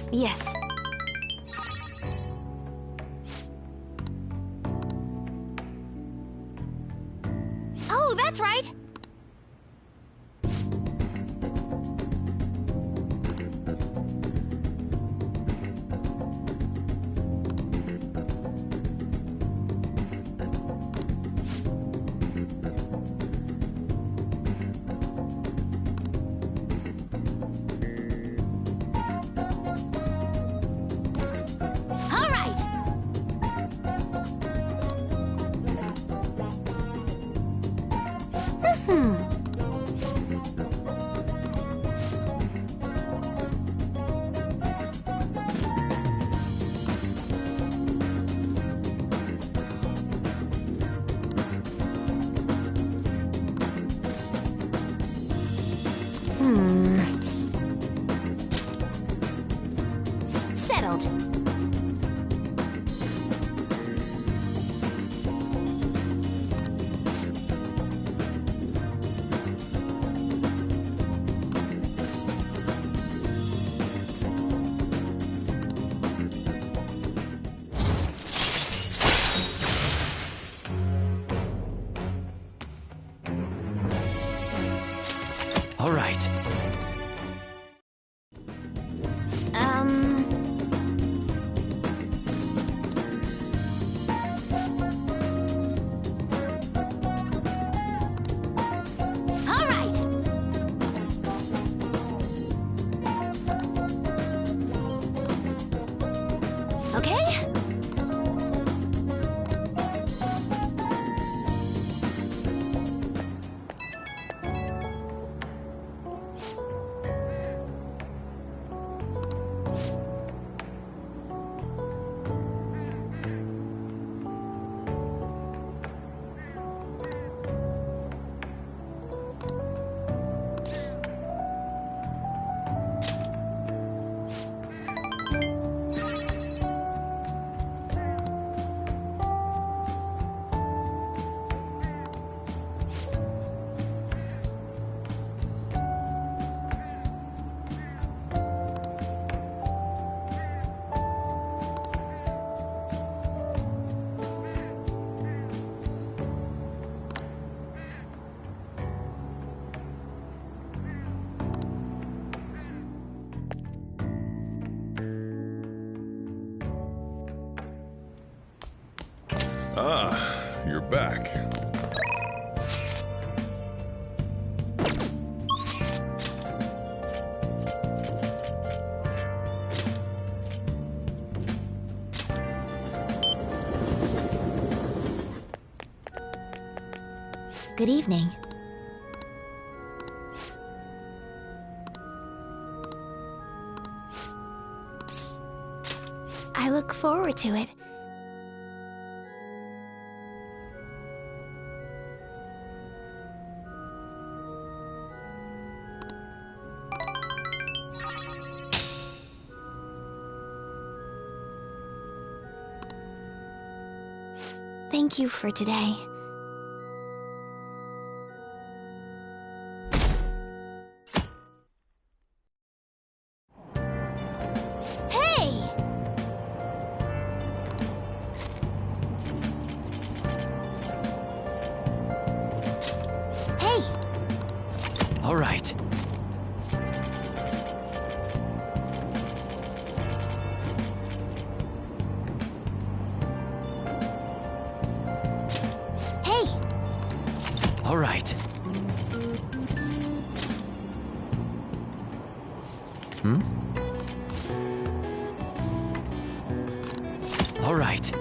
Yes. Oh, that's right! Settled. All right. Ah, you're back. Good evening. I look forward to it. Thank you for today. Hey! Hey! All right. All right. Hmm? All right.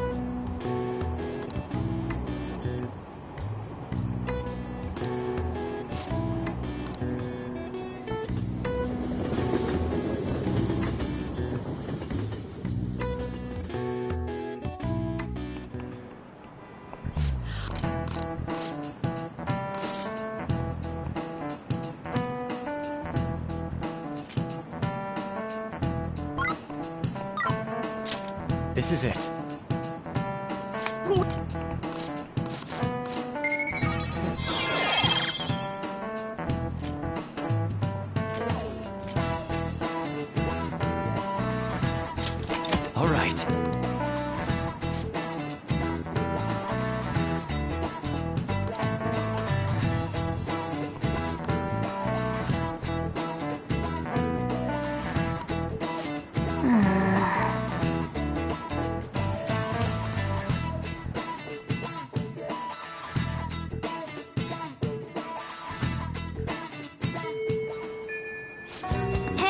This is it.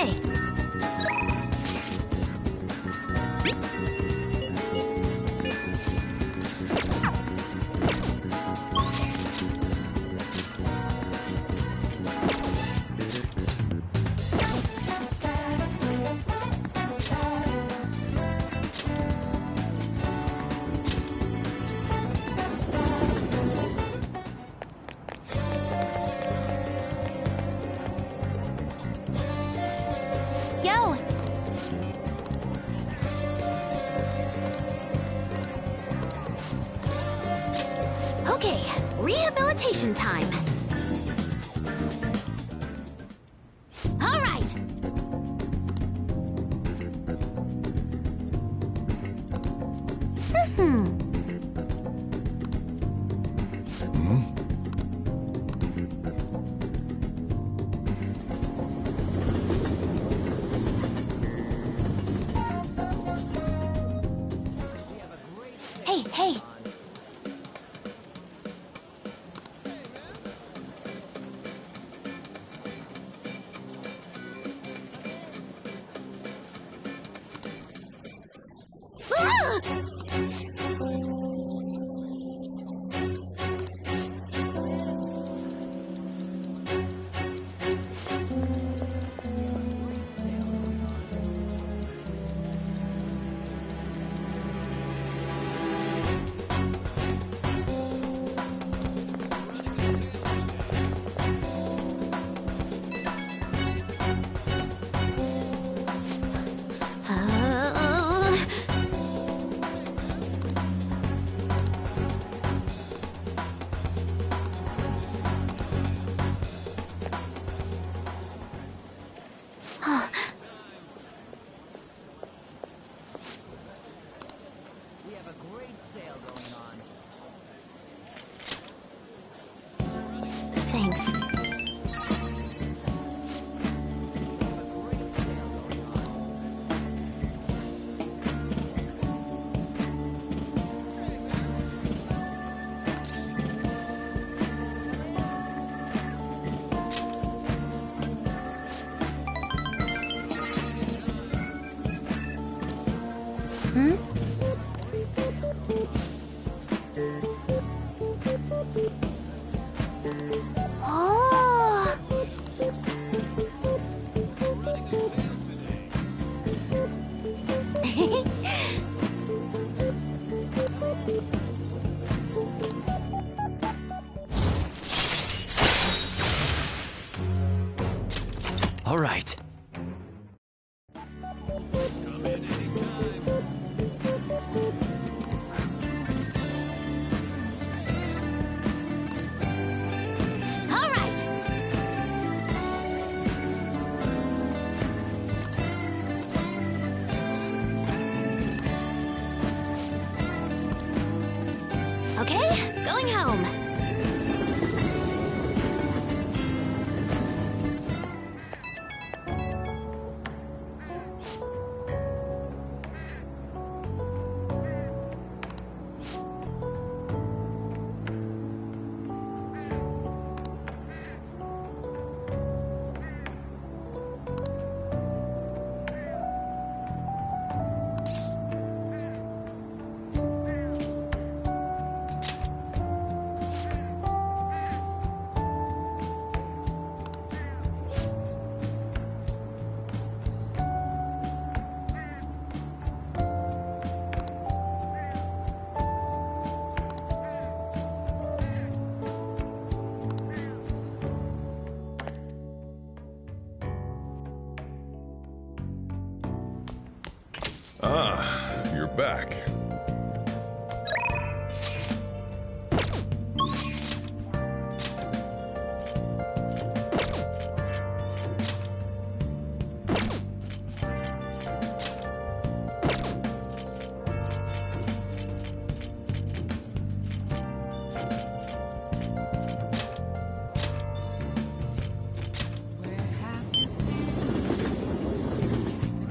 Okay. Yo! Okay, rehabilitation time. All right. Hey, hey. We have a great sale going on. Thanks. Great sale going on. Hmm? Oh! All right. All right. Okay, going home. Ah, you're back.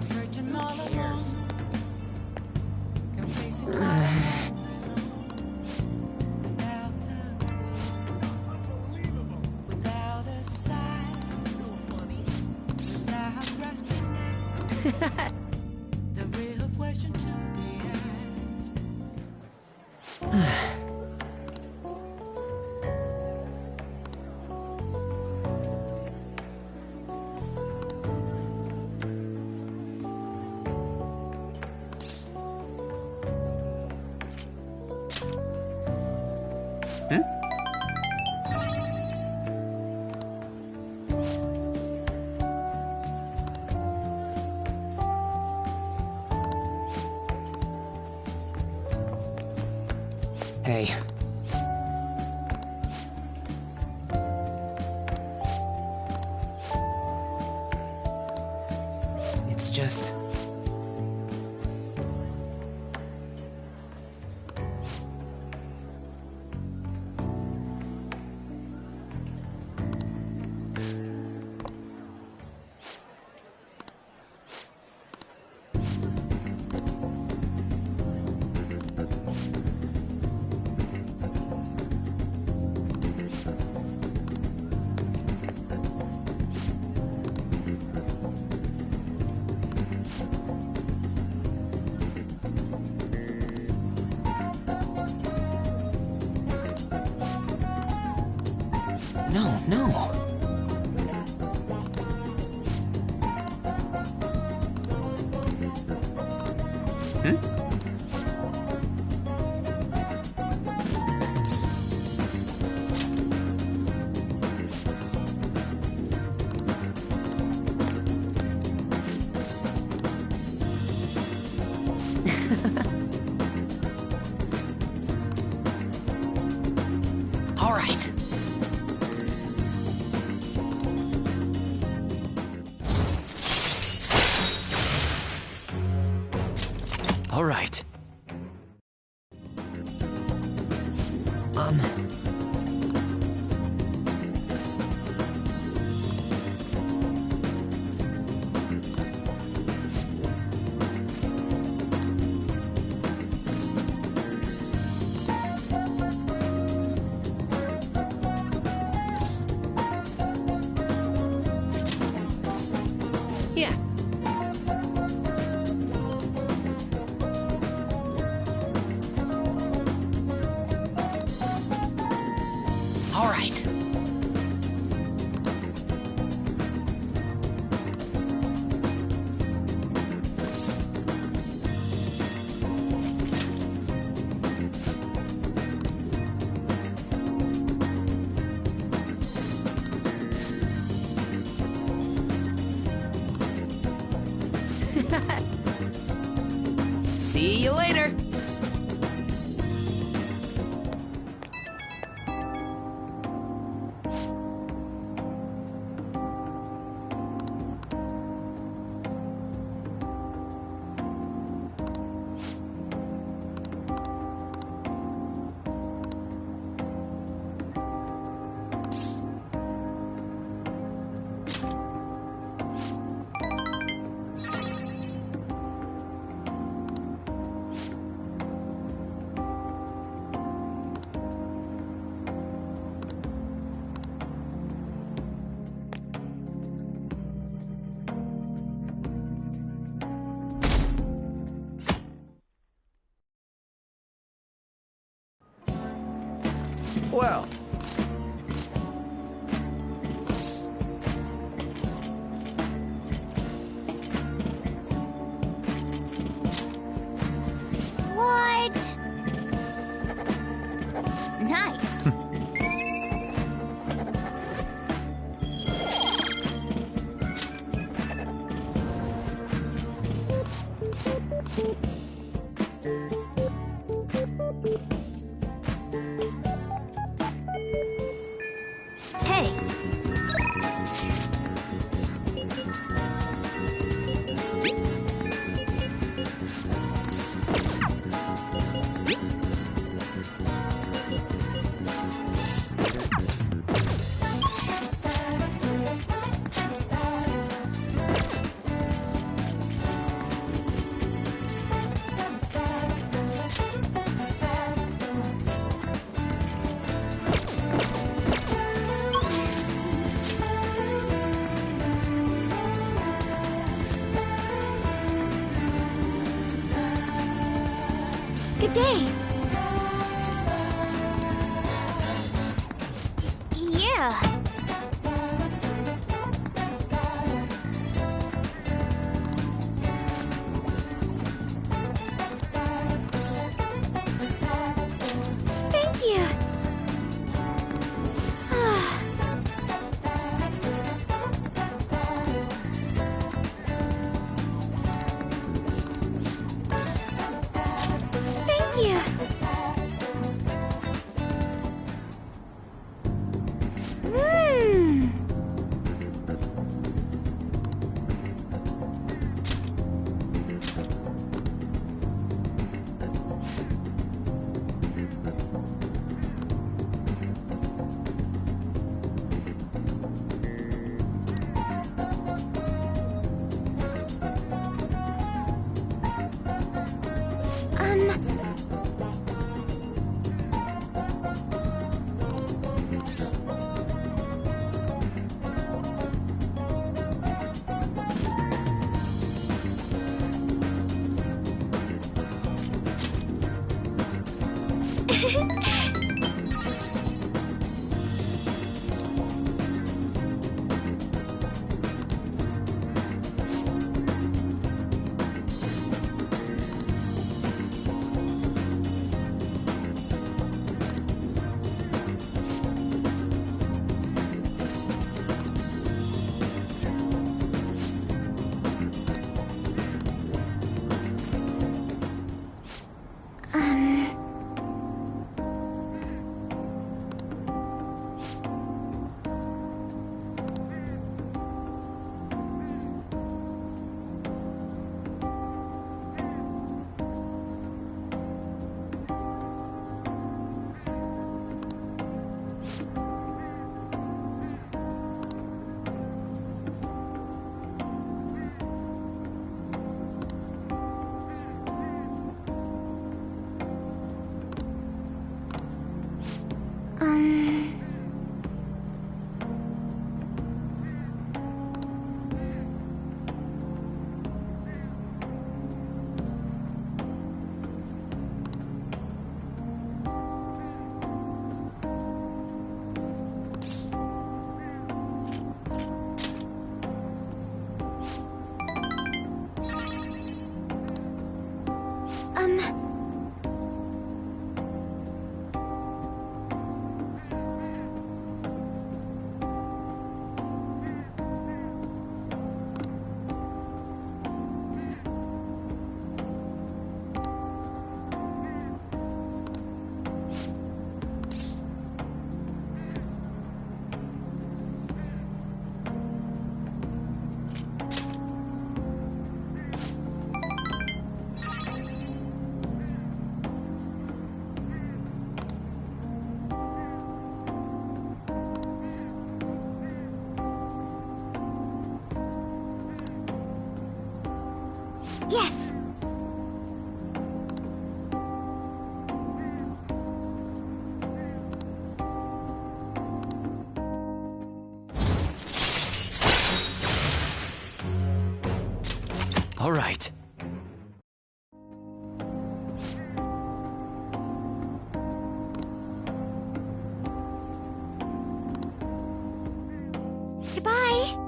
Searching all alone. The real question to be asked. Hey. It's just... No. All right. All right. Yeah. All right. See you later. Well, What? Nice. Good day. Yeah. Thank you. Thank you. Mmm. Yes. All right. Goodbye.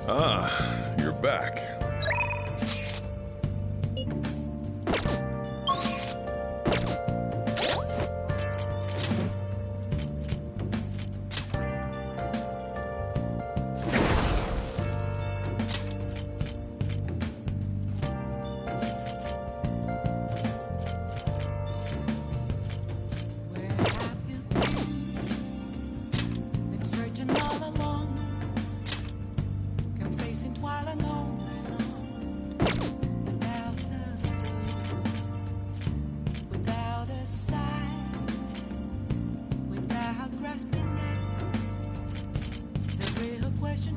Ah, you're back.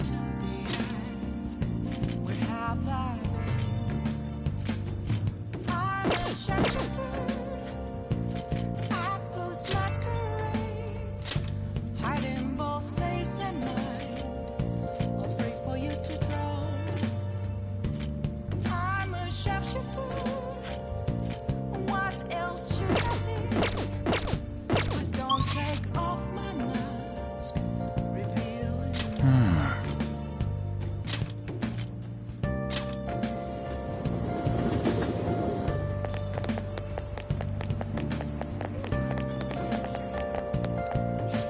to be asked. Where have I been? I'm a shapeshifter. At ghost masquerade. Hiding both face and mind. Afraid for you to drown. I'm a shapeshifter. What else should I be? Just don't take off my mask, revealing.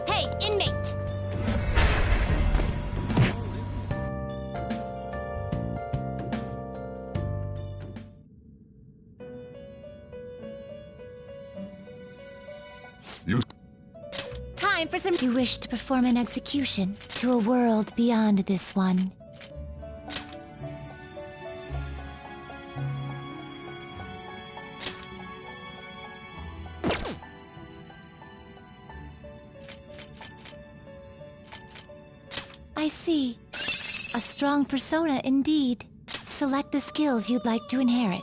Hey, inmate! You Time for some. You wish to perform an execution to a world beyond this one. I see. A strong persona indeed. Select the skills you'd like to inherit.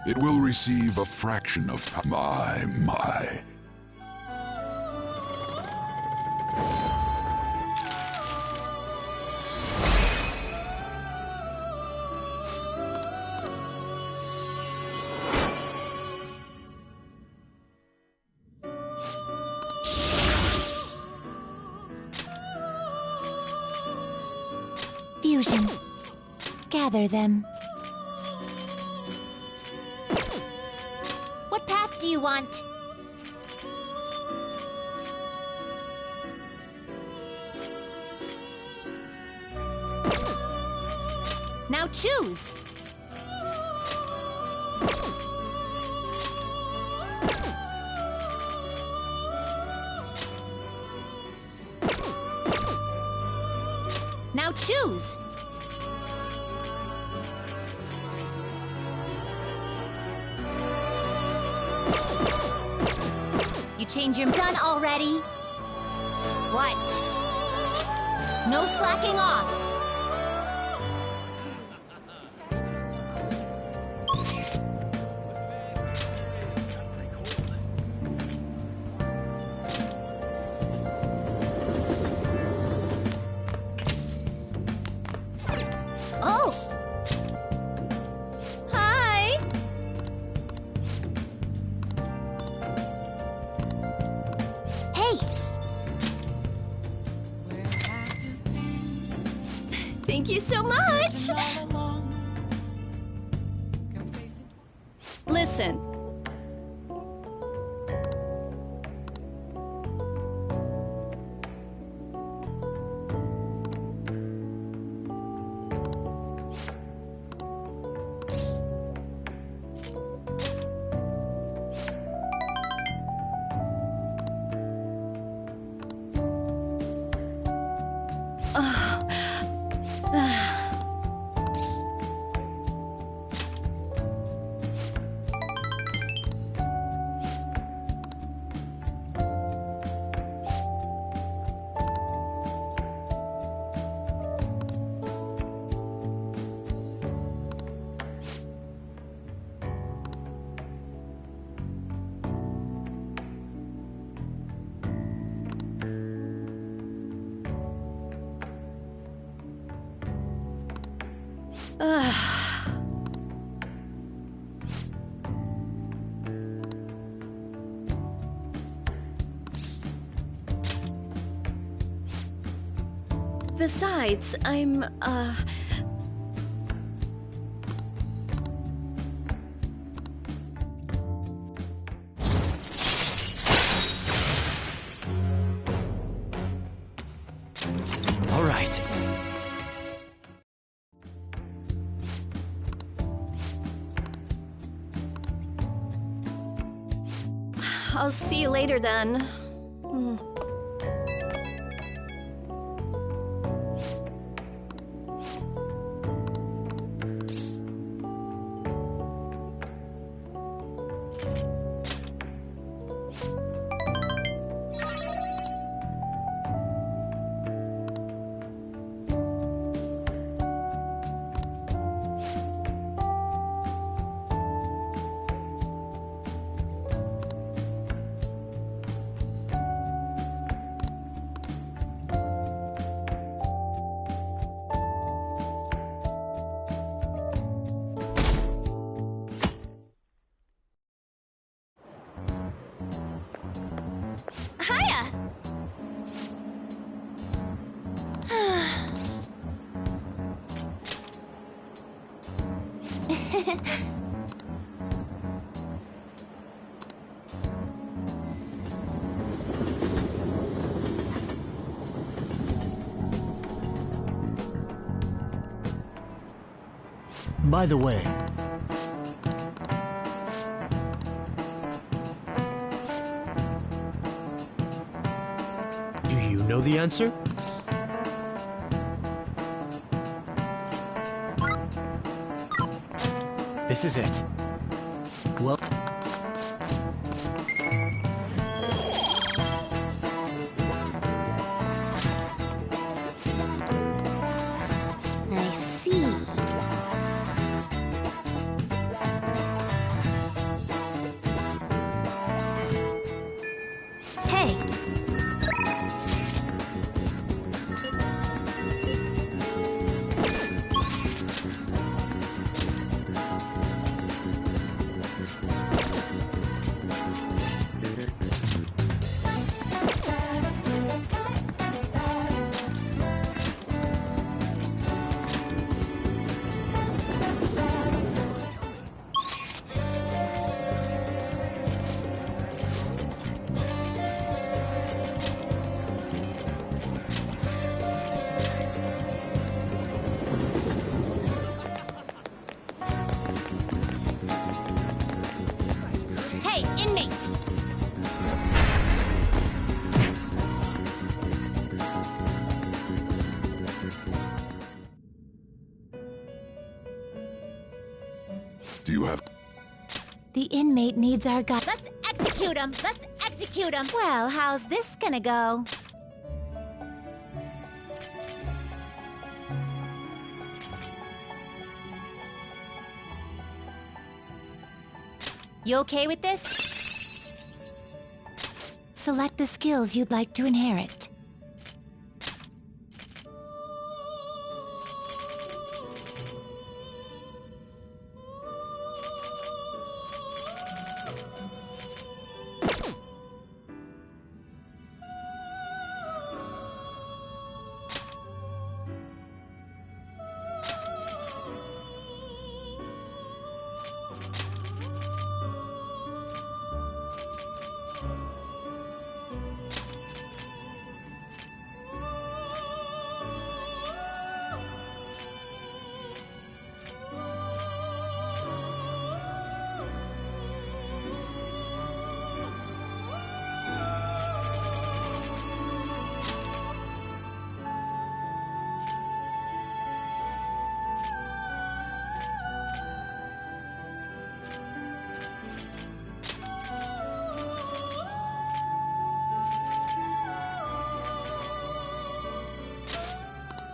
It will receive a fraction of my. Fusion. Gather them. What path do you want? Now choose! Now choose! You change your... Done already? What? No slacking off! Oh! Hi! Hey! Where have you been? Thank you so much! All along. Can face it. Listen. Besides, I'm, All right. I'll see you later then. Hmm. Hiya! By the way, do you know the answer? This is it. Well, I see. Hey! Hey, inmate! Do you have... The inmate needs our guide. Let's execute him! Let's execute him! Well, how's this gonna go? You okay with this? Select the skills you'd like to inherit.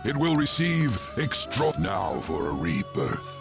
It will receive extra now for a rebirth.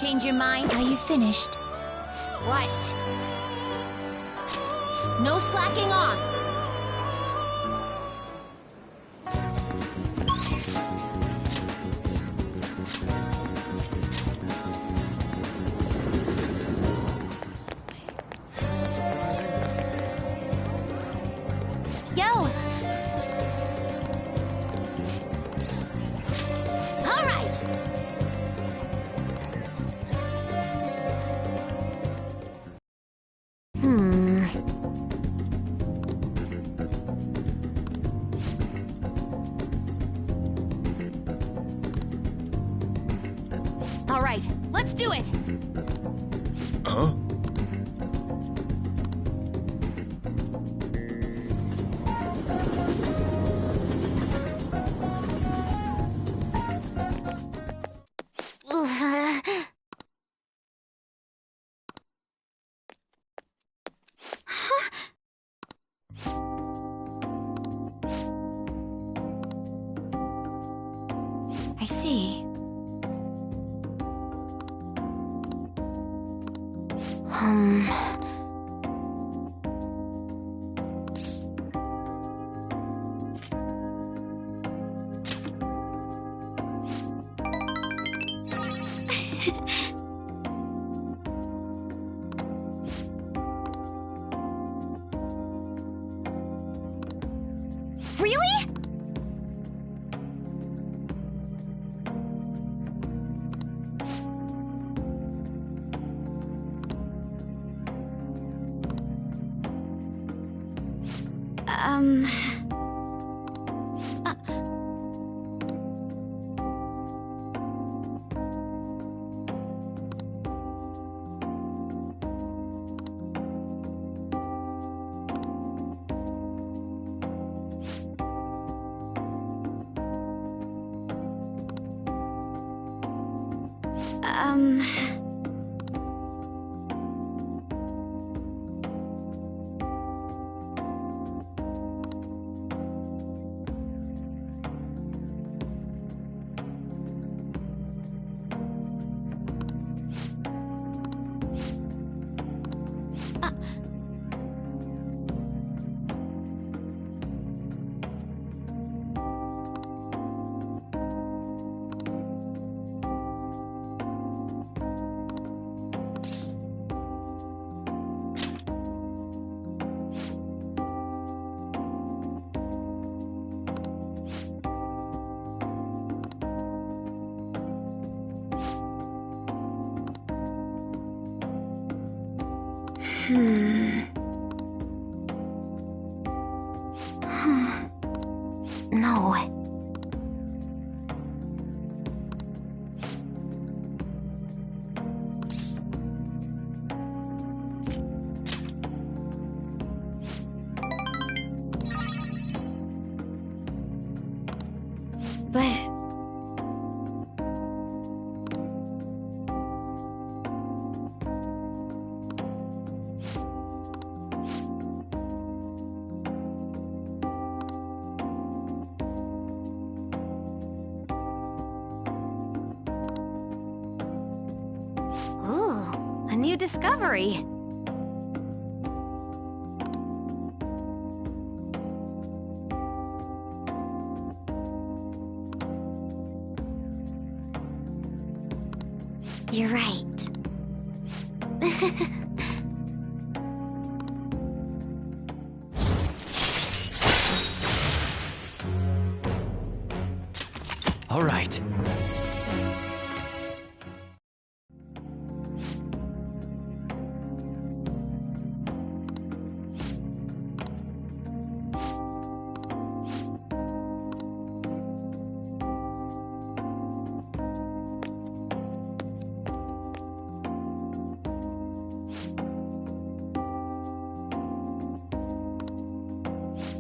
change your mind? Are you finished? Right. No slacking off. Yo! All right! All right, let's do it! Huh? I see. Really? No. But... Ooh, a new discovery. You're right. All right.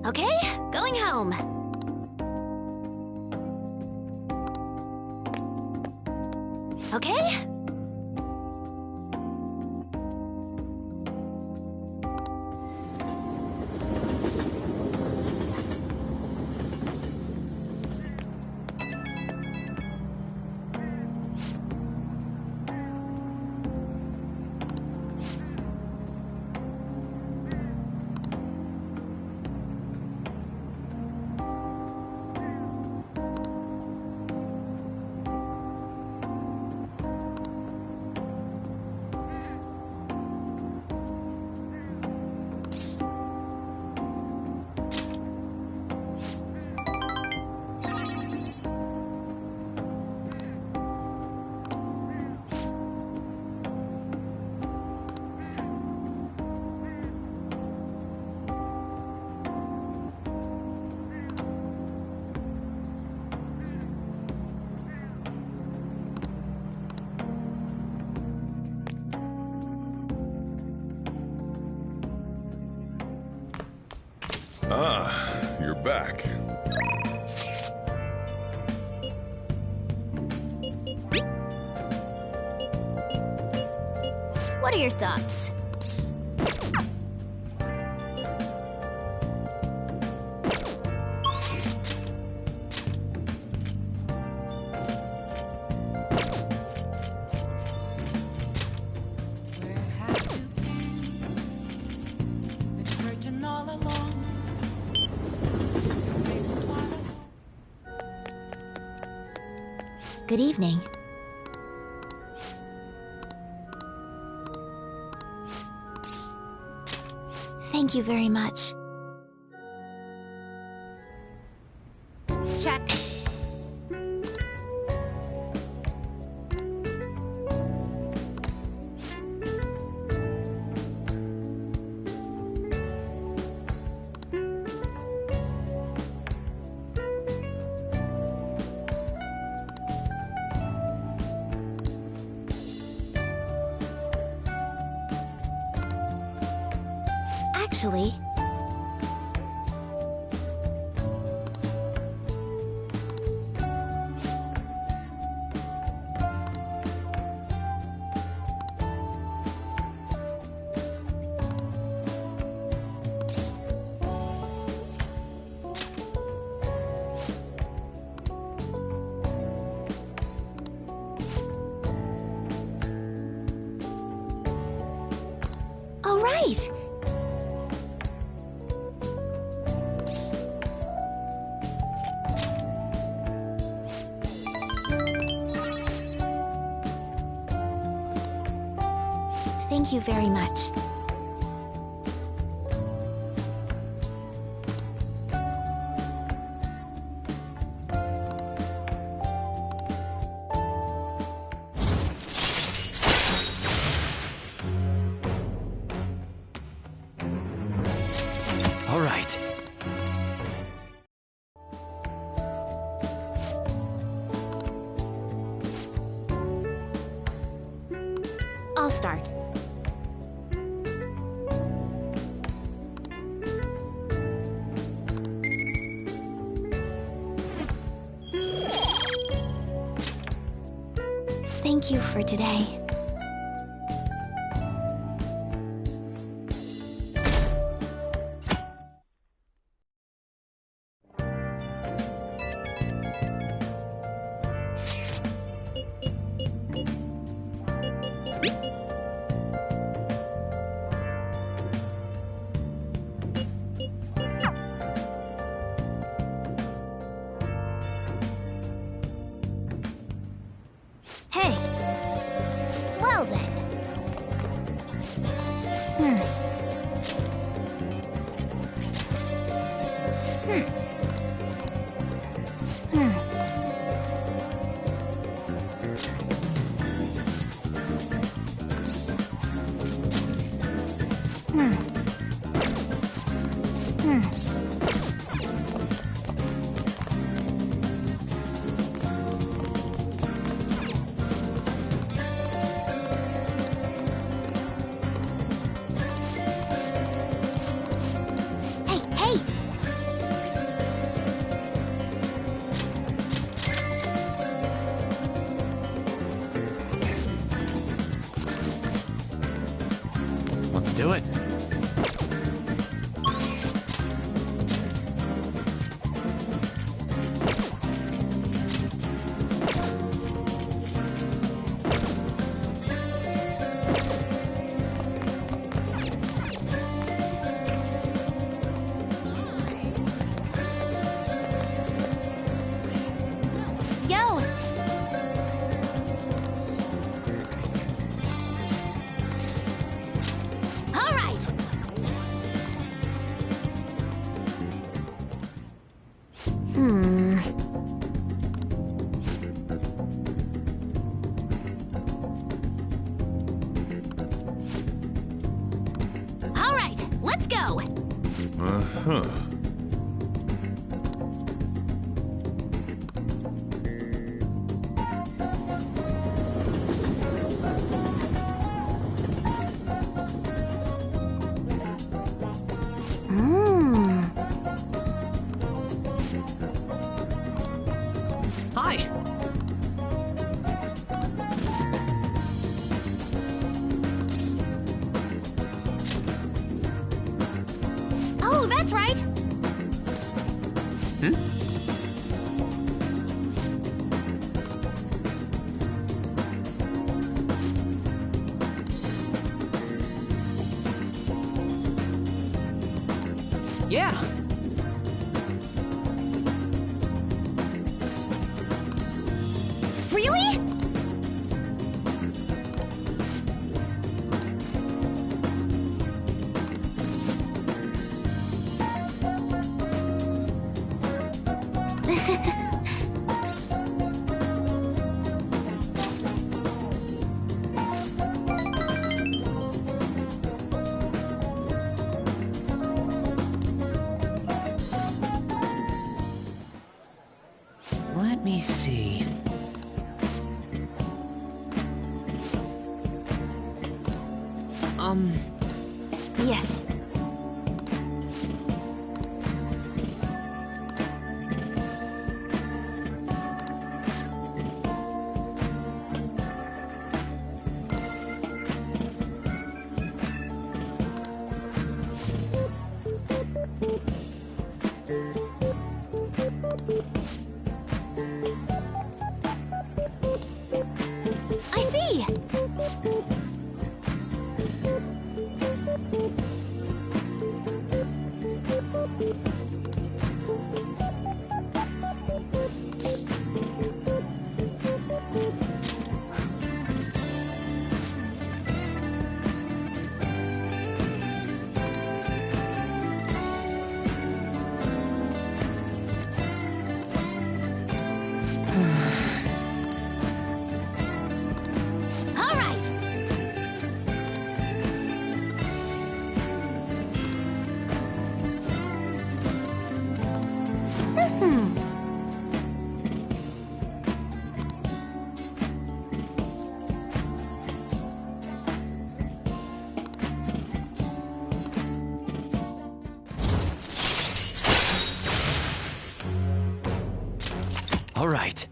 Okay, going home. Okay? Ah, you're back. What are your thoughts? Where have you been? Been searching all along. Your face of twilight. Good evening. Thank you very much. Check. Actually, all right. Thank you very much. All right. I'll start. Thank you for today. Hey. Well then. Hey, hey! Let's do it. Yo! All right! All right, let's go! Uh-huh. that's right. Hmm? Yeah. Really? Let me see. Yes. I see. All right. All right.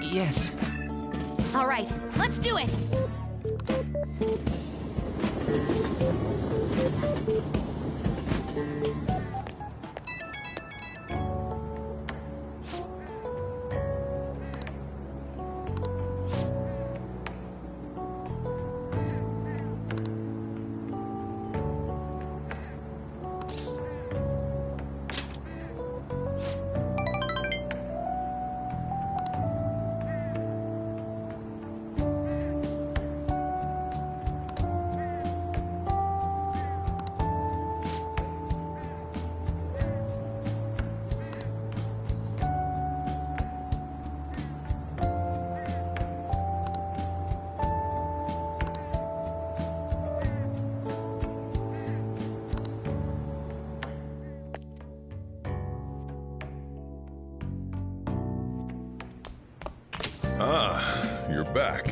Yes. All right, let's do it. Ah, you're back.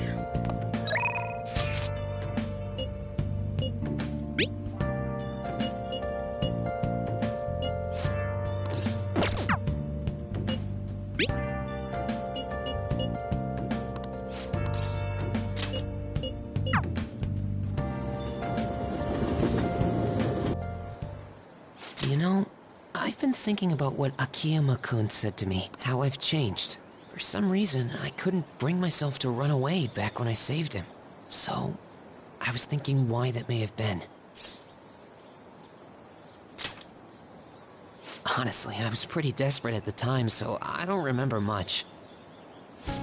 You know, I've been thinking about what Akiyama-kun said to me, how I've changed. For some reason, I couldn't bring myself to run away back when I saved him. So, I was thinking why that may have been. Honestly, I was pretty desperate at the time, so I don't remember much.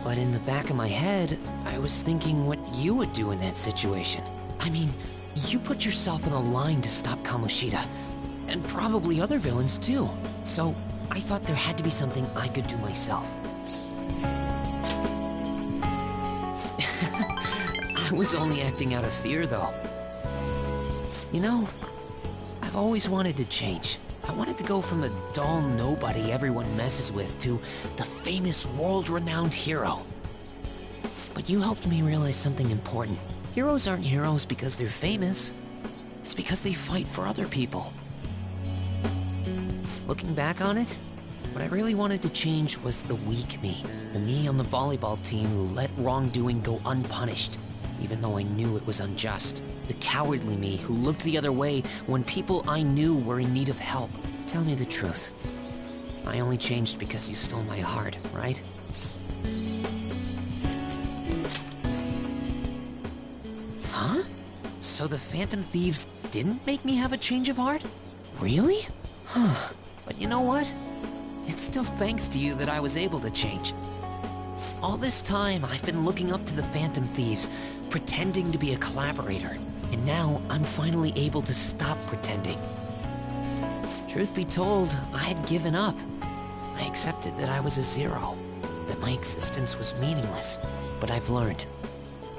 But in the back of my head, I was thinking what you would do in that situation. I mean, you put yourself in a line to stop Kamoshida, and probably other villains too. So, I thought there had to be something I could do myself. I was only acting out of fear, though. You know, I've always wanted to change. I wanted to go from the dull nobody everyone messes with to the famous world-renowned hero. But you helped me realize something important. Heroes aren't heroes because they're famous. It's because they fight for other people. Looking back on it, What I really wanted to change was the weak me. The me on the volleyball team who let wrongdoing go unpunished, even though I knew it was unjust. The cowardly me who looked the other way when people I knew were in need of help. Tell me the truth. I only changed because you stole my heart, right? Huh? So the Phantom Thieves didn't make me have a change of heart? Really? Huh. But you know what? It's still thanks to you that I was able to change. All this time, I've been looking up to the Phantom Thieves, pretending to be a collaborator, and now I'm finally able to stop pretending. Truth be told, I had given up. I accepted that I was a zero, that my existence was meaningless, but I've learned.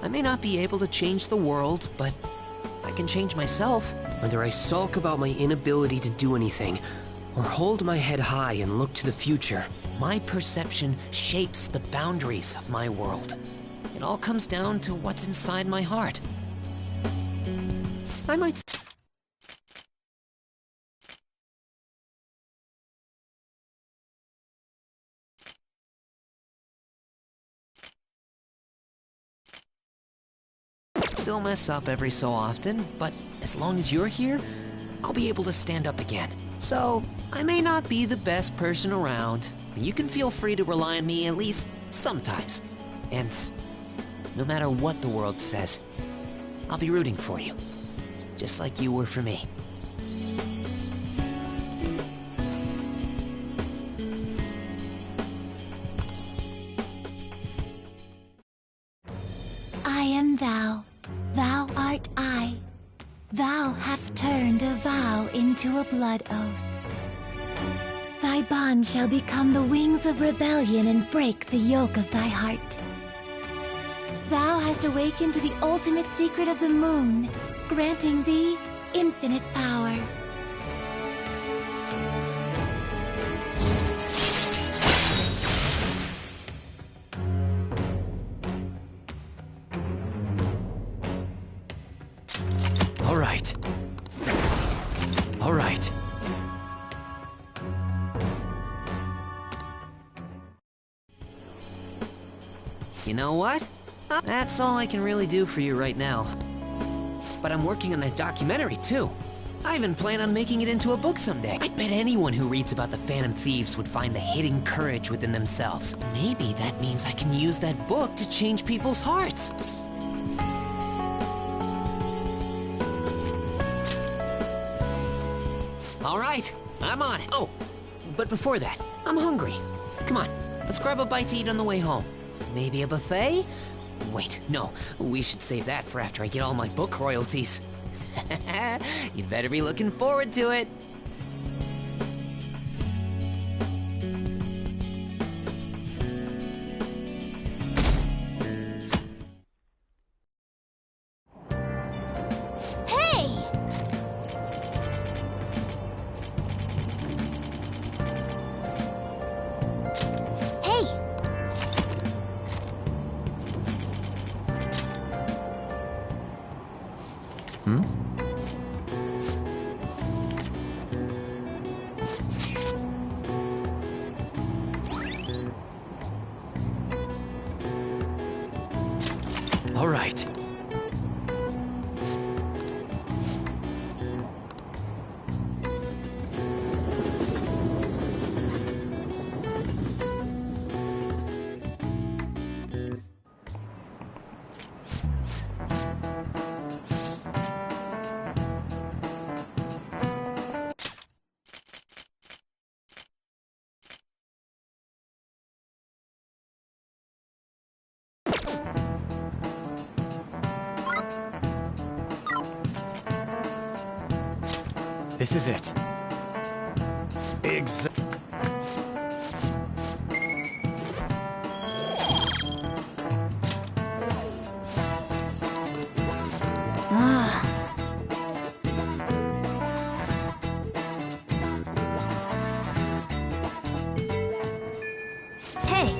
I may not be able to change the world, but I can change myself. Whether I sulk about my inability to do anything, or hold my head high and look to the future, my perception shapes the boundaries of my world. It all comes down to what's inside my heart. I might still mess up every so often, but as long as you're here, I'll be able to stand up again. So, I may not be the best person around, but you can feel free to rely on me at least sometimes. And no matter what the world says, I'll be rooting for you, just like you were for me. I am thou, thou art I. Thou hast turned a vow into a blood oath. Thy bond shall become the wings of rebellion and break the yoke of thy heart. Thou hast awakened to the ultimate secret of the moon, granting thee infinite power. All right. All right. You know what? That's all I can really do for you right now. But I'm working on that documentary too. I even plan on making it into a book someday. I bet anyone who reads about the Phantom Thieves would find the hidden courage within themselves. Maybe that means I can use that book to change people's hearts. All right, I'm on it. Oh, but before that, I'm hungry. Come on, let's grab a bite to eat on the way home. Maybe a buffet? Wait, no, we should save that for after I get all my book royalties. You better be looking forward to it. All right. This is it. Hey!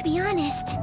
to be honest.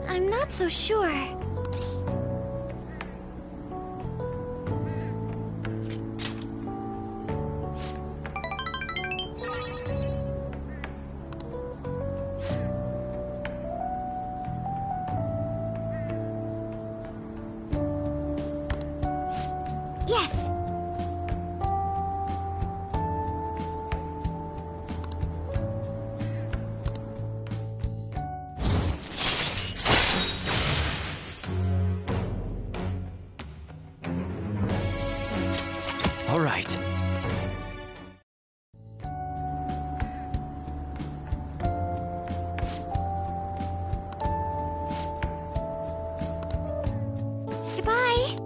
I'm not so sure. Yes. All right. Goodbye.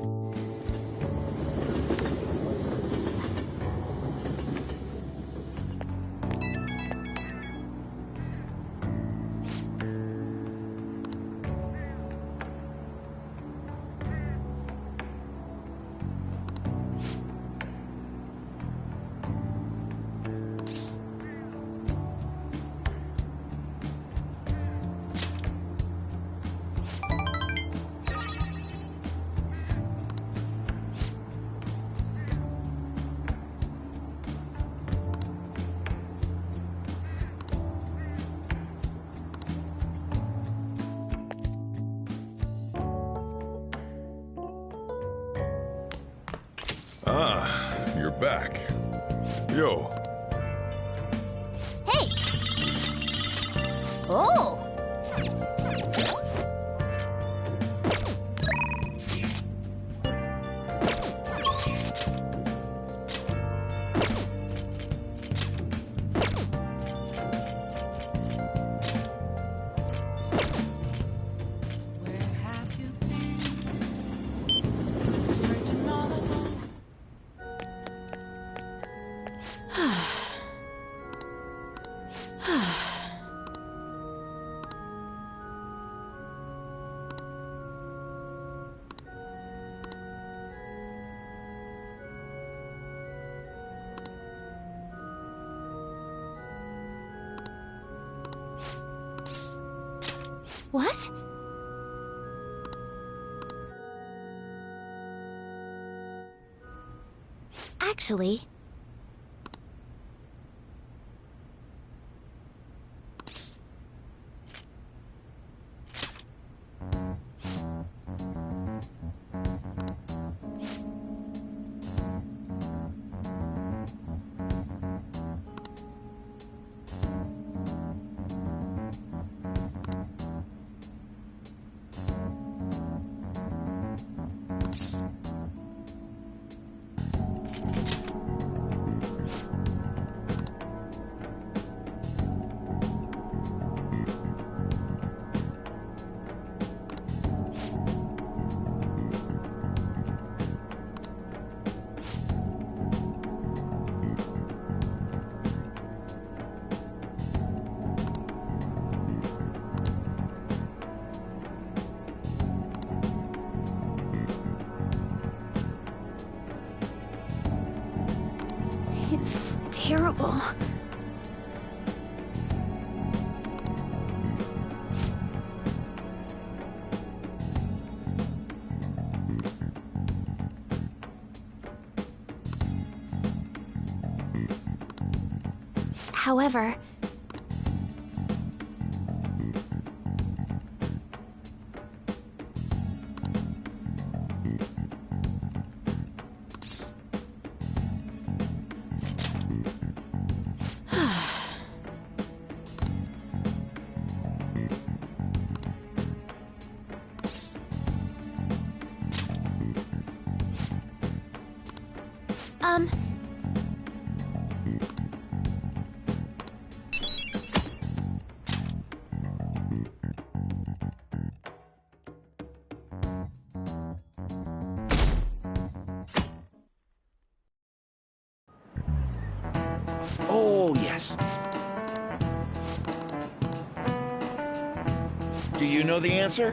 Ah, you're back. Yo. Hey! Oh! Where have you been? Searching all alone. What? Actually... It's terrible. However... Oh, yes. Do you know the answer?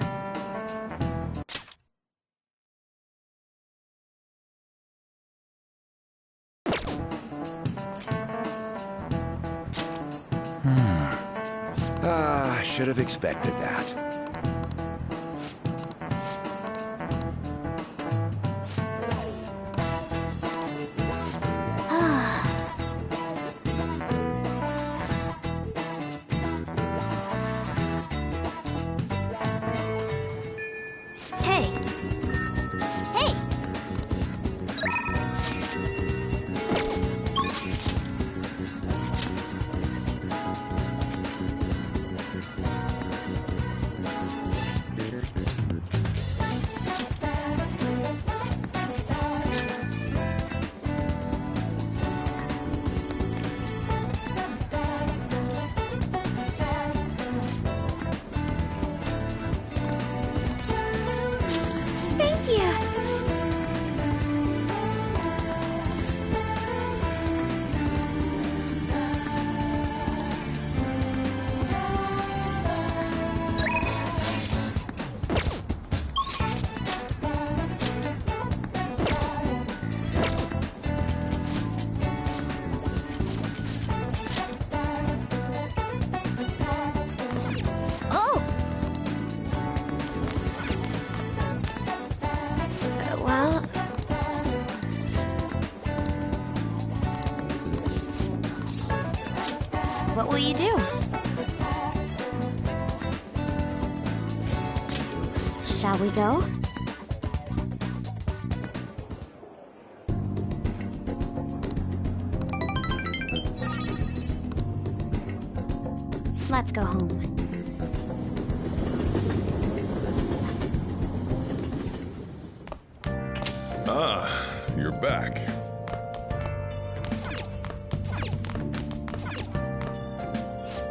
Should have expected that. Hey! Hey! Thank you! Oh! Well... What will you do? Shall we go? Let's go home. Ah, you're back.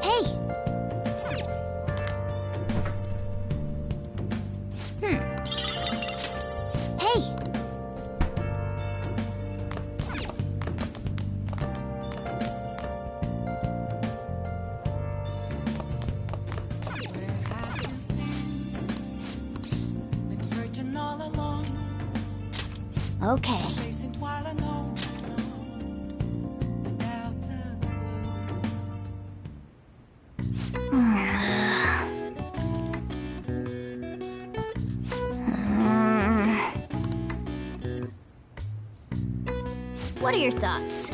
Hey! Hey! Been searching all along, Okay. chasing while alone, without a clue. What are your thoughts?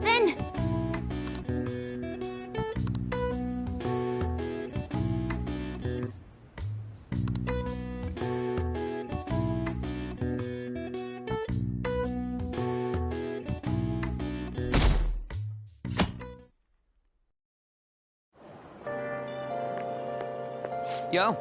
Then... Yo.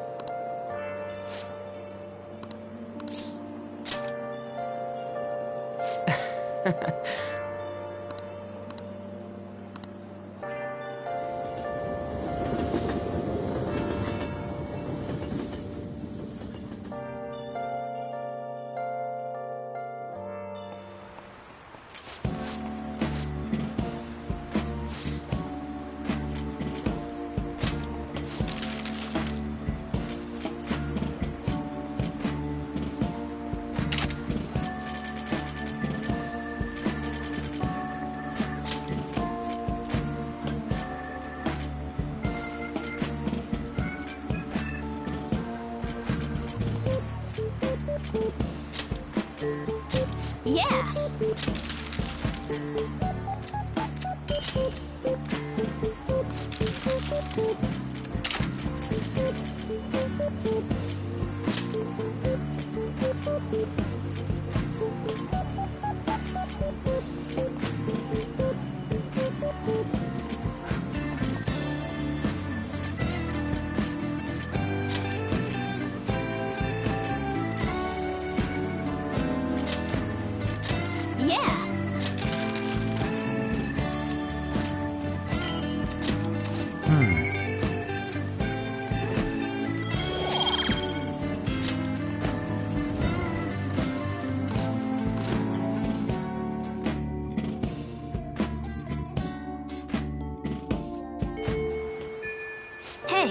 Yeah! Yeah! Hey!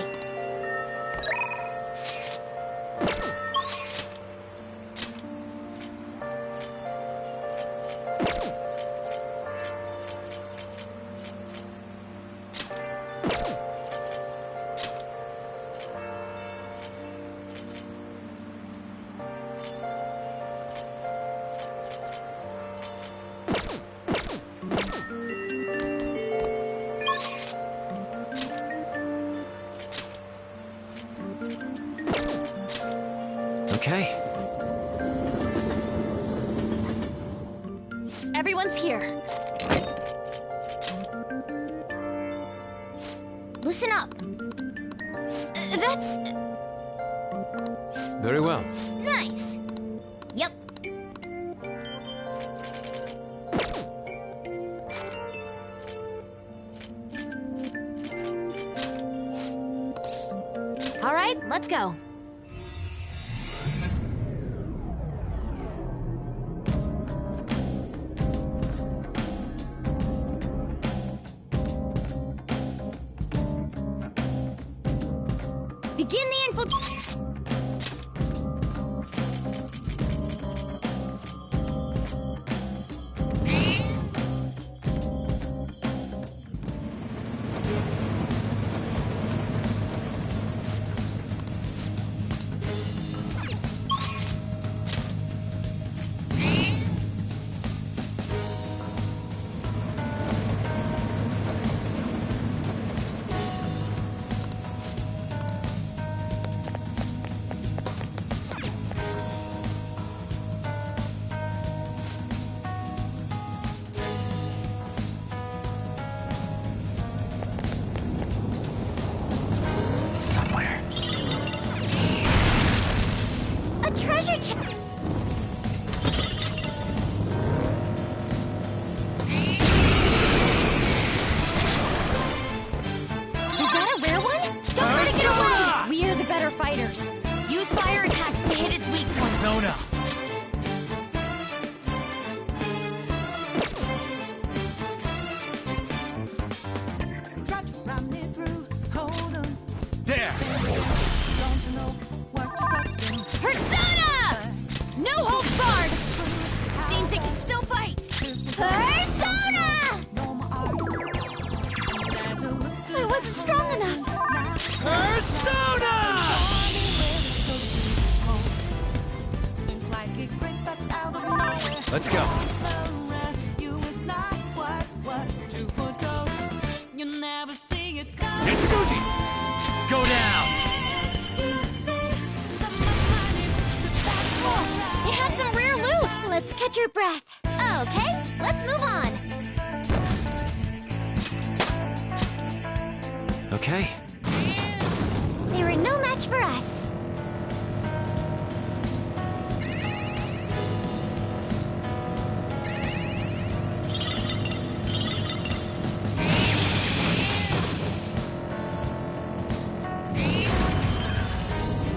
Okay. Everyone's here. Listen up. That's Very well. nice. Yep. All right, let's go. Begin the infiltration. strong enough. Persona! Seems like a great but out of nowhere. Let's go. You is not what you foretold. You never see it coming. Nishiguchi! Go down! It had some rare loot. Let's catch your breath. Okay, let's move on. Okay. They were no match for us.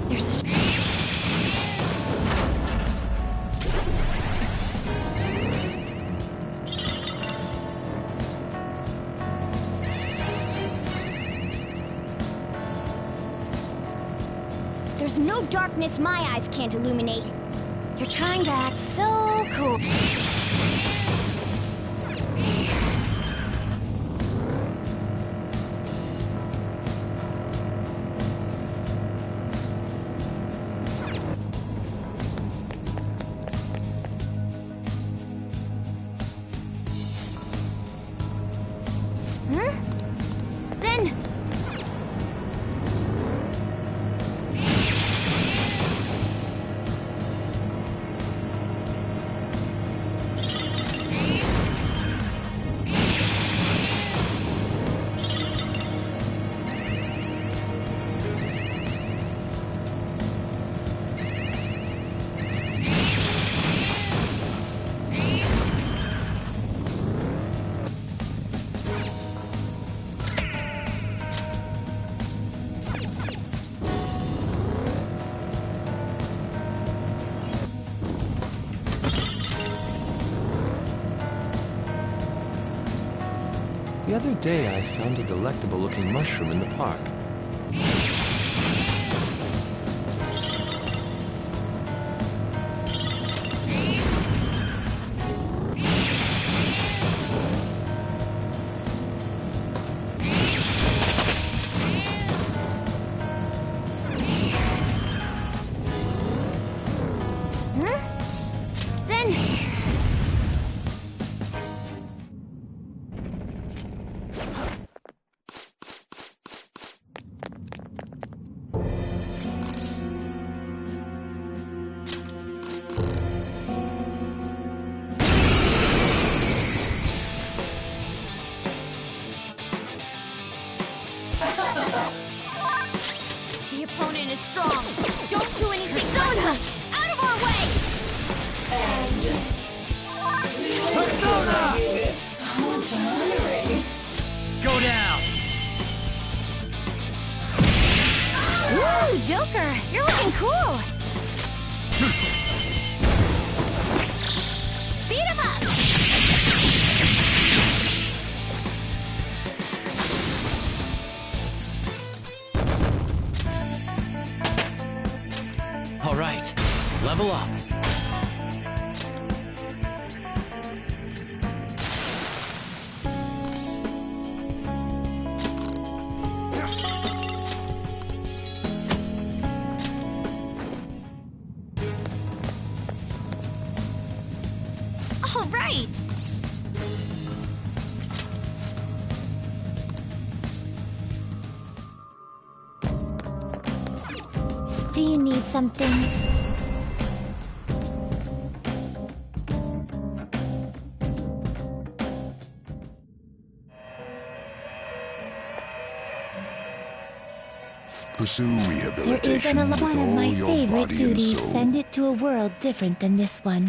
There's a There's no darkness my eyes can't illuminate. You're trying to act so cool. Then... The other day I found a delectable-looking mushroom in the park. Then... The opponent is strong. Don't do anything. Persona! Out of our way! Go down! Woo, Joker! You're looking cool! Beat him up! All right, level up. All right! Do you need something? Pursue There is rehabilitation one with of all my your favorite body and duties. soul. Send it to a world different than this one.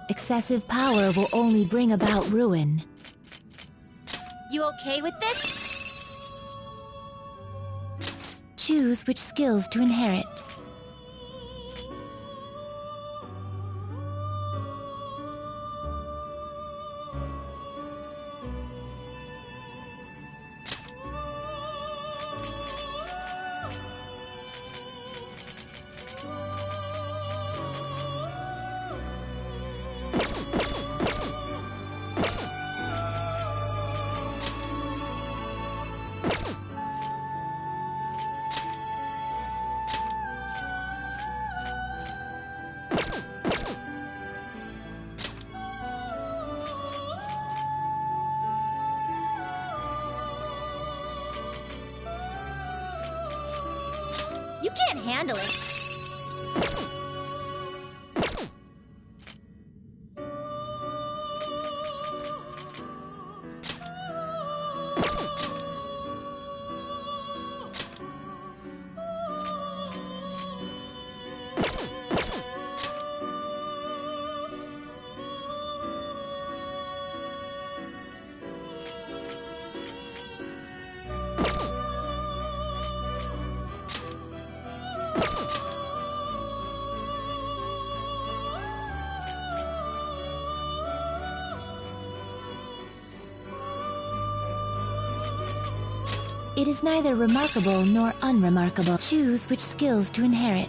Excessive power will only bring about ruin. You okay with this? Choose which skills to inherit. can't handle it. It is neither remarkable nor unremarkable. Choose which skills to inherit.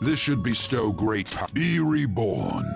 This should bestow great power. Be reborn.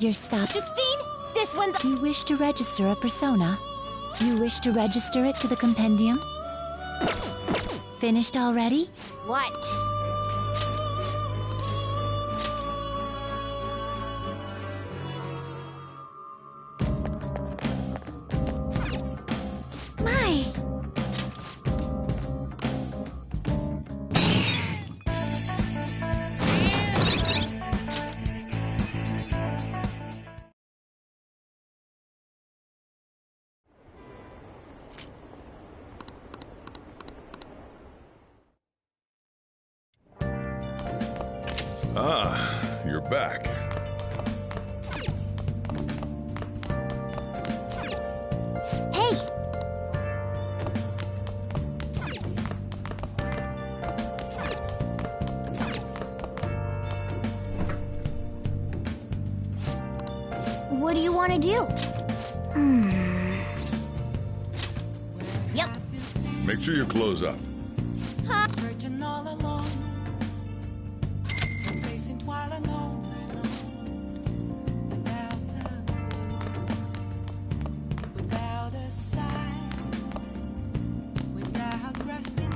You're stopped. Justine, this one's... You wish to register a persona? You wish to register it to the compendium? Finished already? What? My! Ah, you're back. Hey! What do you want to do? Yep. Make sure you close up. Searching all alone, facing while alone, without a clue, without a sign, without grasping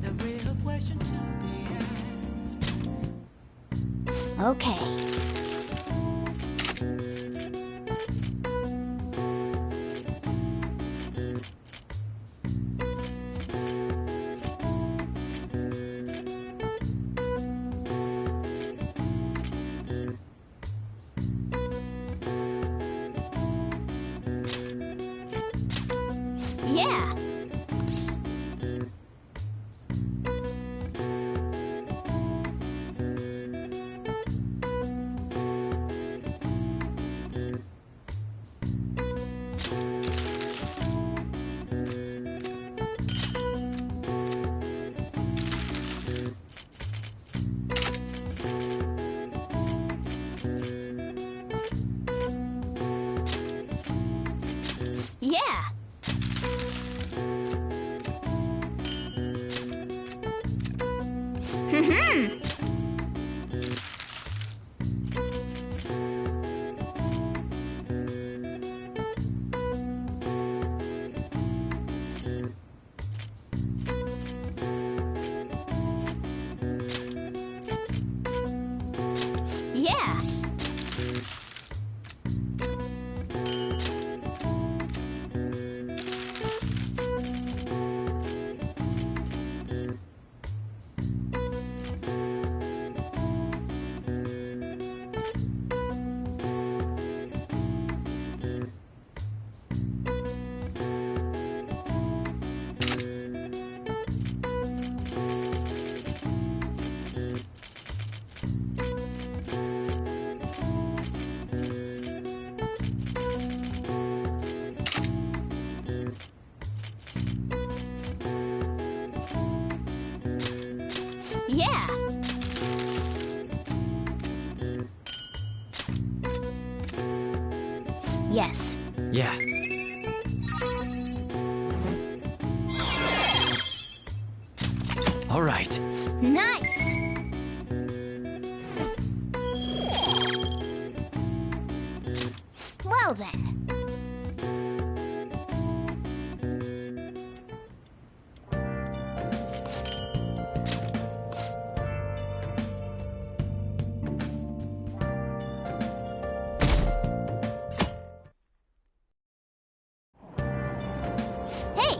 the real question to be asked. Okay. Yeah. Yeah. Yes. Yeah. All right. Nice. Well then. Hey.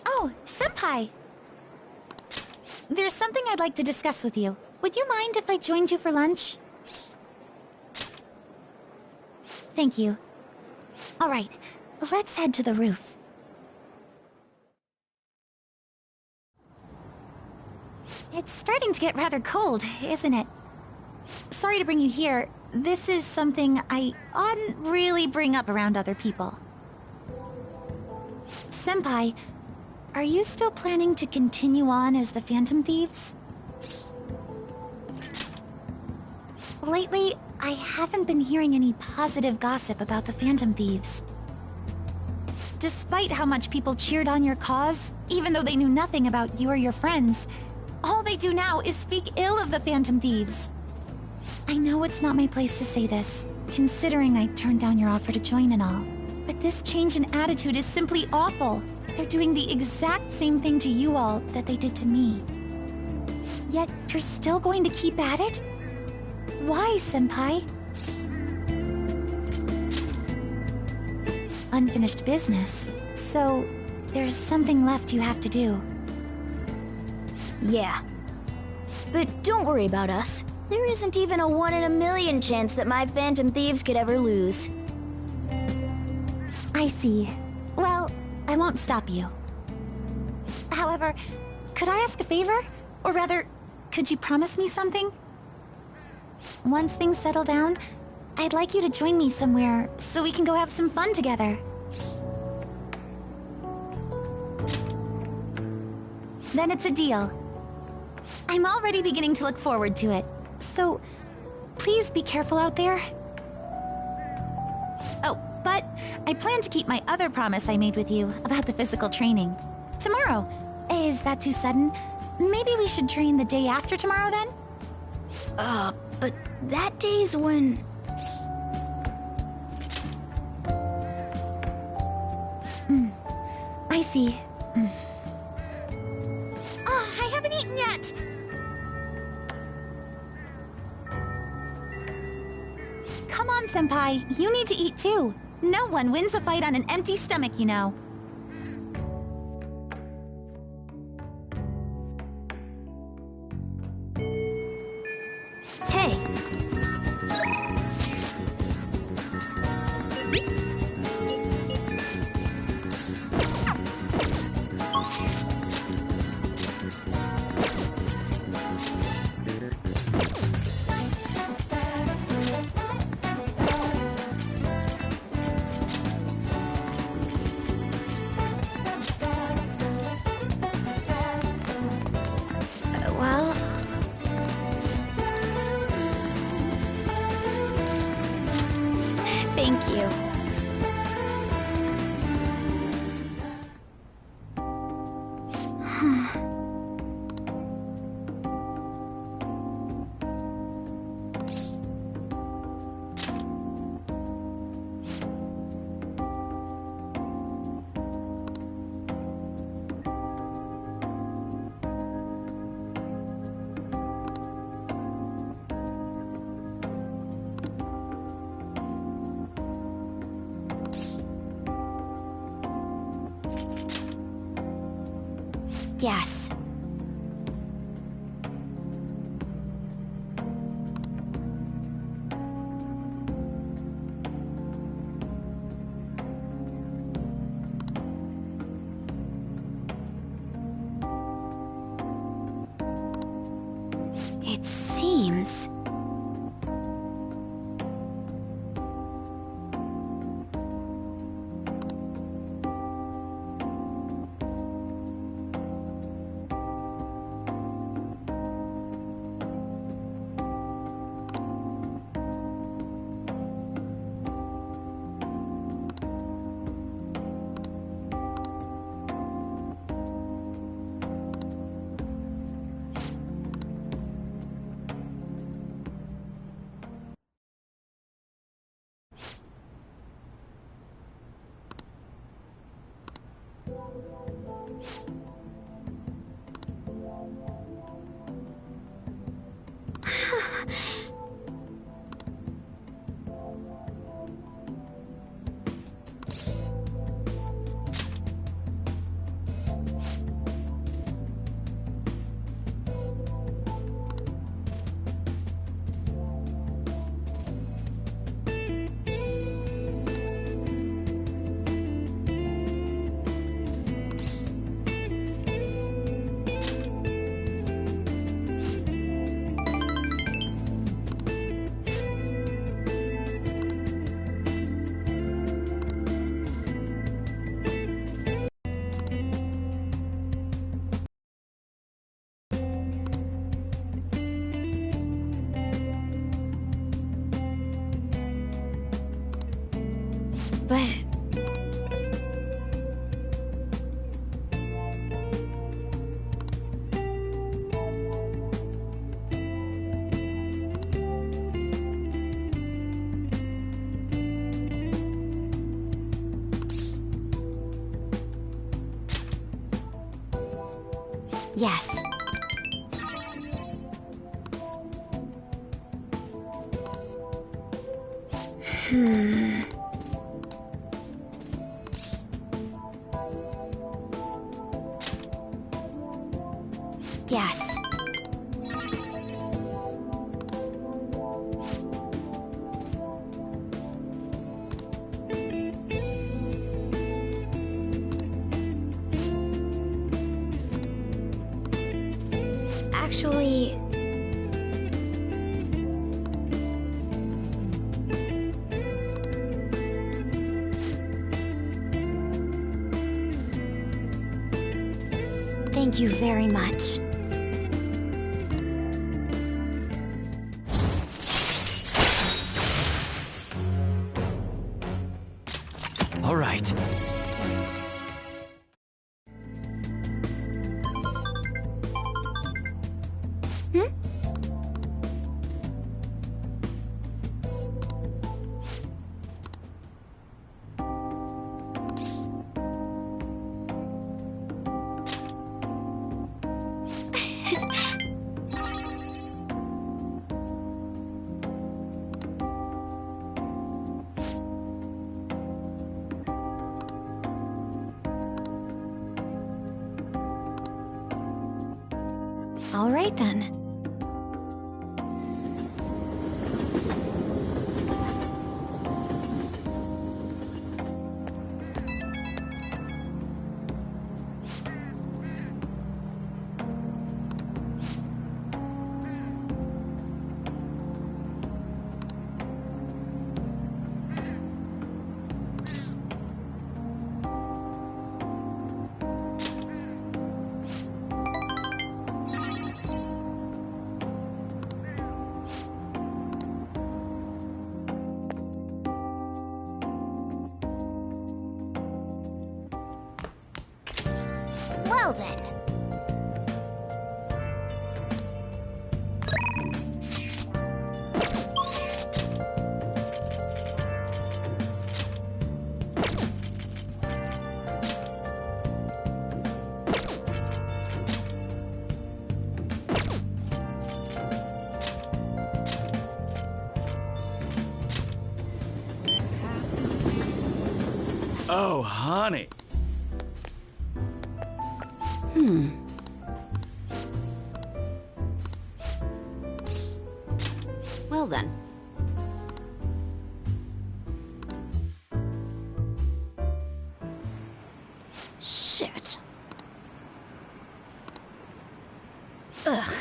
Oh, Senpai! There's something I'd like to discuss with you. Would you mind if I joined you for lunch? Thank you. All right, let's head to the roof. It's starting to get rather cold, isn't it? Sorry to bring you here. This is something I oughtn't really bring up around other people. Senpai, are you still planning to continue on as the Phantom Thieves? Lately, I haven't been hearing any positive gossip about the Phantom Thieves. Despite how much people cheered on your cause, even though they knew nothing about you or your friends, all they do now is speak ill of the Phantom Thieves. I know it's not my place to say this, considering I turned down your offer to join and all. But this change in attitude is simply awful. They're doing the exact same thing to you all that they did to me. Yet, you're still going to keep at it? Why, Senpai? Unfinished business. So, there's something left you have to do. Yeah. But don't worry about us. There isn't even a 1 in a million chance that my Phantom Thieves could ever lose. I see. Well, I won't stop you. However, could I ask a favor? Or rather, could you promise me something? Once things settle down, I'd like you to join me somewhere so we can go have some fun together. Then it's a deal. I'm already beginning to look forward to it. So, please be careful out there. Oh, but I plan to keep my other promise I made with you about the physical training. Tomorrow. Is that too sudden? Maybe we should train the day after tomorrow then? But that day's when... I see. I haven't eaten yet! Come on, Senpai. You need to eat too. No one wins a fight on an empty stomach, you know. Hey. Yes. It seems... But... Yes. Yes. Actually... Thank you very much. All right. All right then. Well then. Oh, honey. Well then. Shit. Ugh.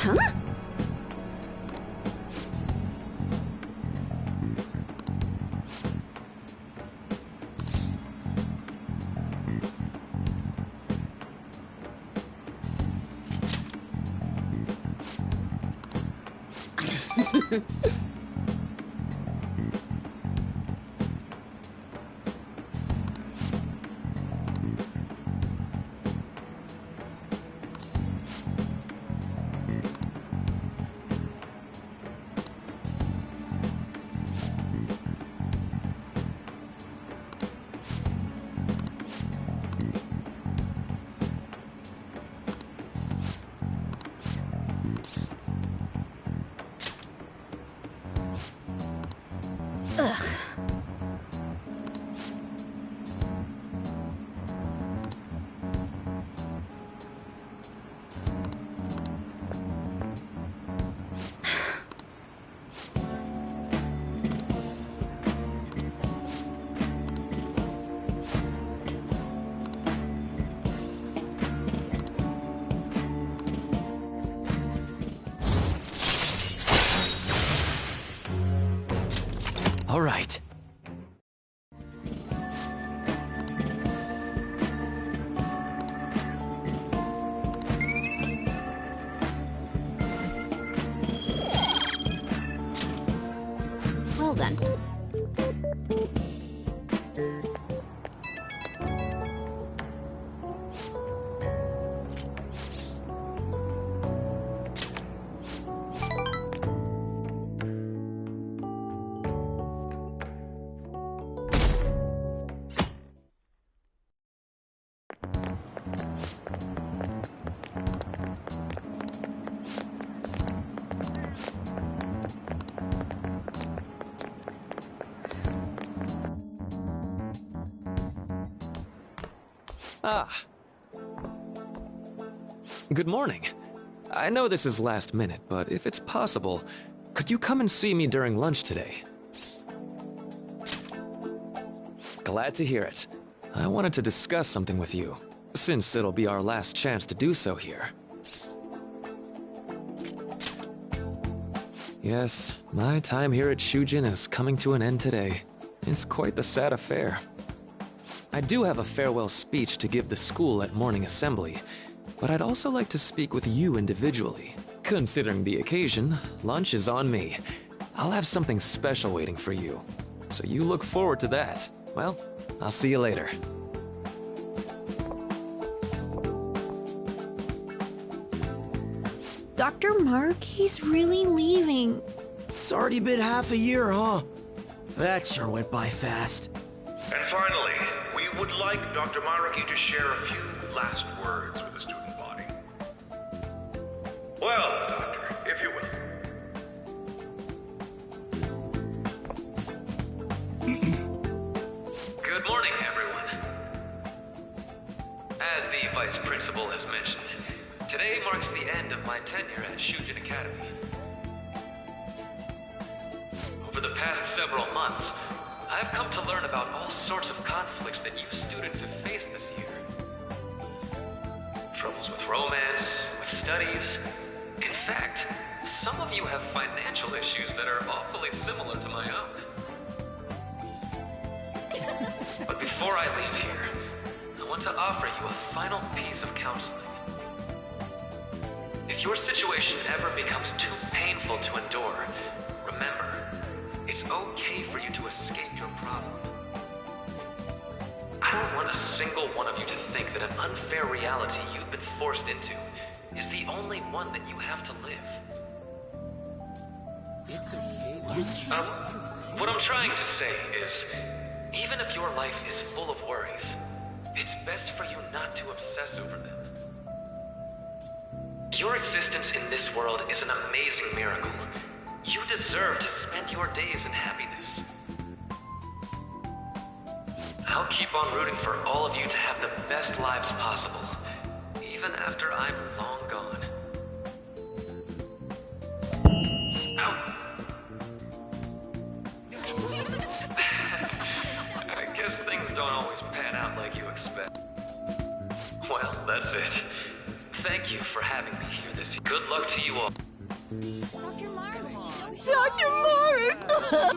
Huh? Ugh. All right. Well then. Ah. Good morning. I know this is last minute, but if it's possible, could you come and see me during lunch today? Glad to hear it. I wanted to discuss something with you, since it'll be our last chance to do so here. Yes, my time here at Shujin is coming to an end today. It's quite the sad affair. I do have a farewell speech to give the school at morning assembly, but I'd also like to speak with you individually. Considering the occasion, lunch is on me. I'll have something special waiting for you, so you look forward to that. Well, I'll see you later. Dr. Mark, he's really leaving. It's already been half a year, huh? That sure went by fast. And finally, we would like Dr. Maruki to share a few last words with the student body. Well, Doctor, if you will. Good morning, everyone. As the Vice Principal has mentioned, today marks the end of my tenure at Shujin Academy. Over the past several months, I've come to learn about all sorts of conflicts that you students have faced this year. Troubles with romance, with studies. In fact, some of you have financial issues that are awfully similar to my own. But before I leave here, I want to offer you a final piece of counseling. If your situation ever becomes too painful to endure, remember, it's okay for you to escape your problem. I don't want a single one of you to think that an unfair reality you've been forced into is the only one that you have to live. It's okay. What I'm trying to say is, even if your life is full of worries, it's best for you not to obsess over them. Your existence in this world is an amazing miracle. You deserve to spend your days in happiness. I'll keep on rooting for all of you to have the best lives possible, even after I'm long gone. Ow. I guess things don't always pan out like you expect. Well, that's it. Thank you for having me here this year. Good luck to you all. Dr.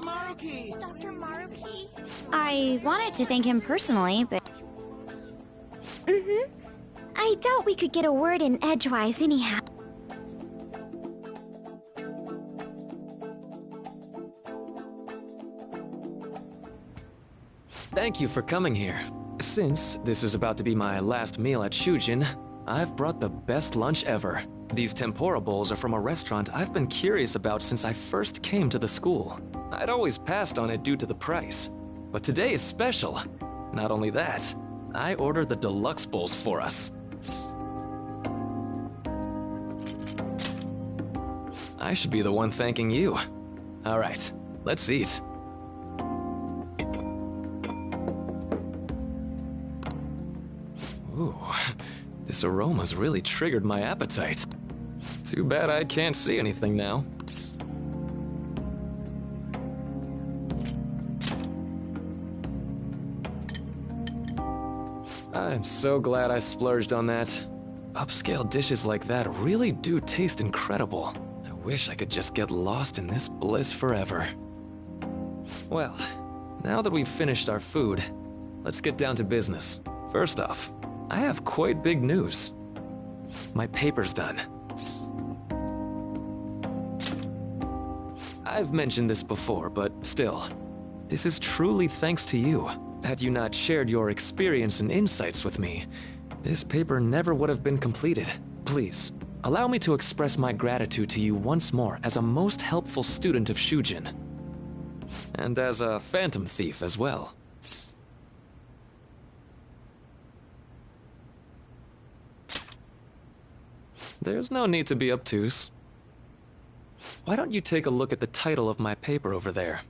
Maruki! Dr. Maruki? I wanted to thank him personally, but... I doubt we could get a word in edgewise anyhow. Thank you for coming here. Since this is about to be my last meal at Shujin, I've brought the best lunch ever. These tempura bowls are from a restaurant I've been curious about since I first came to the school. I'd always passed on it due to the price. But today is special. Not only that, I ordered the deluxe bowls for us. I should be the one thanking you. All right, let's eat. Ooh, this aroma's really triggered my appetite. Too bad I can't see anything now. I'm so glad I splurged on that. Upscale dishes like that really do taste incredible. I wish I could just get lost in this bliss forever. Well, now that we've finished our food, let's get down to business. First off, I have quite big news. My paper's done. I've mentioned this before, but still, this is truly thanks to you. Had you not shared your experience and insights with me, this paper never would have been completed. Please, allow me to express my gratitude to you once more as a most helpful student of Shujin. And as a phantom thief as well. There's no need to be obtuse. Why don't you take a look at the title of my paper over there?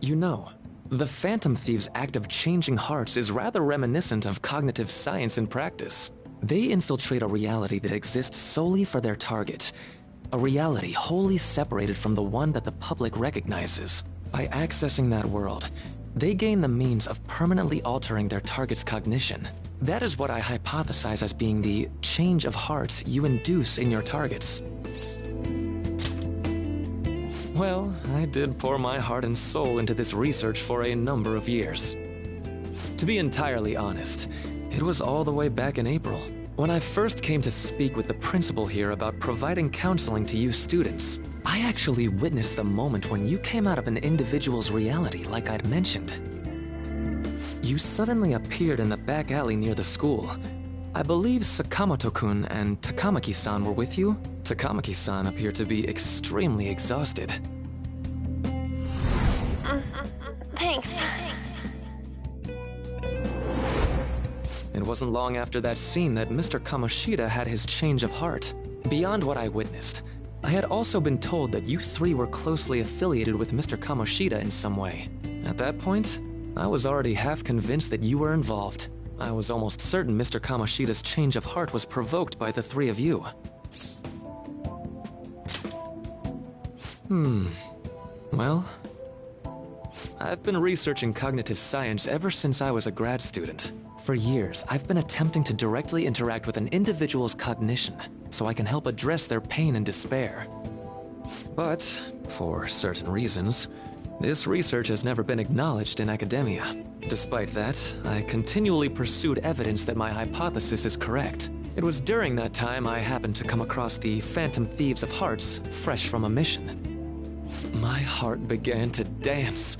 You know, the Phantom Thieves' act of changing hearts is rather reminiscent of cognitive science in practice. They infiltrate a reality that exists solely for their target. A reality wholly separated from the one that the public recognizes. By accessing that world, they gain the means of permanently altering their target's cognition. That is what I hypothesize as being the change of heart you induce in your targets. Well, I did pour my heart and soul into this research for a number of years. To be entirely honest, it was all the way back in April, when I first came to speak with the principal here about providing counseling to you students. I actually witnessed the moment when you came out of an individual's reality like I'd mentioned. You suddenly appeared in the back alley near the school. I believe Sakamoto-kun and Takamaki-san were with you? Takamaki-san appeared to be extremely exhausted. Thanks. It wasn't long after that scene that Mr. Kamoshida had his change of heart. Beyond what I witnessed, I had also been told that you three were closely affiliated with Mr. Kamoshida in some way. At that point, I was already half convinced that you were involved. I was almost certain Mr. Kamoshida's change of heart was provoked by the three of you. Well, I've been researching cognitive science ever since I was a grad student. For years, I've been attempting to directly interact with an individual's cognition so I can help address their pain and despair. But, for certain reasons, this research has never been acknowledged in academia. Despite that, I continually pursued evidence that my hypothesis is correct. It was during that time I happened to come across the Phantom Thieves of Hearts, fresh from a mission. My heart began to dance.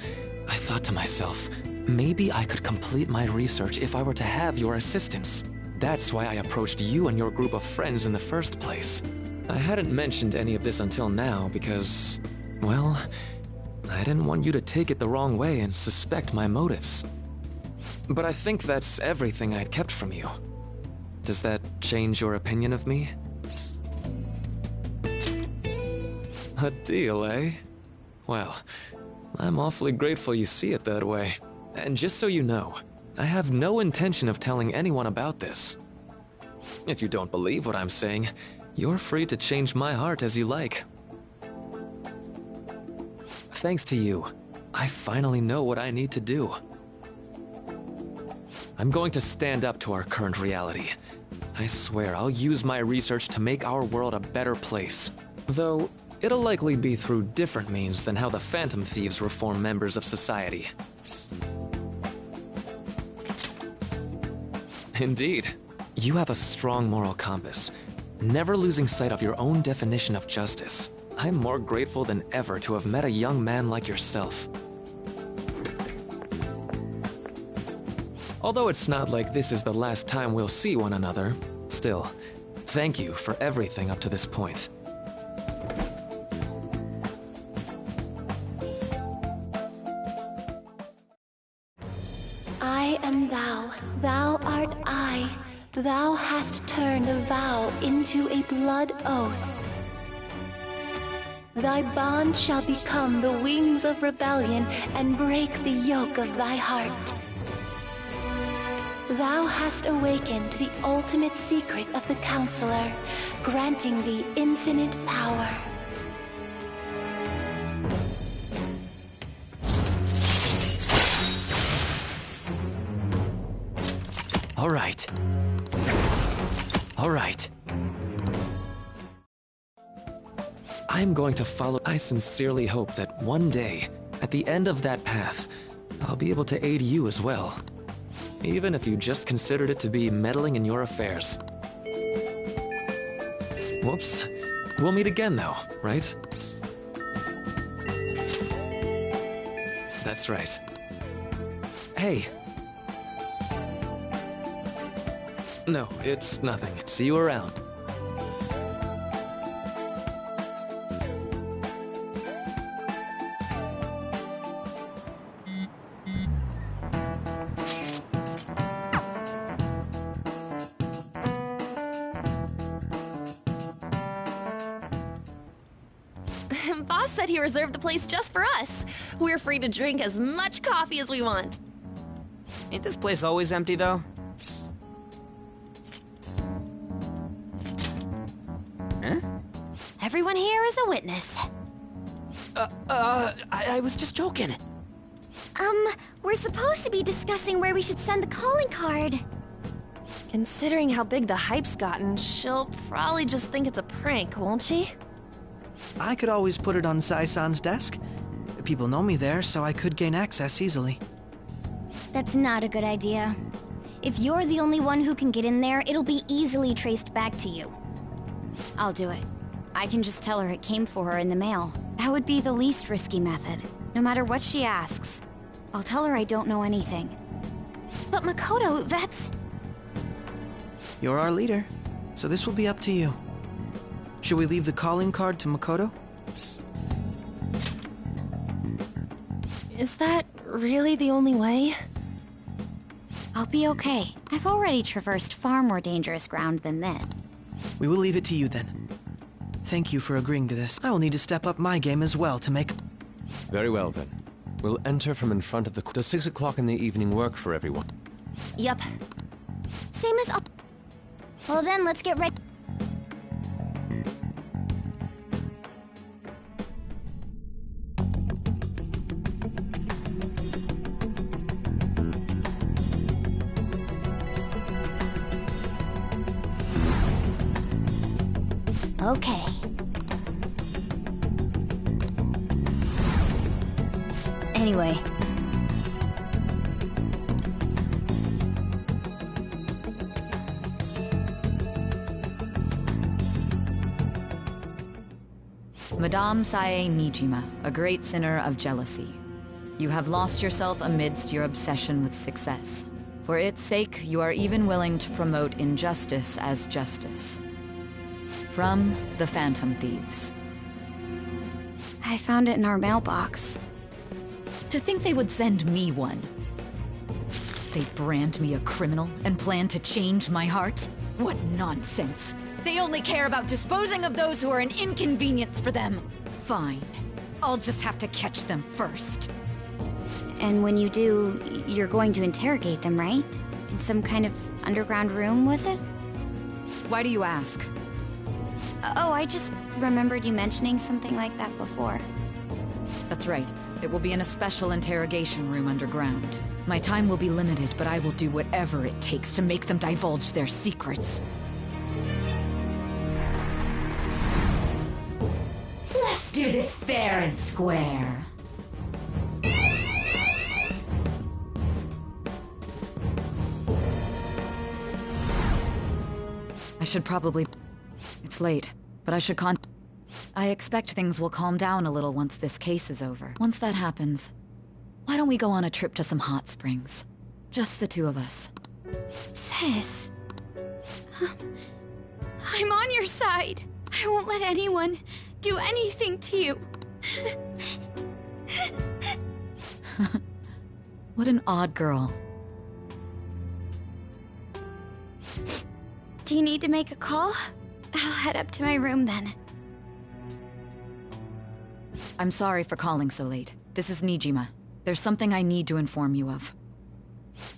I thought to myself, maybe I could complete my research if I were to have your assistance. That's why I approached you and your group of friends in the first place. I hadn't mentioned any of this until now because, well, I didn't want you to take it the wrong way and suspect my motives. But I think that's everything I'd kept from you. Does that change your opinion of me? A deal, eh? Well, I'm awfully grateful you see it that way. And just so you know, I have no intention of telling anyone about this. If you don't believe what I'm saying, you're free to change my heart as you like. Thanks to you, I finally know what I need to do. I'm going to stand up to our current reality. I swear I'll use my research to make our world a better place. Though, it'll likely be through different means than how the Phantom Thieves reform members of society. Indeed. You have a strong moral compass, never losing sight of your own definition of justice. I'm more grateful than ever to have met a young man like yourself. Although it's not like this is the last time we'll see one another, still, thank you for everything up to this point. I am thou, thou art I. Thou hast turned a vow into a blood oath. Thy bond shall become the wings of rebellion and break the yoke of thy heart. Thou hast awakened the ultimate secret of the Counselor, granting thee infinite power. All right. All right. I'm going to follow. I sincerely hope that one day, at the end of that path, I'll be able to aid you as well. Even if you just considered it to be meddling in your affairs. Whoops. We'll meet again though, right? That's right. Hey. No, it's nothing. See you around. Boss said he reserved the place just for us. We're free to drink as much coffee as we want. Ain't this place always empty, though? Huh? Everyone here is a witness. I was just joking. We're supposed to be discussing where we should send the calling card. Considering how big the hype's gotten, she'll probably just think it's a prank, won't she? I could always put it on Sai-san's desk. People know me there, so I could gain access easily. That's not a good idea. If you're the only one who can get in there, it'll be easily traced back to you. I'll do it. I can just tell her it came for her in the mail. That would be the least risky method. No matter what she asks, I'll tell her I don't know anything. But Makoto, that's... You're our leader, so this will be up to you. Should we leave the calling card to Makoto? Is that really the only way? I'll be okay. I've already traversed far more dangerous ground than this. We will leave it to you then. Thank you for agreeing to this. I will need to step up my game as well to make... Very well then. We'll enter from in front of the... Does 6 o'clock in the evening work for everyone? Yup. Same as... Well then, let's get ready. Okay. Anyway. Madame Sae Nijima, a great sinner of jealousy. You have lost yourself amidst your obsession with success. For its sake, you are even willing to promote injustice as justice. From the Phantom Thieves. I found it in our mailbox. To think they would send me one. They brand me a criminal and plan to change my heart? What nonsense! They only care about disposing of those who are an inconvenience for them. Fine. I'll just have to catch them first. And when you do, you're going to interrogate them, right? In some kind of underground room, was it? Why do you ask? Oh, I just remembered you mentioning something like that before. That's right. It will be in a special interrogation room underground. My time will be limited, but I will do whatever it takes to make them divulge their secrets. Let's do this fair and square. I should probably... It's late, but I should I expect things will calm down a little once this case is over. Once that happens, why don't we go on a trip to some hot springs? Just the two of us. Sis. I'm on your side. I won't let anyone do anything to you. What an odd girl. Do you need to make a call? I'll head up to my room then. I'm sorry for calling so late. This is Nijima. There's something I need to inform you of.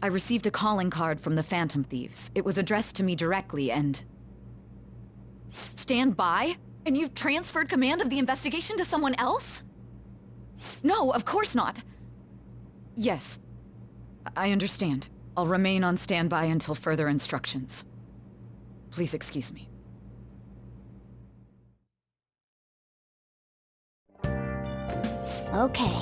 I received a calling card from the Phantom Thieves. It was addressed to me directly and... Stand by? And you've transferred command of the investigation to someone else? No, of course not. Yes, I understand. I'll remain on standby until further instructions. Please excuse me. Okay.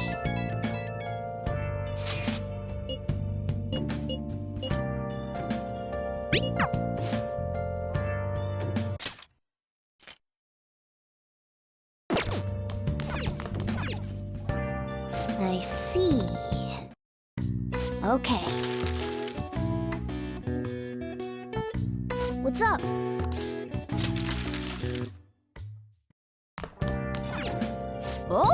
I see. Okay. What's up? Oh!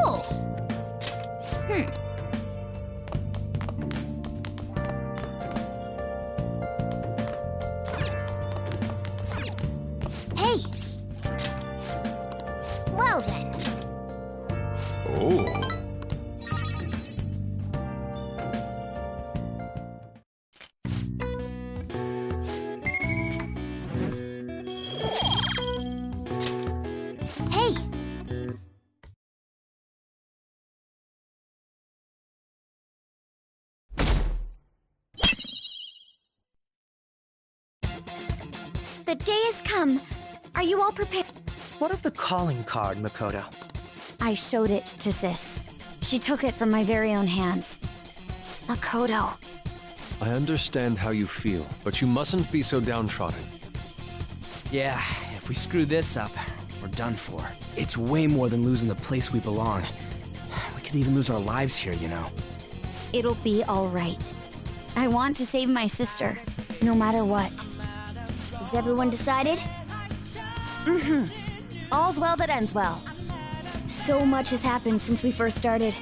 Hey! Well then. Oh. Hey! The day has come. Are you all prepared? What of the calling card, Makoto? I showed it to Sis. She took it from my very own hands. Makoto. I understand how you feel, but you mustn't be so downtrodden. Yeah, if we screw this up, we're done for. It's way more than losing the place we belong. We could even lose our lives here, you know. It'll be all right. I want to save my sister, no matter what. Is everyone decided? Mm-hmm. All's well that ends well. So much has happened since we first started.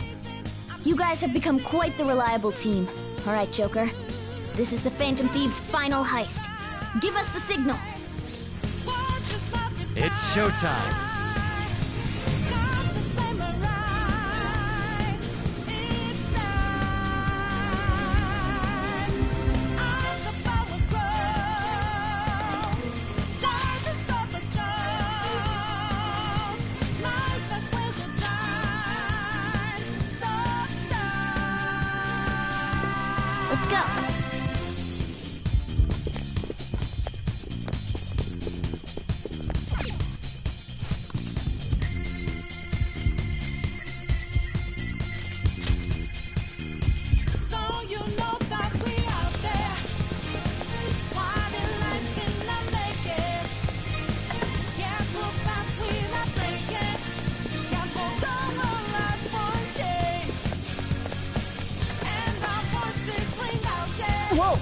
You guys have become quite the reliable team. All right, Joker. This is the Phantom Thieves' final heist. Give us the signal. It's showtime. Let's go. Whoa!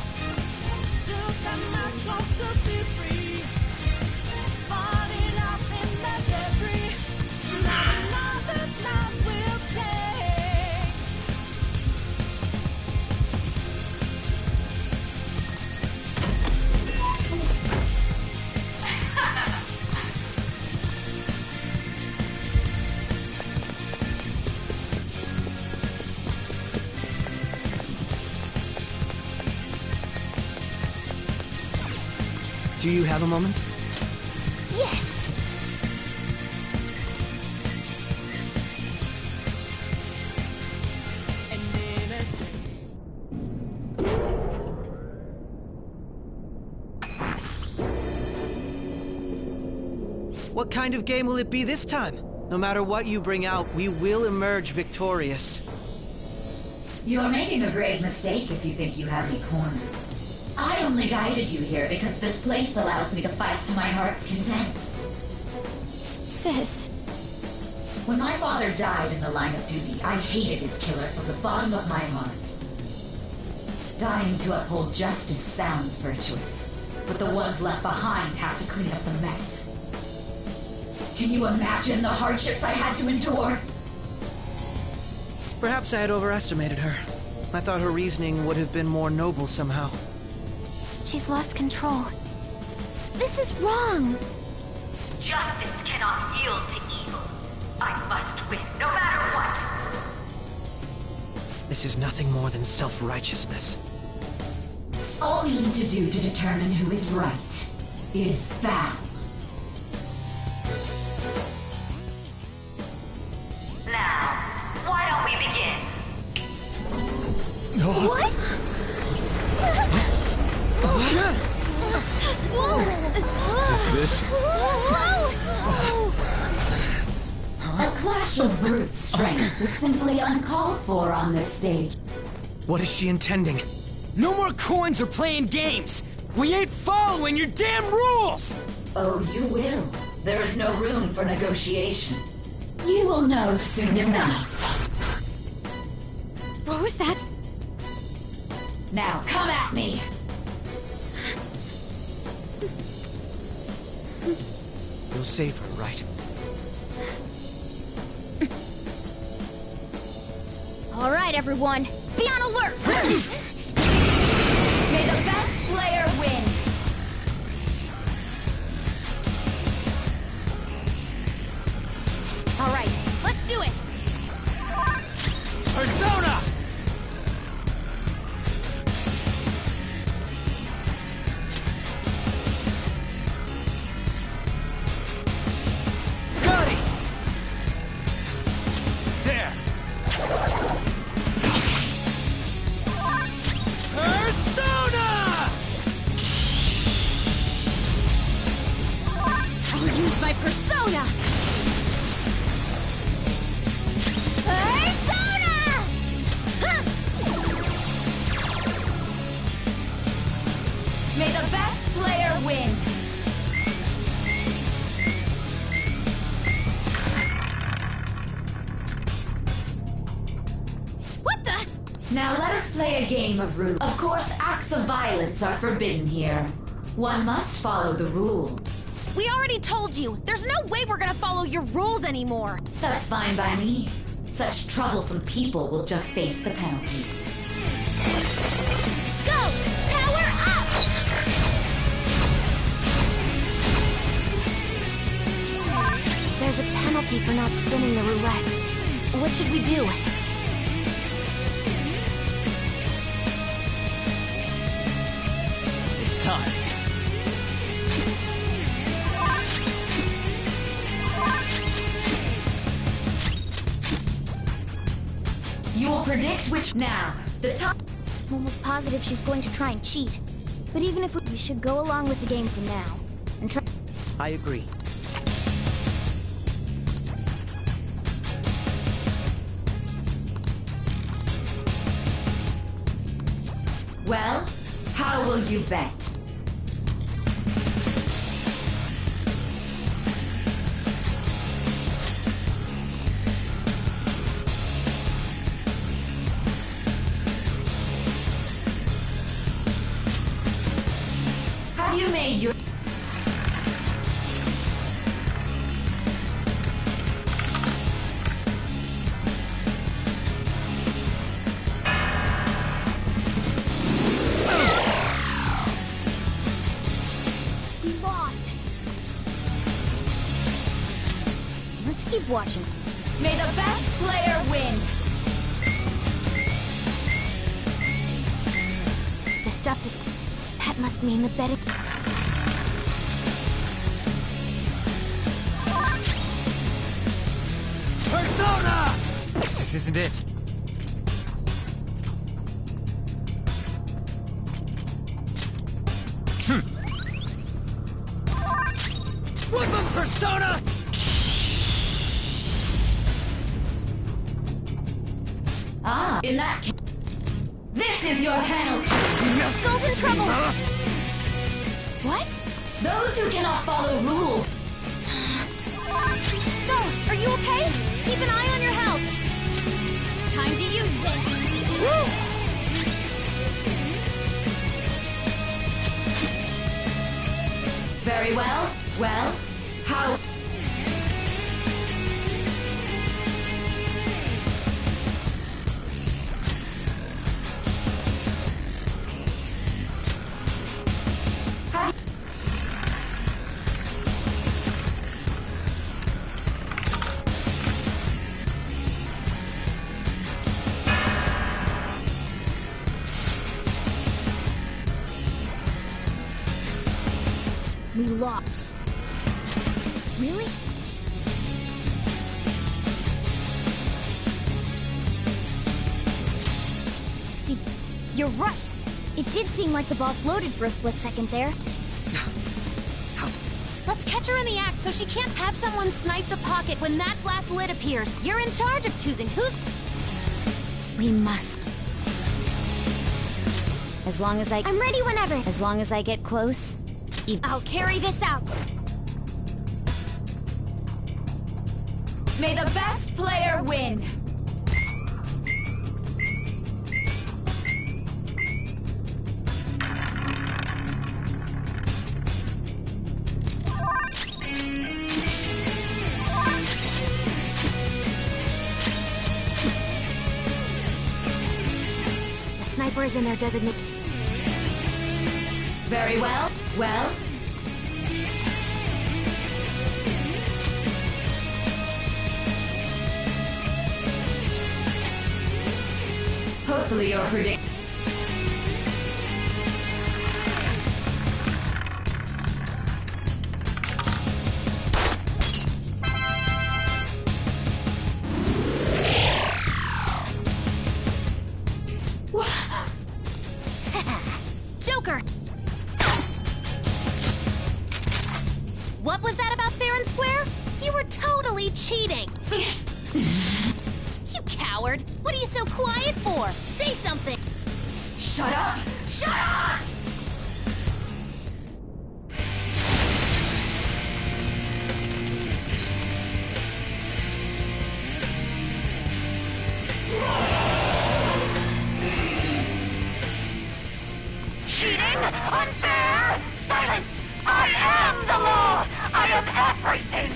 Took the mask off to be free. Falling up in the debris. Not another love will take. Do you have a moment? Yes! What kind of game will it be this time? No matter what you bring out, we will emerge victorious. You're making a grave mistake if you think you have me cornered. I only guided you here because this place allows me to fight to my heart's content. Sis. When my father died in the line of duty, I hated his killer from the bottom of my heart. Dying to uphold justice sounds virtuous, but the ones left behind have to clean up the mess. Can you imagine the hardships I had to endure? Perhaps I had overestimated her. I thought her reasoning would have been more noble somehow. She's lost control. This is wrong. Justice cannot yield to evil. I must win, no matter what. This is nothing more than self-righteousness. All we need to do to determine who is right is battle. Now, why don't we begin? What? Is this? A clash of brute strength is simply uncalled for on this stage. What is she intending? No more coins or playing games! We ain't following your damn rules! Oh, you will. There is no room for negotiation. You will know soon enough. What was that? Now, come at me! You'll save her, right? All right, everyone. Be on alert! May the best player win! All right, let's do it! Persona! Scotty! There! Persona! I'll use my persona! Persona! Huh! May the best player win! What the? Now let us play a game of rules. Of course, acts of violence are forbidden here. One must follow the rule. We already told you. There's no way we're gonna follow your rules anymore. That's fine by me. Such troublesome people will just face the penalty. Go! Power up! There's a penalty for not spinning the roulette. What should we do? It's time. You will predict which... Now, the top... I'm almost positive she's going to try and cheat. But even if we should go along with the game for now. And try... I agree. Well, how will you bet? made your... We lost. Let's keep watching. May the best player win! The stuff is... That must mean the betting... Persona! This isn't it. Flip him, Persona! Ah, in that case... This is your penalty! Skull's in trouble! What? Those who cannot follow rules... Skull, are you okay? Keep an eye on your health. Time to use this. Woo! Very well. Well, how... We lost. Really? See, you're right. It did seem like the ball floated for a split second there. Let's catch her in the act so she can't have someone snipe the pocket when that glass lid appears. You're in charge of choosing who's... We must. As long as I'm ready whenever. As long as I get close. I'll carry this out. May the best player win! The sniper is in their designated... Very well. Well... Hopefully your predict... Joker! What was that about fair and square? You were totally cheating! You coward! What are you so quiet for? Say something! Shut up! Shut up! Cheating? Unfair? Silence! I am the law! I am everything!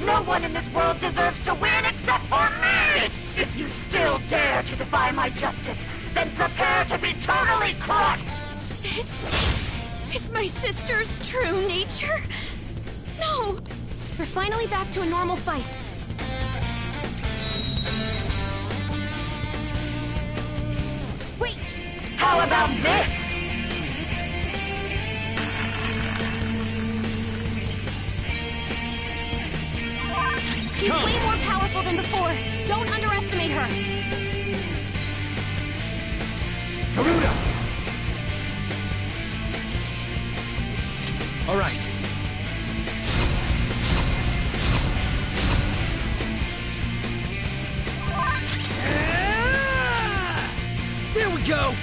No one in this world deserves to win except for me! If you still dare to defy my justice, then prepare to be totally crushed! This is my sister's true nature? No! We're finally back to a normal fight. Wait! How about this? She's way more powerful than before. Don't underestimate her. Garuda! All right. There we go!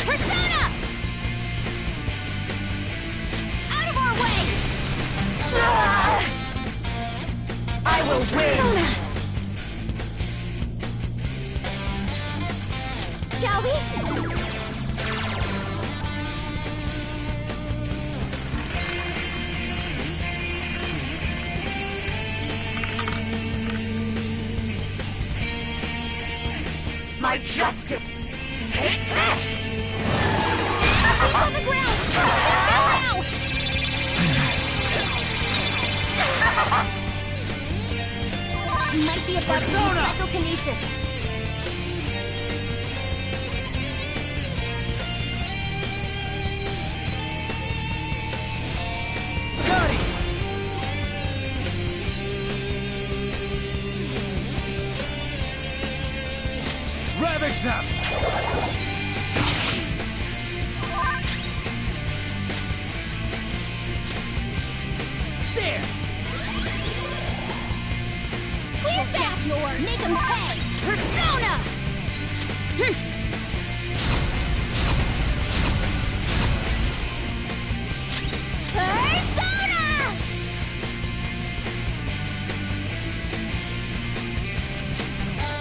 Persona! Out of our way! I will win! Shall we? my justice. Take this! He's on the ground! Now! She might be about to use psychokinesis. Scotty! Ravage them! There! Please back yours! Make him pay! Persona! Persona!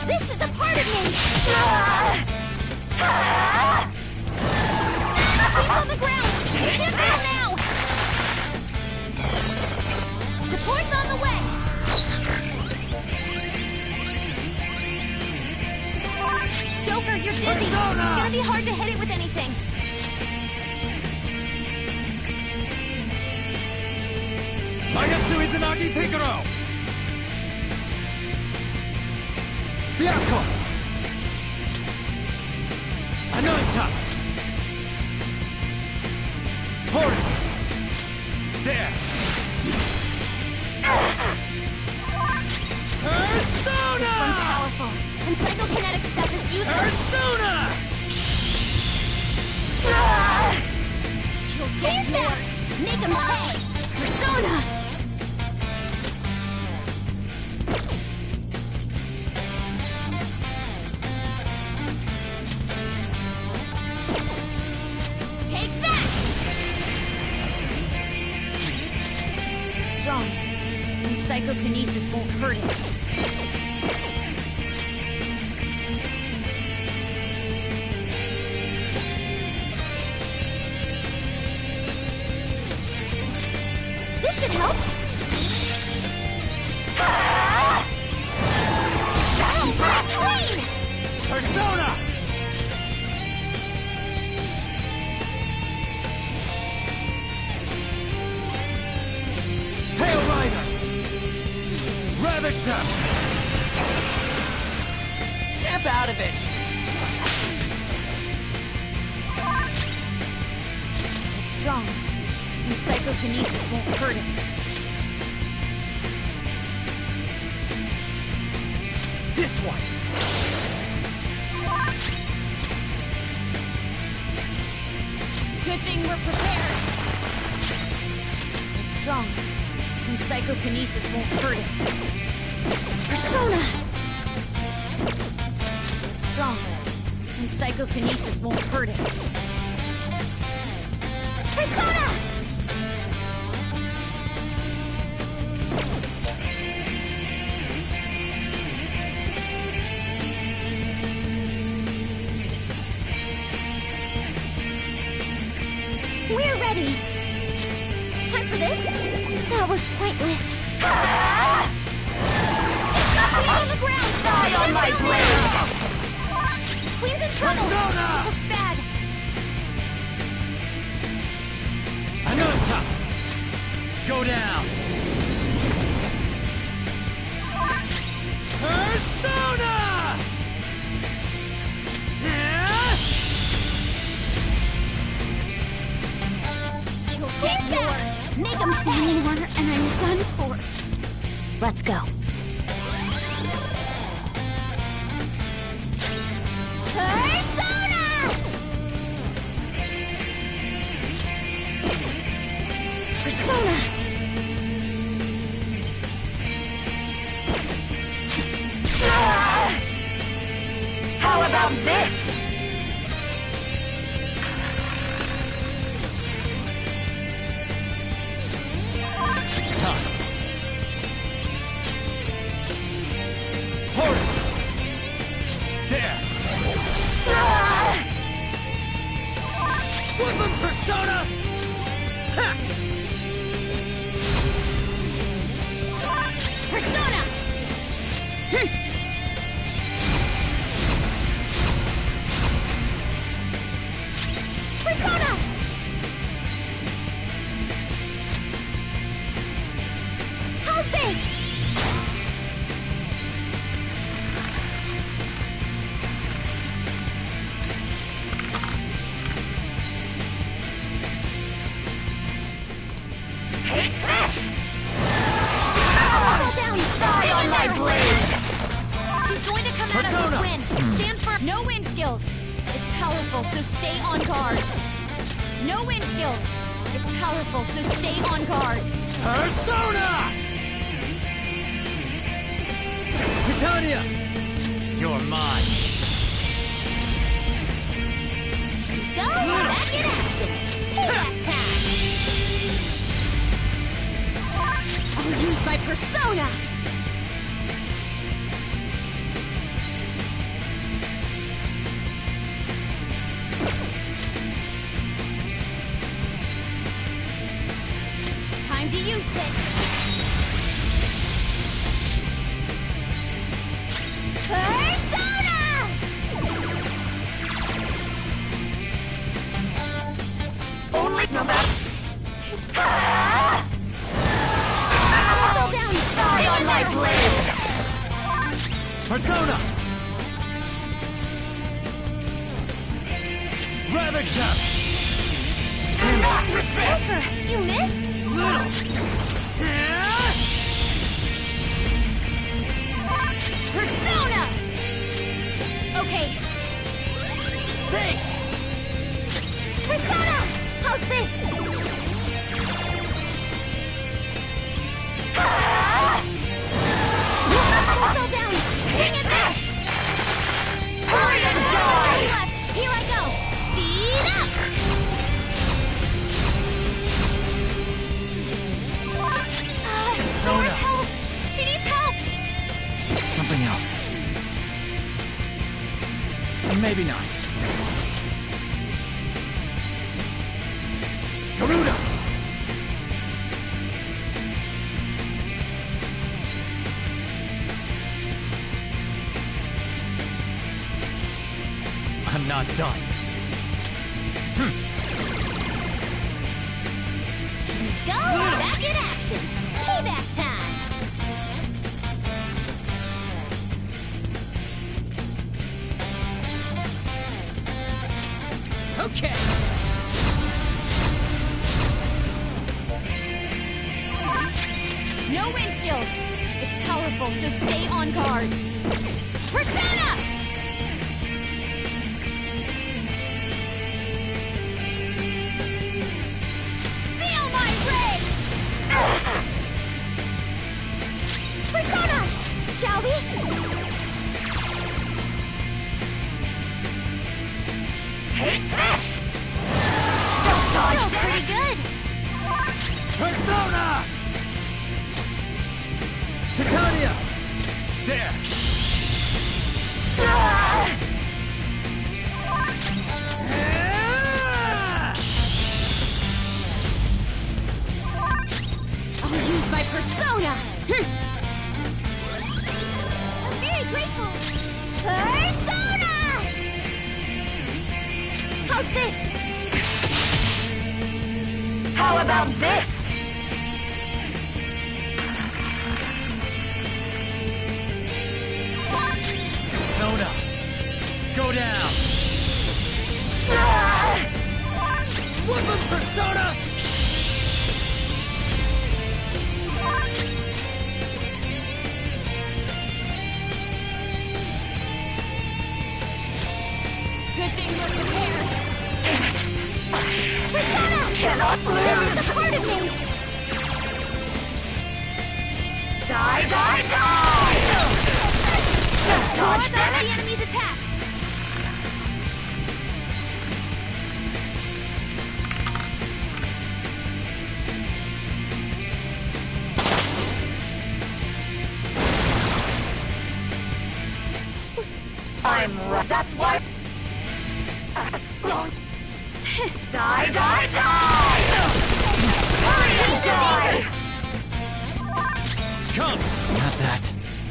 This is a part of me! He's on the ground! Hit him now! Support's on the way! Joker, you're dizzy! It's gonna be hard to hit it with anything! Magetsu Izanagi Picaro! Byakko! Ananta! Horus! There! Persona! This one's powerful, and psychokinetic stuff is useless! Persona! You'll get yours! Make him pay! Persona! Take that! Strong. And psychokinesis won't hurt it. This should help! Clean! Persona! Hail Rider! Ravage them! Snap out of it! It's strong. And psychokinesis won't hurt it. This one! Good thing we're prepared. It's strong. And psychokinesis won't hurt it. Persona! It's strong. And psychokinesis won't hurt it. Persona! We're ready! Time for this? That was pointless. Queen's on the ground! Die on my blade! Queen's in trouble! Persona! It looks bad! Ananta! Go down! Persona! You'll get yours! Make him pay more, and I'm done for. Let's go. Persona! Persona! How about this? It's time. Horus! There! Whip him, Persona! Ha! Persona! Persona! Win! Stand firm! No wind skills. It's powerful, so stay on guard. No wind skills. It's powerful, so stay on guard. Persona! Titania! You're mine. Let's go! Back in action! Payback time! I'll use my persona. Time to use this. Persona! Only no matter. Fall down! Die on my blade! Persona! Ravage them! Joker, you missed? Little! Persona! Okay. Thanks! Persona! How's this? Fall down! Bring it back! Hurry up! Left! Here I go! Speed up! Persona! Help! She needs help! Something else. Maybe not. Garuda! I'm not done. Let's go! Back in action! Payback time! Okay. No wind skills. It's powerful, so stay on guard. Persona! Feel my rage! Persona! Shall we? Take this! Feels pretty good! Persona! Titania! There! I'll use my persona! I'm very grateful! Persona! How's this? How about this? Persona! Go down! Whoop 'em, Persona! Good thing we're prepared. Persona! Cannot lose! This is a part of me! Die, die, die! Just dodge that! The enemy's attack! I'm right. That's why. Die, die, die! Hurry and die! Come! Not that.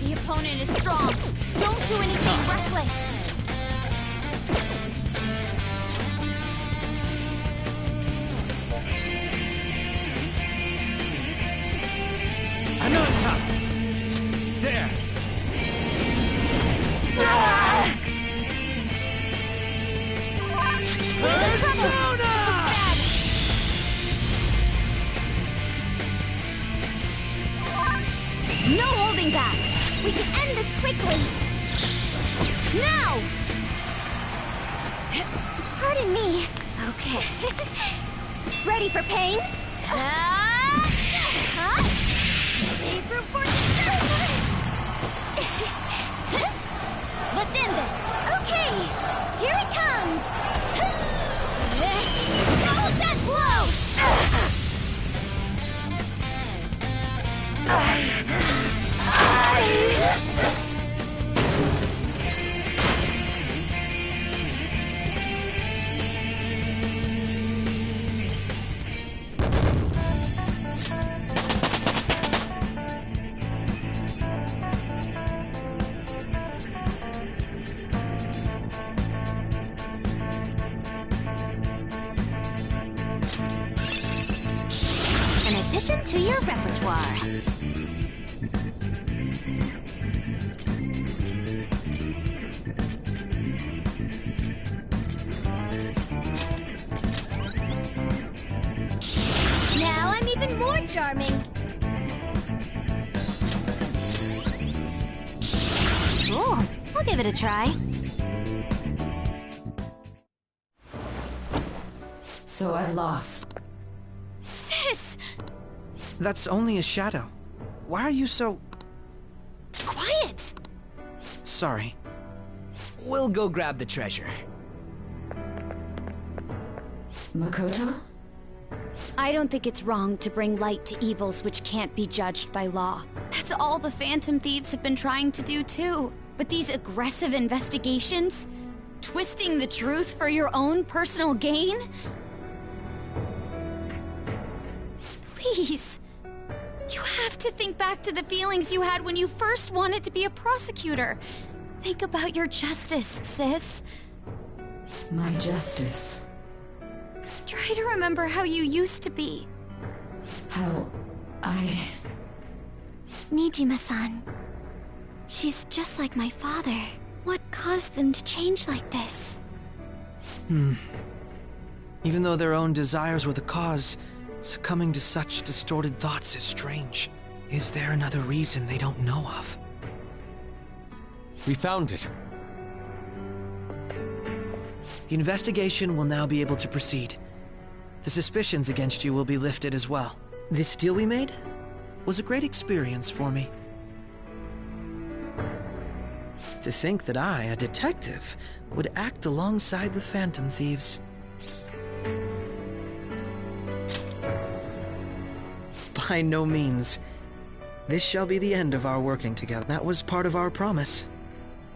The opponent is strong. Don't do anything reckless. I'm not tough! There! Persona! No holding back! We can end this quickly! Now! Pardon me. Okay. Ready for pain? Save for Let's end this. Okay, here it comes. Double death blow! An addition to your repertoire. Now I'm even more charming. Cool. I'll give it a try. So I've lost. Sis! That's only a shadow. Why are you so... Quiet! Sorry. We'll go grab the treasure. Makoto? I don't think it's wrong to bring light to evils which can't be judged by law. That's all the Phantom Thieves have been trying to do too. But these aggressive investigations? Twisting the truth for your own personal gain? Please. You have to think back to the feelings you had when you first wanted to be a prosecutor. Think about your justice, sis. My justice. Try to remember how you used to be. How I... Nijima-san. She's just like my father. What caused them to change like this? Even though their own desires were the cause, succumbing to such distorted thoughts is strange. Is there another reason they don't know of? We found it. The investigation will now be able to proceed. The suspicions against you will be lifted as well. This deal we made was a great experience for me. To think that I, a detective, would act alongside the Phantom Thieves. By no means. This shall be the end of our working together. That was part of our promise.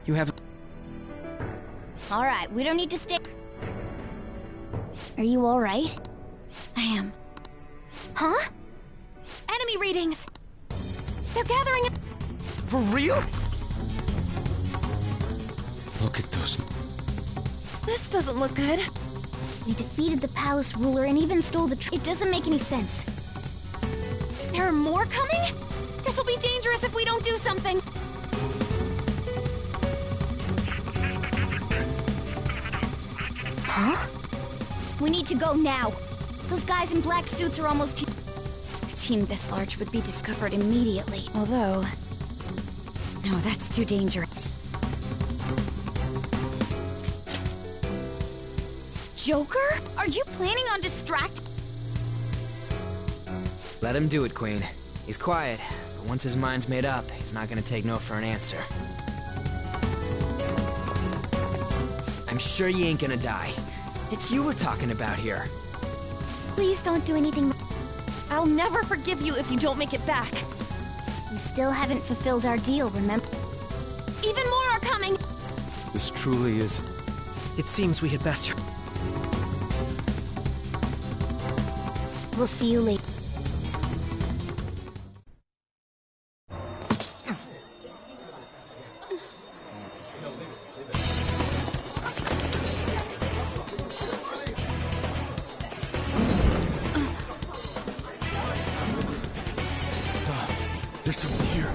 You have... All right, we don't need to stay. Are you all right? I am. Huh? Enemy readings! They're gathering... For real? Look at those. This doesn't look good. We defeated the palace ruler and even stole the It doesn't make any sense. There are more coming? This will be dangerous if we don't do something. Huh? We need to go now. Those guys in black suits are almost here. A team this large would be discovered immediately. Although... No, that's too dangerous. Joker? Are you planning on distracting? Let him do it, Queen. He's quiet, but once his mind's made up, he's not gonna take no for an answer. I'm sure you ain't gonna die. It's you we're talking about here. Please don't do anything. I'll never forgive you if you don't make it back. We still haven't fulfilled our deal, remember? Even more are coming! This truly is... It seems we had best... We'll see you later. There's something here.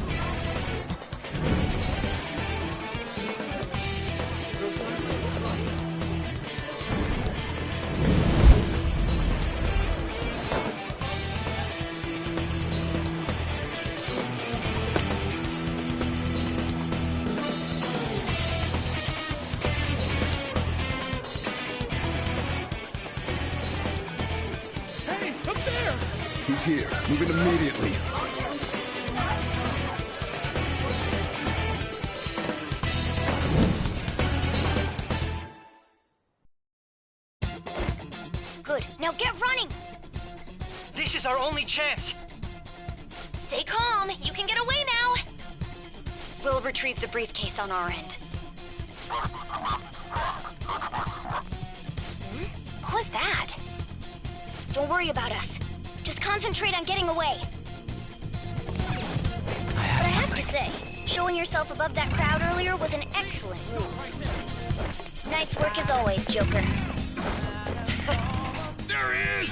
He's here. Move it immediately. Good. Now get running! This is our only chance! Stay calm. You can get away now. We'll retrieve the briefcase on our end. What was that? Don't worry about us. Just concentrate on getting away. But I have to say, showing yourself above that crowd earlier was an excellent move. Nice work as always, Joker. There he is!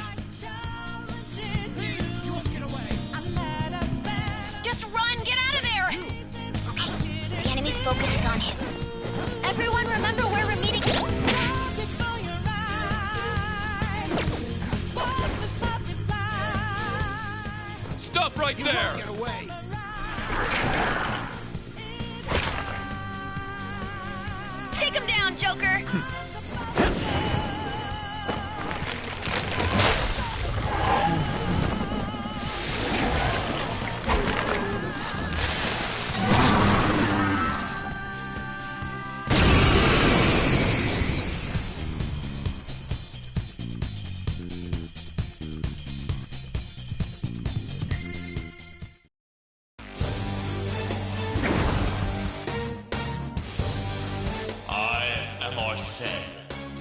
Just run! Get out of there! Okay, the enemy's focus is on him. Everyone remember where we're meeting. Stop right there! Get away! Take him down, Joker!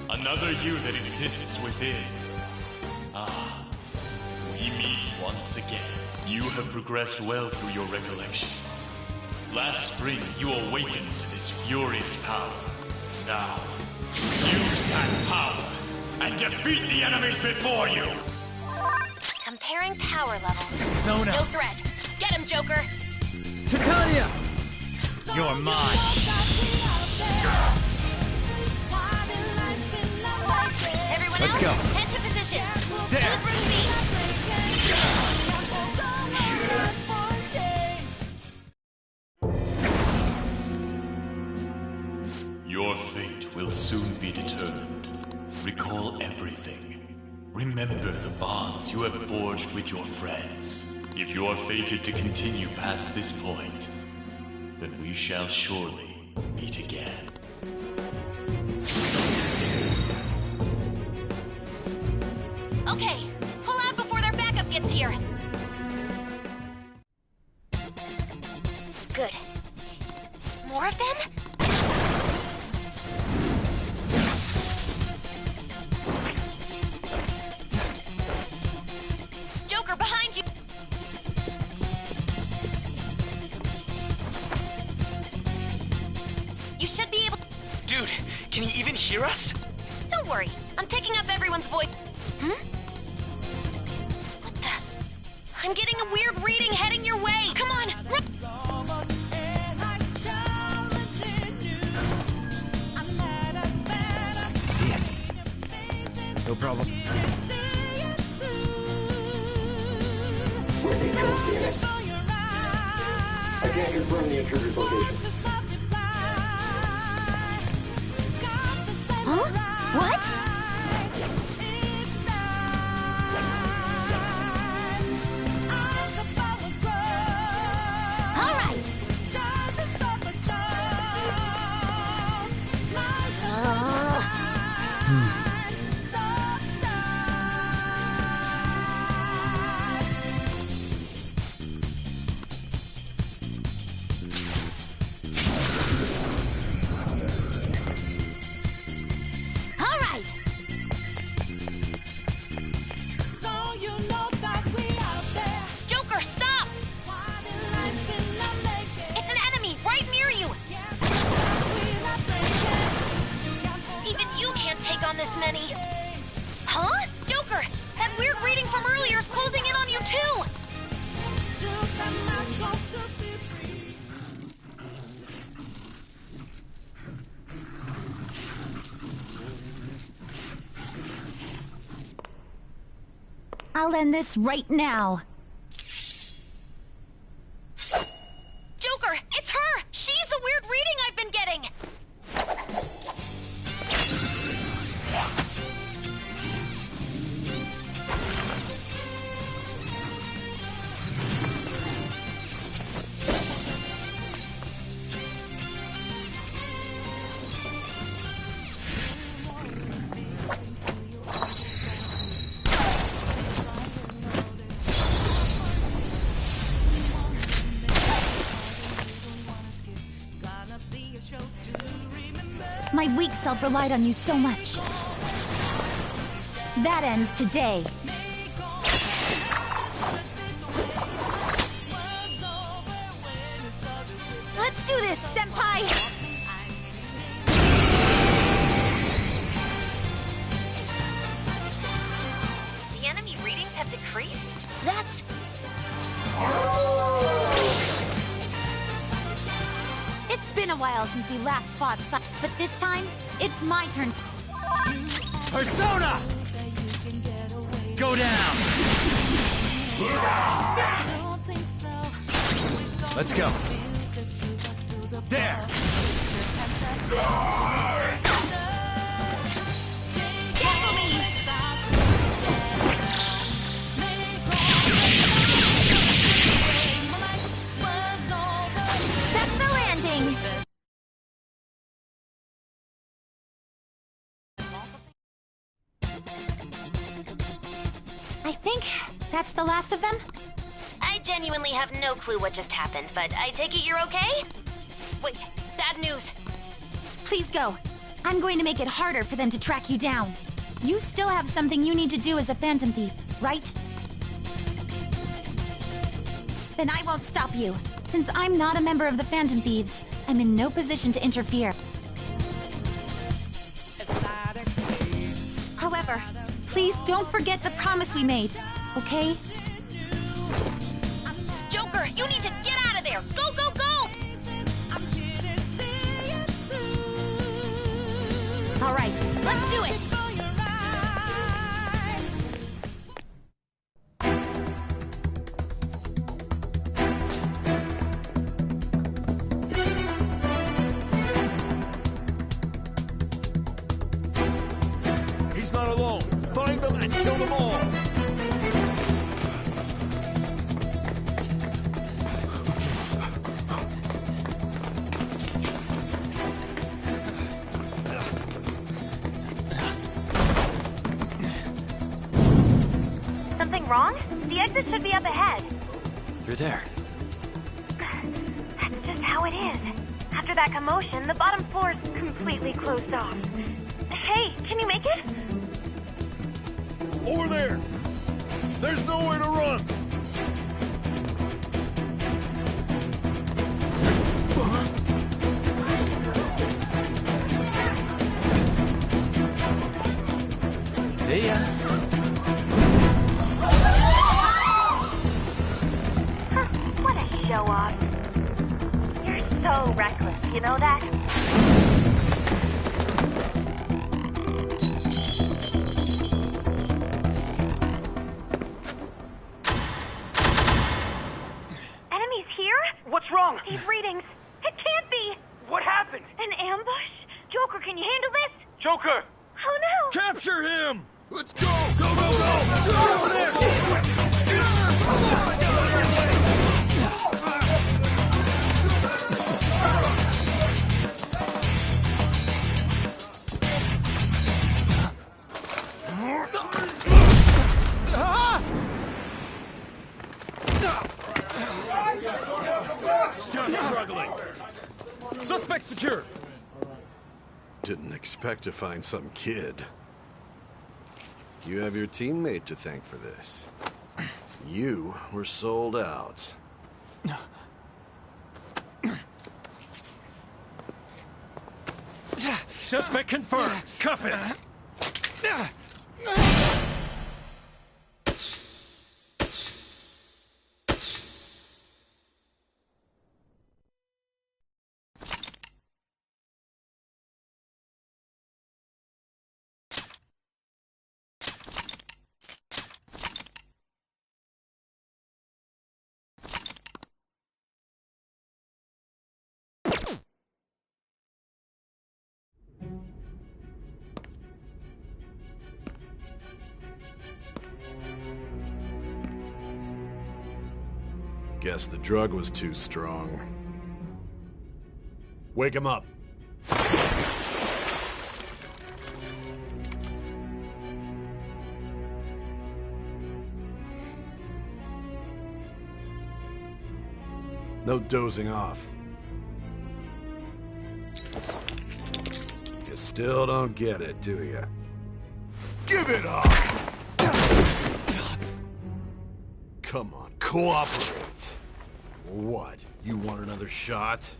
Another you that exists within. Ah, we meet once again. You have progressed well through your recollections. Last spring, you awakened to this furious power. Now, use that power and defeat the enemies before you! Comparing power levels. Sona. No threat. Get him, Joker! Titania! You're mine. Everyone Let's else, go. head to position. There. Use room Your fate will soon be determined. Recall everything. Remember the bonds you have forged with your friends. If you are fated to continue past this point, then we shall surely meet again. Okay, pull out before their backup gets here. Good. More of them? Joker, behind you! You should be able... Dude, can you even hear us? Don't worry, I'm picking up everyone's voice. Hmm? What the? I'm getting a weird reading heading your way. Come on, run! See it. No problem. Where did you damn it? I can't confirm the intruder's location. Huh? What? All right. All right. Joker, stop! It's an enemy right near you! Even you can't take on this many. Huh? Joker, that weird reading from earlier is closing in on you too! I'll end this right now. Joker, it's her! She's the weird reading I've been getting! weak self relied on you so much. That ends today. Let's do this, Senpai! The enemy readings have decreased? That's... It's been a while since we last fought, but this time, it's my turn. Persona! Go down! Let's go. There! That's the landing! I think that's the last of them. I genuinely have no clue what just happened, but I take it you're okay? Wait, bad news. Please go. I'm going to make it harder for them to track you down. You still have something you need to do as a Phantom Thief, right? Then I won't stop you. Since I'm not a member of the Phantom Thieves, I'm in no position to interfere. However, please don't forget the promise we made, okay? Joker, you need to get out of there! Go, go, go! All right, let's do it! He's not alone. Find them and kill them all. Something wrong? The exit should be up ahead. You're there. That's just how it is. After that commotion, the bottom floor is completely closed off. Hey, can you make it? Over there. There's nowhere to run. See ya. What a show off. You're so reckless, you know that? Enemies here? What's wrong? These readings. It can't be. What happened? An ambush? Joker, can you handle this? Joker! Oh no! Capture him! Let's go! Go, go, go! Go over there! Stop struggling. Suspect secure. Didn't expect to find some kid. You have your teammate to thank for this. You were sold out. Suspect confirmed. Cuff it. Guess the drug was too strong. Wake him up. No dozing off. Guess Still don't get it, do you? Give it up! Come on, cooperate. What? You want another shot?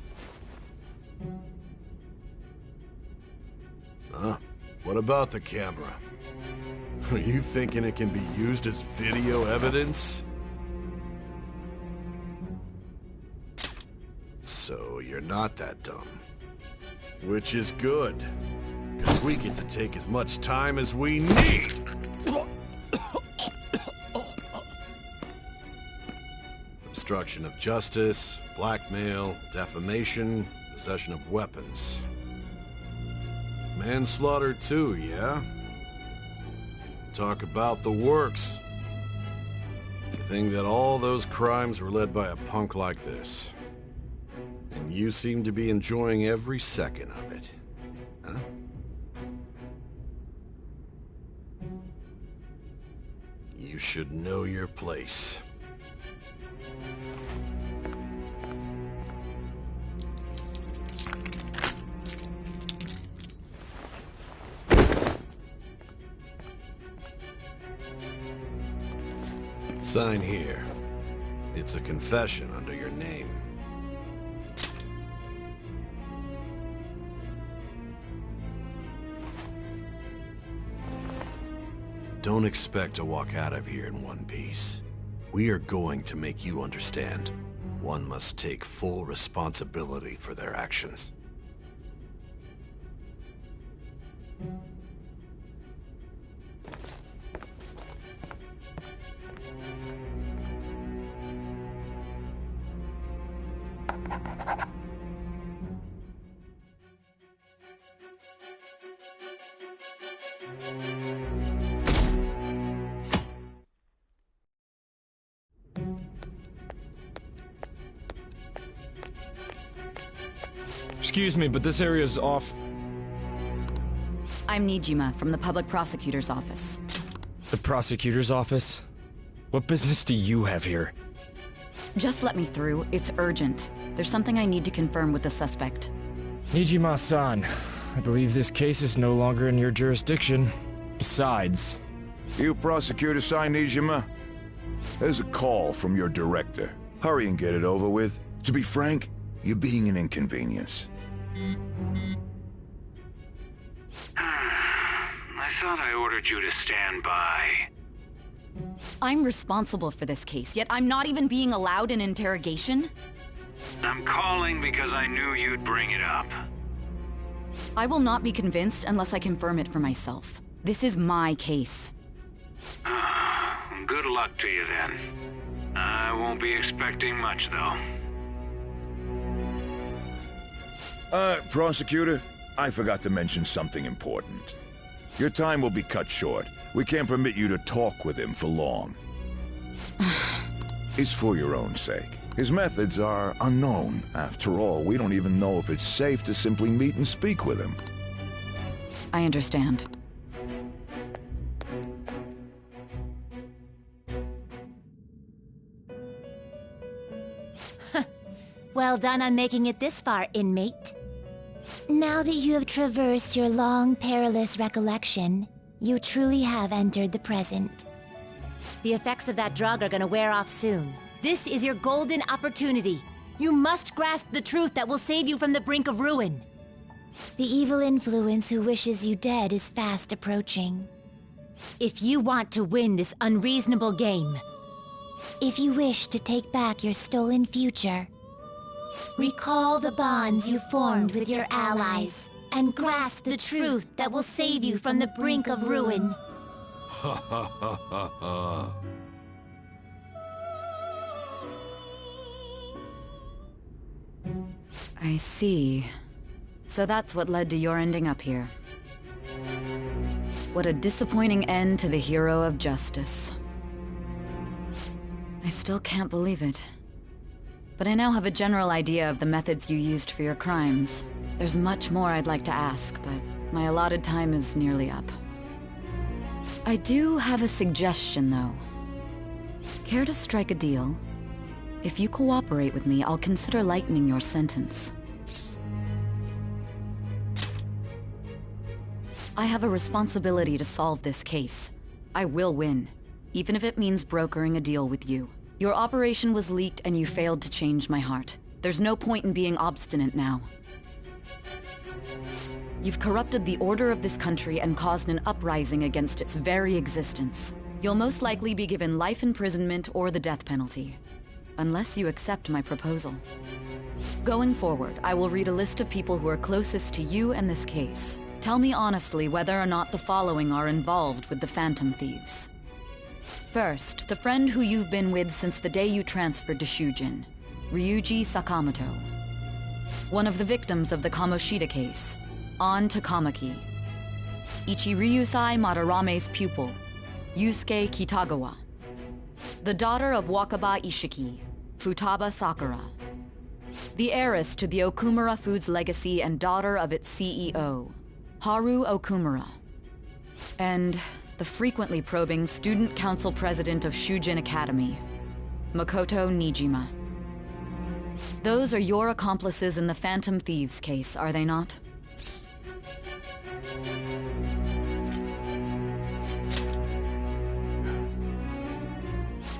Huh? What about the camera? Are you thinking it can be used as video evidence? So you're not that dumb. Which is good. Because we get to take as much time as we need. Obstruction of justice, blackmail, defamation, possession of weapons. Manslaughter too, yeah? Talk about the works. To think that all those crimes were led by a punk like this. And you seem to be enjoying every second of it. Huh? You should know your place. Sign here. It's a confession under your name. Don't expect to walk out of here in one piece. We are going to make you understand. One must take full responsibility for their actions. Excuse me, but this area's off. I'm Nijima from the Public Prosecutor's Office. The prosecutor's office? What business do you have here? Just let me through. It's urgent. There's something I need to confirm with the suspect. Nijima-san, I believe this case is no longer in your jurisdiction. Besides... You prosecutor signed Nijima? There's a call from your director. Hurry and get it over with. To be frank, you're being an inconvenience. I thought I ordered you to stand by. I'm responsible for this case, yet I'm not even being allowed an interrogation? I'm calling because I knew you'd bring it up. I will not be convinced unless I confirm it for myself. This is my case. Good luck to you then. I won't be expecting much, though. Prosecutor, I forgot to mention something important. Your time will be cut short. We can't permit you to talk with him for long. It's for your own sake. His methods are unknown. After all, we don't even know if it's safe to simply meet and speak with him. I understand. Well done on making it this far, inmate. Now that you have traversed your long, perilous recollection, you truly have entered the present. The effects of that drug are gonna wear off soon. This is your golden opportunity. You must grasp the truth that will save you from the brink of ruin. The evil influence who wishes you dead is fast approaching. If you want to win this unreasonable game, if you wish to take back your stolen future, recall the bonds you formed with your allies, and grasp the truth that will save you from the brink of ruin. Ha ha ha ha ha. I see. So that's what led to your ending up here. What a disappointing end to the hero of justice. I still can't believe it. But I now have a general idea of the methods you used for your crimes. There's much more I'd like to ask, but my allotted time is nearly up. I do have a suggestion, though. Care to strike a deal? If you cooperate with me, I'll consider lightening your sentence. I have a responsibility to solve this case. I will win, even if it means brokering a deal with you. Your operation was leaked and you failed to change my heart. There's no point in being obstinate now. You've corrupted the order of this country and caused an uprising against its very existence. You'll most likely be given life imprisonment or the death penalty, unless you accept my proposal. Going forward, I will read a list of people who are closest to you and this case. Tell me honestly whether or not the following are involved with the Phantom Thieves. First, the friend who you've been with since the day you transferred to Shujin, Ryuji Sakamoto. One of the victims of the Kamoshida case, An Takamaki. Ichiryusai Madarame's pupil, Yusuke Kitagawa. The daughter of Wakaba Ishiki, Futaba Sakura. The heiress to the Okumura Foods legacy and daughter of its CEO, Haru Okumura. And the frequently probing student council president of Shujin Academy, Makoto Nijima. Those are your accomplices in the Phantom Thieves case, are they not?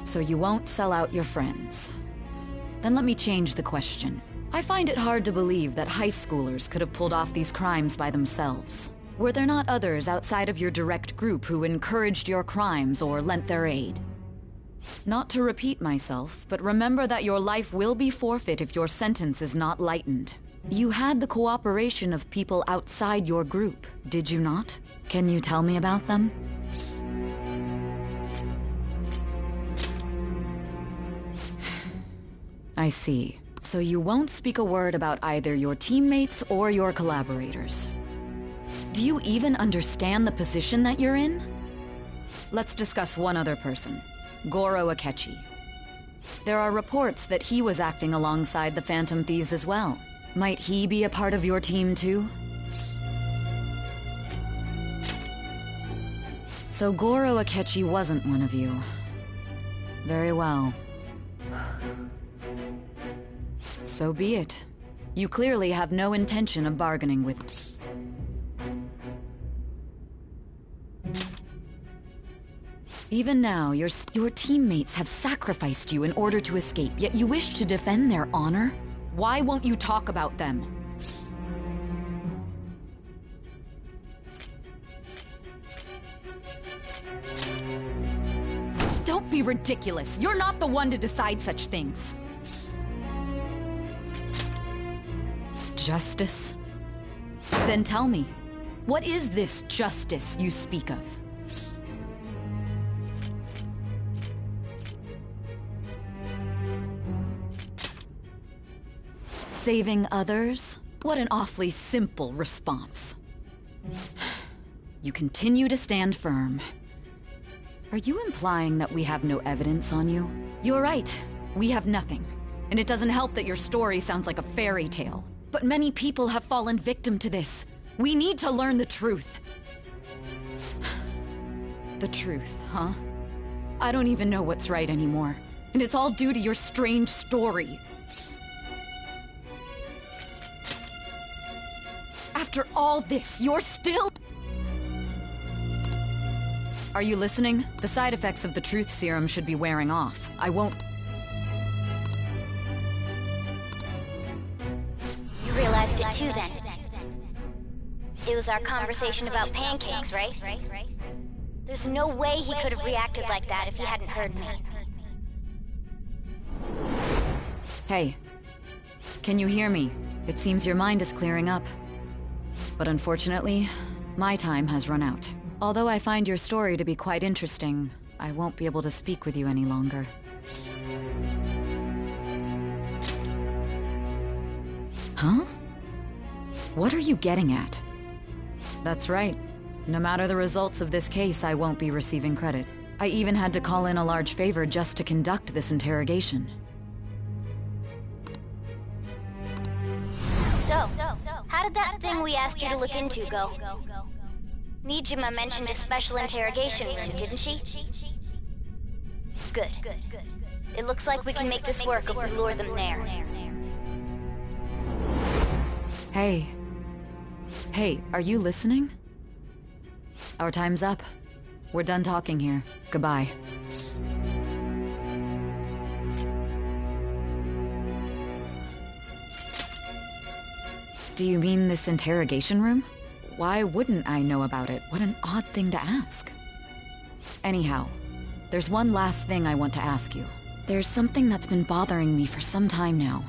So you won't sell out your friends. Then let me change the question. I find it hard to believe that high schoolers could have pulled off these crimes by themselves. Were there not others outside of your direct group who encouraged your crimes or lent their aid? Not to repeat myself, but remember that your life will be forfeit if your sentence is not lightened. You had the cooperation of people outside your group, did you not? Can you tell me about them? I see. So you won't speak a word about either your teammates or your collaborators. Do you even understand the position that you're in? Let's discuss one other person, Goro Akechi. There are reports that he was acting alongside the Phantom Thieves as well. Might he be a part of your team too? So Goro Akechi wasn't one of you. Very well. So be it. You clearly have no intention of bargaining with... Even now, your teammates have sacrificed you in order to escape, yet you wish to defend their honor? Why won't you talk about them? Don't be ridiculous. You're not the one to decide such things. Justice? Then tell me, what is this justice you speak of? Saving others? What an awfully simple response. You continue to stand firm. Are you implying that we have no evidence on you? You're right, we have nothing. And it doesn't help that your story sounds like a fairy tale. But many people have fallen victim to this. We need to learn the truth. The truth, huh? I don't even know what's right anymore. And it's all due to your strange story. After all this, you're still... Are you listening? The side effects of the truth serum should be wearing off. I won't... You realized it too then. It was our conversation about pancakes, right? There's no way he could have reacted like that if he hadn't heard me. Hey. Can you hear me? It seems your mind is clearing up. But unfortunately, my time has run out. Although I find your story to be quite interesting, I won't be able to speak with you any longer. Huh? What are you getting at? That's right. No matter the results of this case, I won't be receiving credit. I even had to call in a large favor just to conduct this interrogation. So, how did that thing we asked you to look into go? Nijima mentioned a special interrogation room, didn't she? Good. It looks like we can make this work if we lure them there. Hey. Hey, are you listening? Our time's up. We're done talking here. Goodbye. Do you mean this interrogation room? Why wouldn't I know about it? What an odd thing to ask. Anyhow, there's one last thing I want to ask you. There's something that's been bothering me for some time now.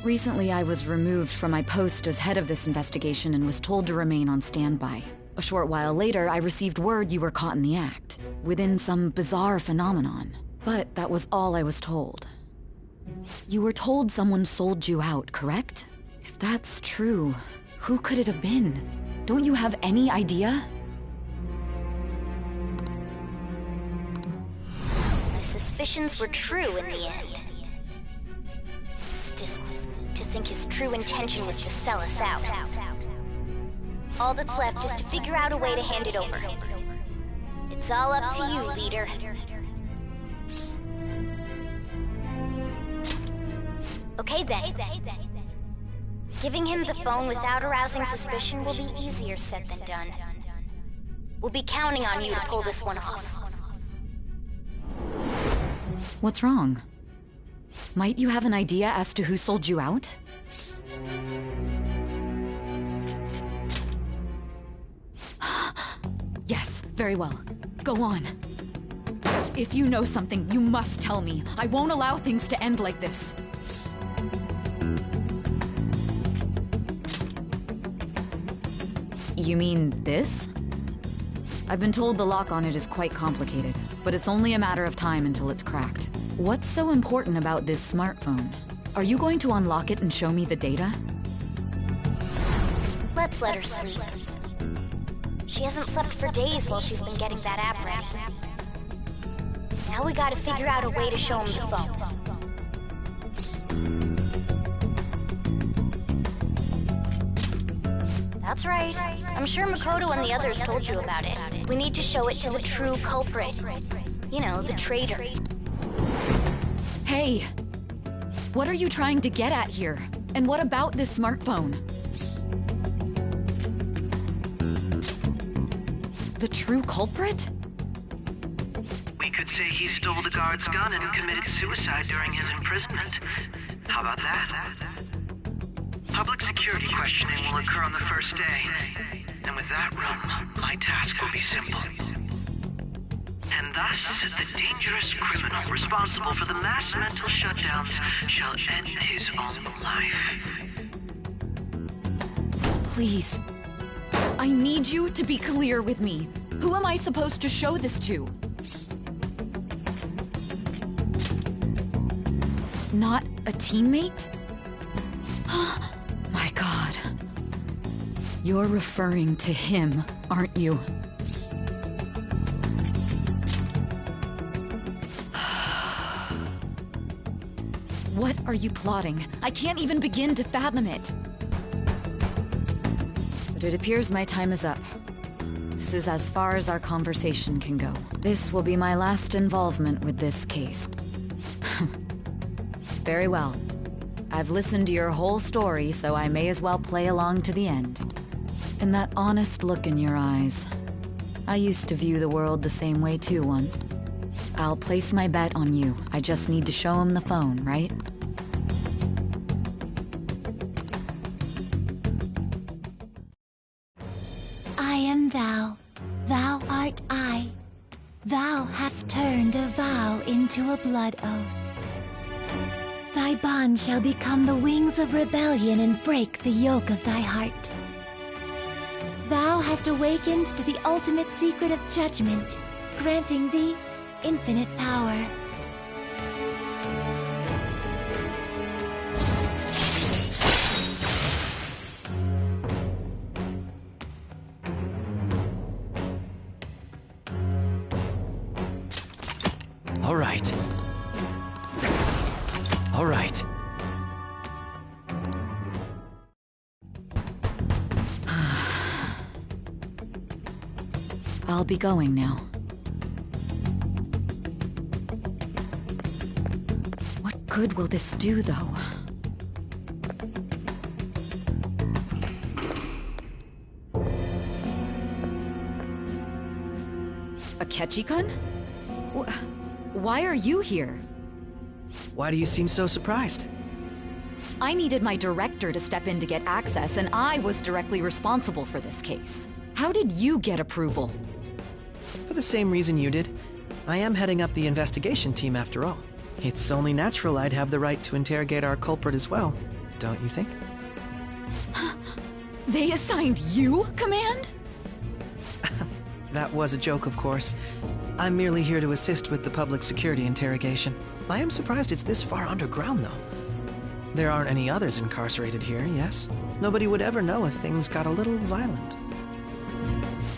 Recently, I was removed from my post as head of this investigation and was told to remain on standby. A short while later, I received word you were caught in the act, within some bizarre phenomenon. But that was all I was told. You were told someone sold you out, correct? If that's true, who could it have been? Don't you have any idea? My suspicions were true in the end. Still, to think his true intention was to sell us out. All that's left is to figure out a way to hand it over. It's all up to you, leader. Okay then. Giving him the phone without arousing suspicion will be easier said than done. We'll be counting on you to pull this one off. What's wrong? Might you have an idea as to who sold you out? Yes, very well. Go on. If you know something, you must tell me. I won't allow things to end like this. You mean this? I've been told the lock on it is quite complicated, but it's only a matter of time until it's cracked. What's so important about this smartphone? Are you going to unlock it and show me the data? Let's let her sleep. She hasn't slept for days while she's been getting that app ready. Now we gotta figure out a way to show him the phone. That's right. I'm sure Makoto and the others told you about it. We need to show it to the true culprit. You know, the traitor. Hey! What are you trying to get at here? And what about this smartphone? The true culprit? We could say he stole the guard's gun and committed suicide during his imprisonment. How about that? Public security questioning will occur on the first day. And with that room, my task will be simple. And thus, the dangerous criminal responsible for the mass mental shutdowns shall end his own life. Please. I need you to be clear with me. Who am I supposed to show this to? Not a teammate? My God. You're referring to him, aren't you? What are you plotting? I can't even begin to fathom it. But it appears my time is up. This is as far as our conversation can go. This will be my last involvement with this case. Very well. I've listened to your whole story, so I may as well play along to the end. And that honest look in your eyes. I used to view the world the same way too once. I'll place my bet on you. I just need to show him the phone, right? I am thou, thou art I. Thou hast turned a vow into a blood oath. Thy bond shall become the wings of rebellion and break the yoke of thy heart. Thou hast awakened to the ultimate secret of judgment, granting thee infinite power. All right. All right. I'll be going now. What good will this do, though? Akechi-kun? Why are you here? Why do you seem so surprised? I needed my director to step in to get access, and I was directly responsible for this case. How did you get approval? For the same reason you did. I am heading up the investigation team after all. It's only natural I'd have the right to interrogate our culprit as well, don't you think? They assigned you command? That was a joke, of course. I'm merely here to assist with the public security interrogation. I am surprised it's this far underground, though. There aren't any others incarcerated here, yes? Nobody would ever know if things got a little violent.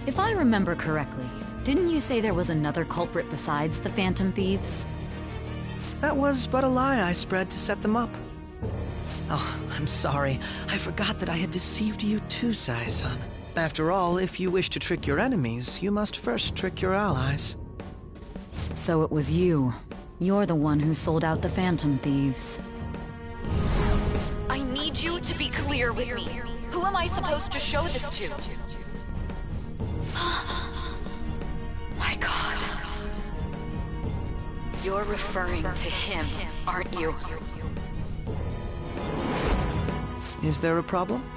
If I remember correctly, didn't you say there was another culprit besides the Phantom Thieves? That was but a lie I spread to set them up. Oh, I'm sorry. I forgot that I had deceived you too, Sai-san. After all, if you wish to trick your enemies, you must first trick your allies. So it was you. You're the one who sold out the Phantom Thieves. I need you to be clear with me. Who am I supposed to show this to? My God. You're referring to him, aren't you? Is there a problem?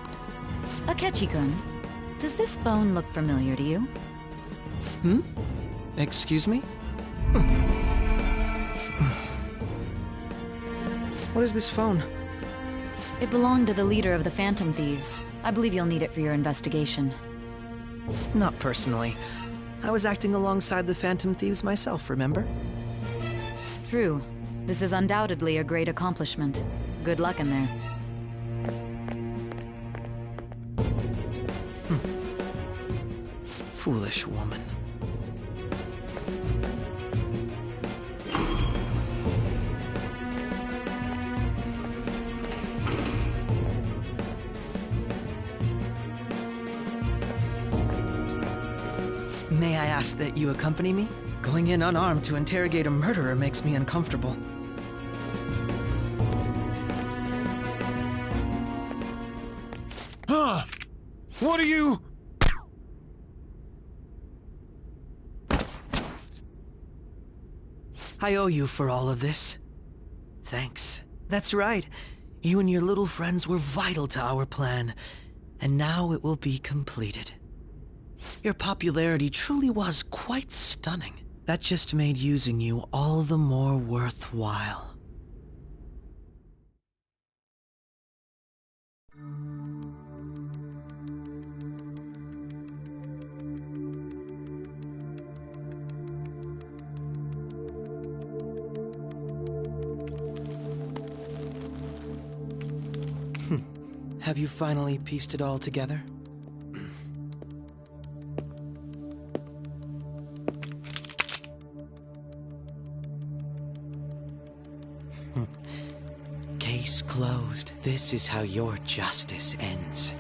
Akechi-kun, does this phone look familiar to you? Excuse me? What is this phone? It belonged to the leader of the Phantom Thieves. I believe you'll need it for your investigation. Not personally. I was acting alongside the Phantom Thieves myself, remember? True. This is undoubtedly a great accomplishment. Good luck in there. Foolish woman. May I ask that you accompany me? Going in unarmed to interrogate a murderer makes me uncomfortable. Huh? What are you... I owe you for all of this. Thanks. That's right. You and your little friends were vital to our plan, and now it will be completed. Your popularity truly was quite stunning. That just made using you all the more worthwhile. Have you finally pieced it all together? Case closed. This is how your justice ends.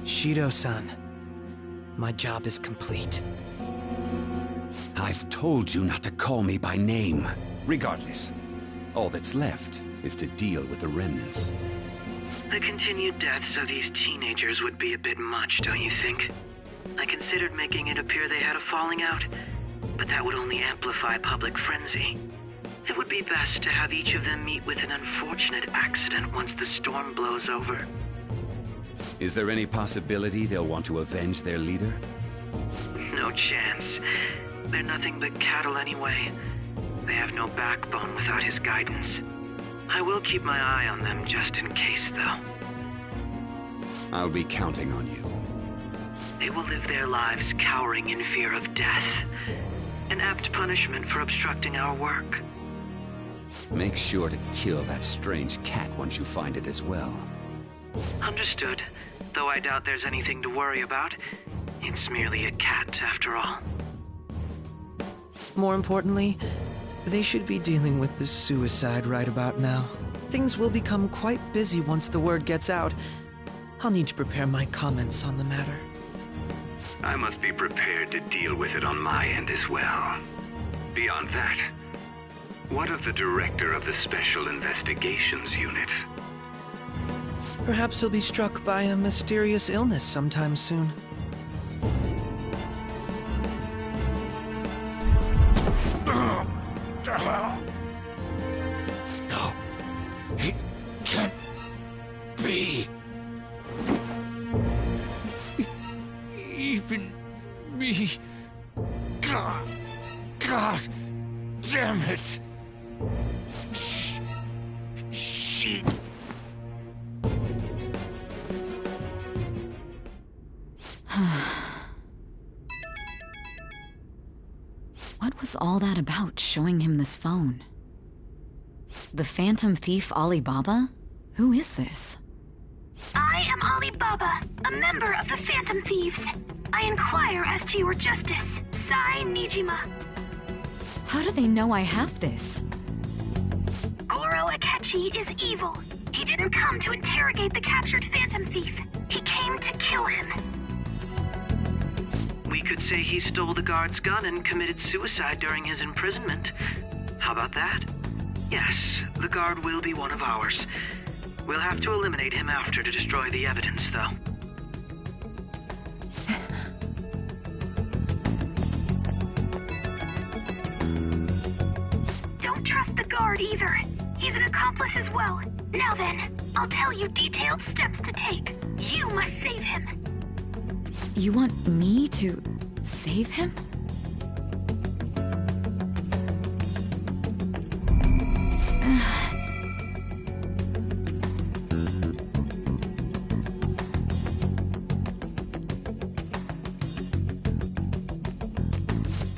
Shido-san, my job is complete. I've told you not to call me by name. Regardless, all that's left is to deal with the remnants. The continued deaths of these teenagers would be a bit much, don't you think? I considered making it appear they had a falling out, but that would only amplify public frenzy. It would be best to have each of them meet with an unfortunate accident once the storm blows over. Is there any possibility they'll want to avenge their leader? No chance. They're nothing but cattle anyway. They have no backbone without his guidance. I will keep my eye on them just in case, though. I'll be counting on you. They will live their lives cowering in fear of death. An apt punishment for obstructing our work. Make sure to kill that strange cat once you find it as well. Understood. Though I doubt there's anything to worry about. It's merely a cat, after all. More importantly, they should be dealing with the suicide right about now. Things will become quite busy once the word gets out. I'll need to prepare my comments on the matter. I must be prepared to deal with it on my end as well. Beyond that, what of the director of the Special Investigations Unit? Perhaps he'll be struck by a mysterious illness sometime soon. No, it can't be. Even me. God damn it. She. What was all that about, showing him this phone? The Phantom Thief Alibaba? Who is this? I am Alibaba, a member of the Phantom Thieves. I inquire as to your justice, Sai Nijima. How do they know I have this? Goro Akechi is evil. He didn't come to interrogate the captured Phantom Thief. He came to kill him. We could say he stole the guard's gun and committed suicide during his imprisonment. How about that? Yes, the guard will be one of ours. We'll have to eliminate him after to destroy the evidence, though. Don't trust the guard either. He's an accomplice as well. Now then, I'll tell you detailed steps to take. You must save him. You want me to save him?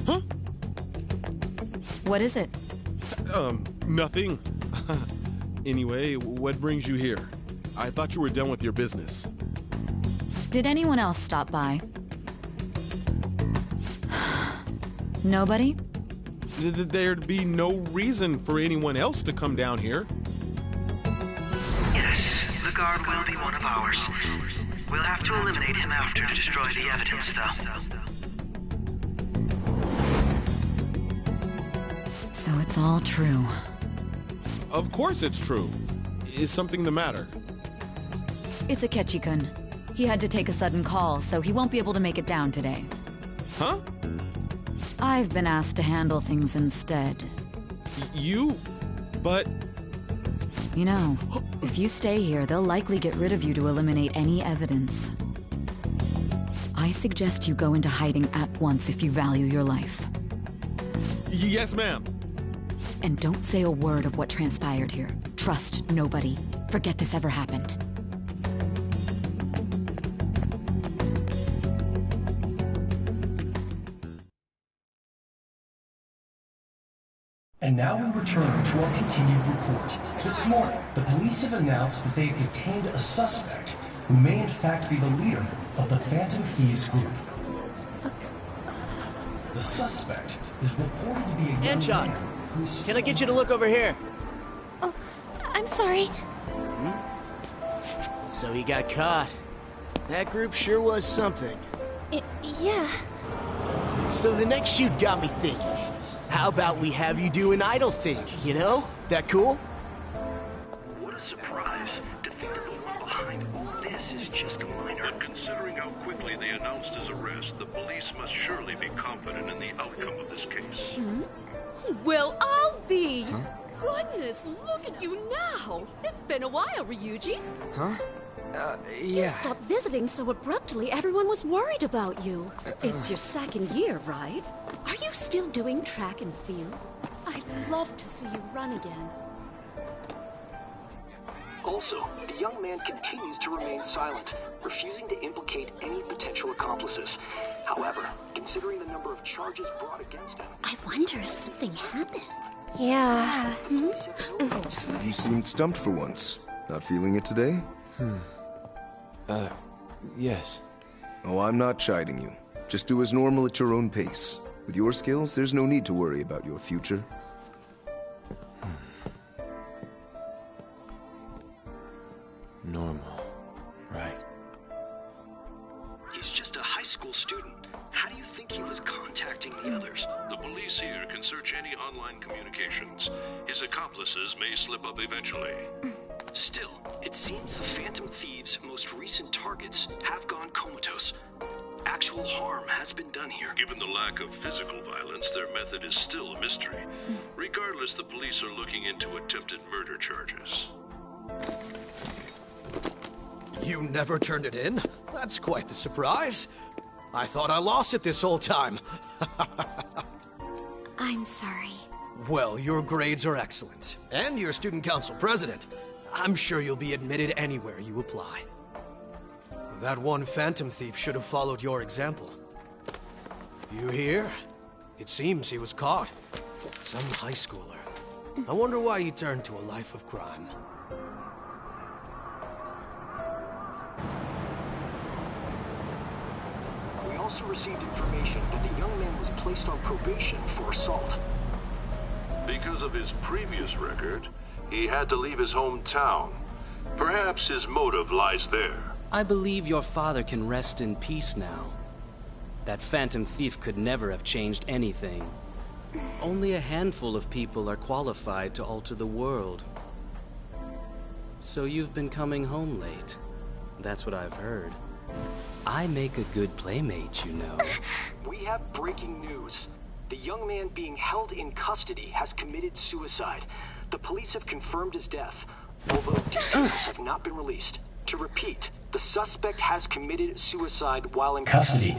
Huh? What is it? Nothing. Anyway, what brings you here? I thought you were done with your business. Did anyone else stop by? Nobody? There'd be no reason for anyone else to come down here. Yes, the guard will be one of ours. We'll have to eliminate him after to destroy the evidence, though. So it's all true. Of course it's true. Is something the matter? It's Akechi-kun. He had to take a sudden call, so he won't be able to make it down today. Huh? I've been asked to handle things instead. You? But... You know, if you stay here, they'll likely get rid of you to eliminate any evidence. I suggest you go into hiding at once if you value your life. Yes, ma'am. And don't say a word of what transpired here. Trust nobody. Forget this ever happened. And now we return to our continued report. This morning, the police have announced that they've detained a suspect who may in fact be the leader of the Phantom Thieves group. The suspect is reported to be a young Anchon, man who's... can I get you to look over here? Oh, I'm sorry. So he got caught. That group sure was something. Yeah. So the next shoot got me thinking. How about we have you do an idle thing, you know? That cool? What a surprise to think of the one behind all this. this is just a minor. But considering how quickly they announced his arrest, the police must surely be confident in the outcome of this case. Well, I'll be. Goodness, look at you now. It's been a while, Ryuji. Huh? You Yeah. stopped visiting so abruptly, everyone was worried about you. It's your second year, right? Are you still doing track and field? I'd love to see you run again. Also, the young man continues to remain silent, refusing to implicate any potential accomplices. However, considering the number of charges brought against him... I wonder if something happened. Yeah. You seemed stumped for once. Not feeling it today? Yes. Oh, I'm not chiding you. Just do as normal at your own pace. With your skills, there's no need to worry about your future. Normal. Right. He's just a high school student. How do you think he was contacting the others? The police here can search any online communications. His accomplices may slip up eventually. Still, it seems the Phantom Thieves' most recent targets have gone comatose. Actual harm has been done here. Given the lack of physical violence, their method is still a mystery. Regardless, the police are looking into attempted murder charges. You never turned it in? That's quite the surprise. I thought I lost it this whole time. I'm sorry. Well, your grades are excellent. And you're student council president. I'm sure you'll be admitted anywhere you apply. That one phantom thief should have followed your example. You hear? It seems he was caught. Some high schooler. I wonder why he turned to a life of crime. We also received information that the young man was placed on probation for assault. Because of his previous record, he had to leave his hometown. Perhaps his motive lies there. I believe your father can rest in peace now. That phantom thief could never have changed anything. Only a handful of people are qualified to alter the world. So you've been coming home late. That's what I've heard. I make a good playmate, you know. We have breaking news. The young man being held in custody has committed suicide. The police have confirmed his death, although details have not been released. To repeat, the suspect has committed suicide while in Custody.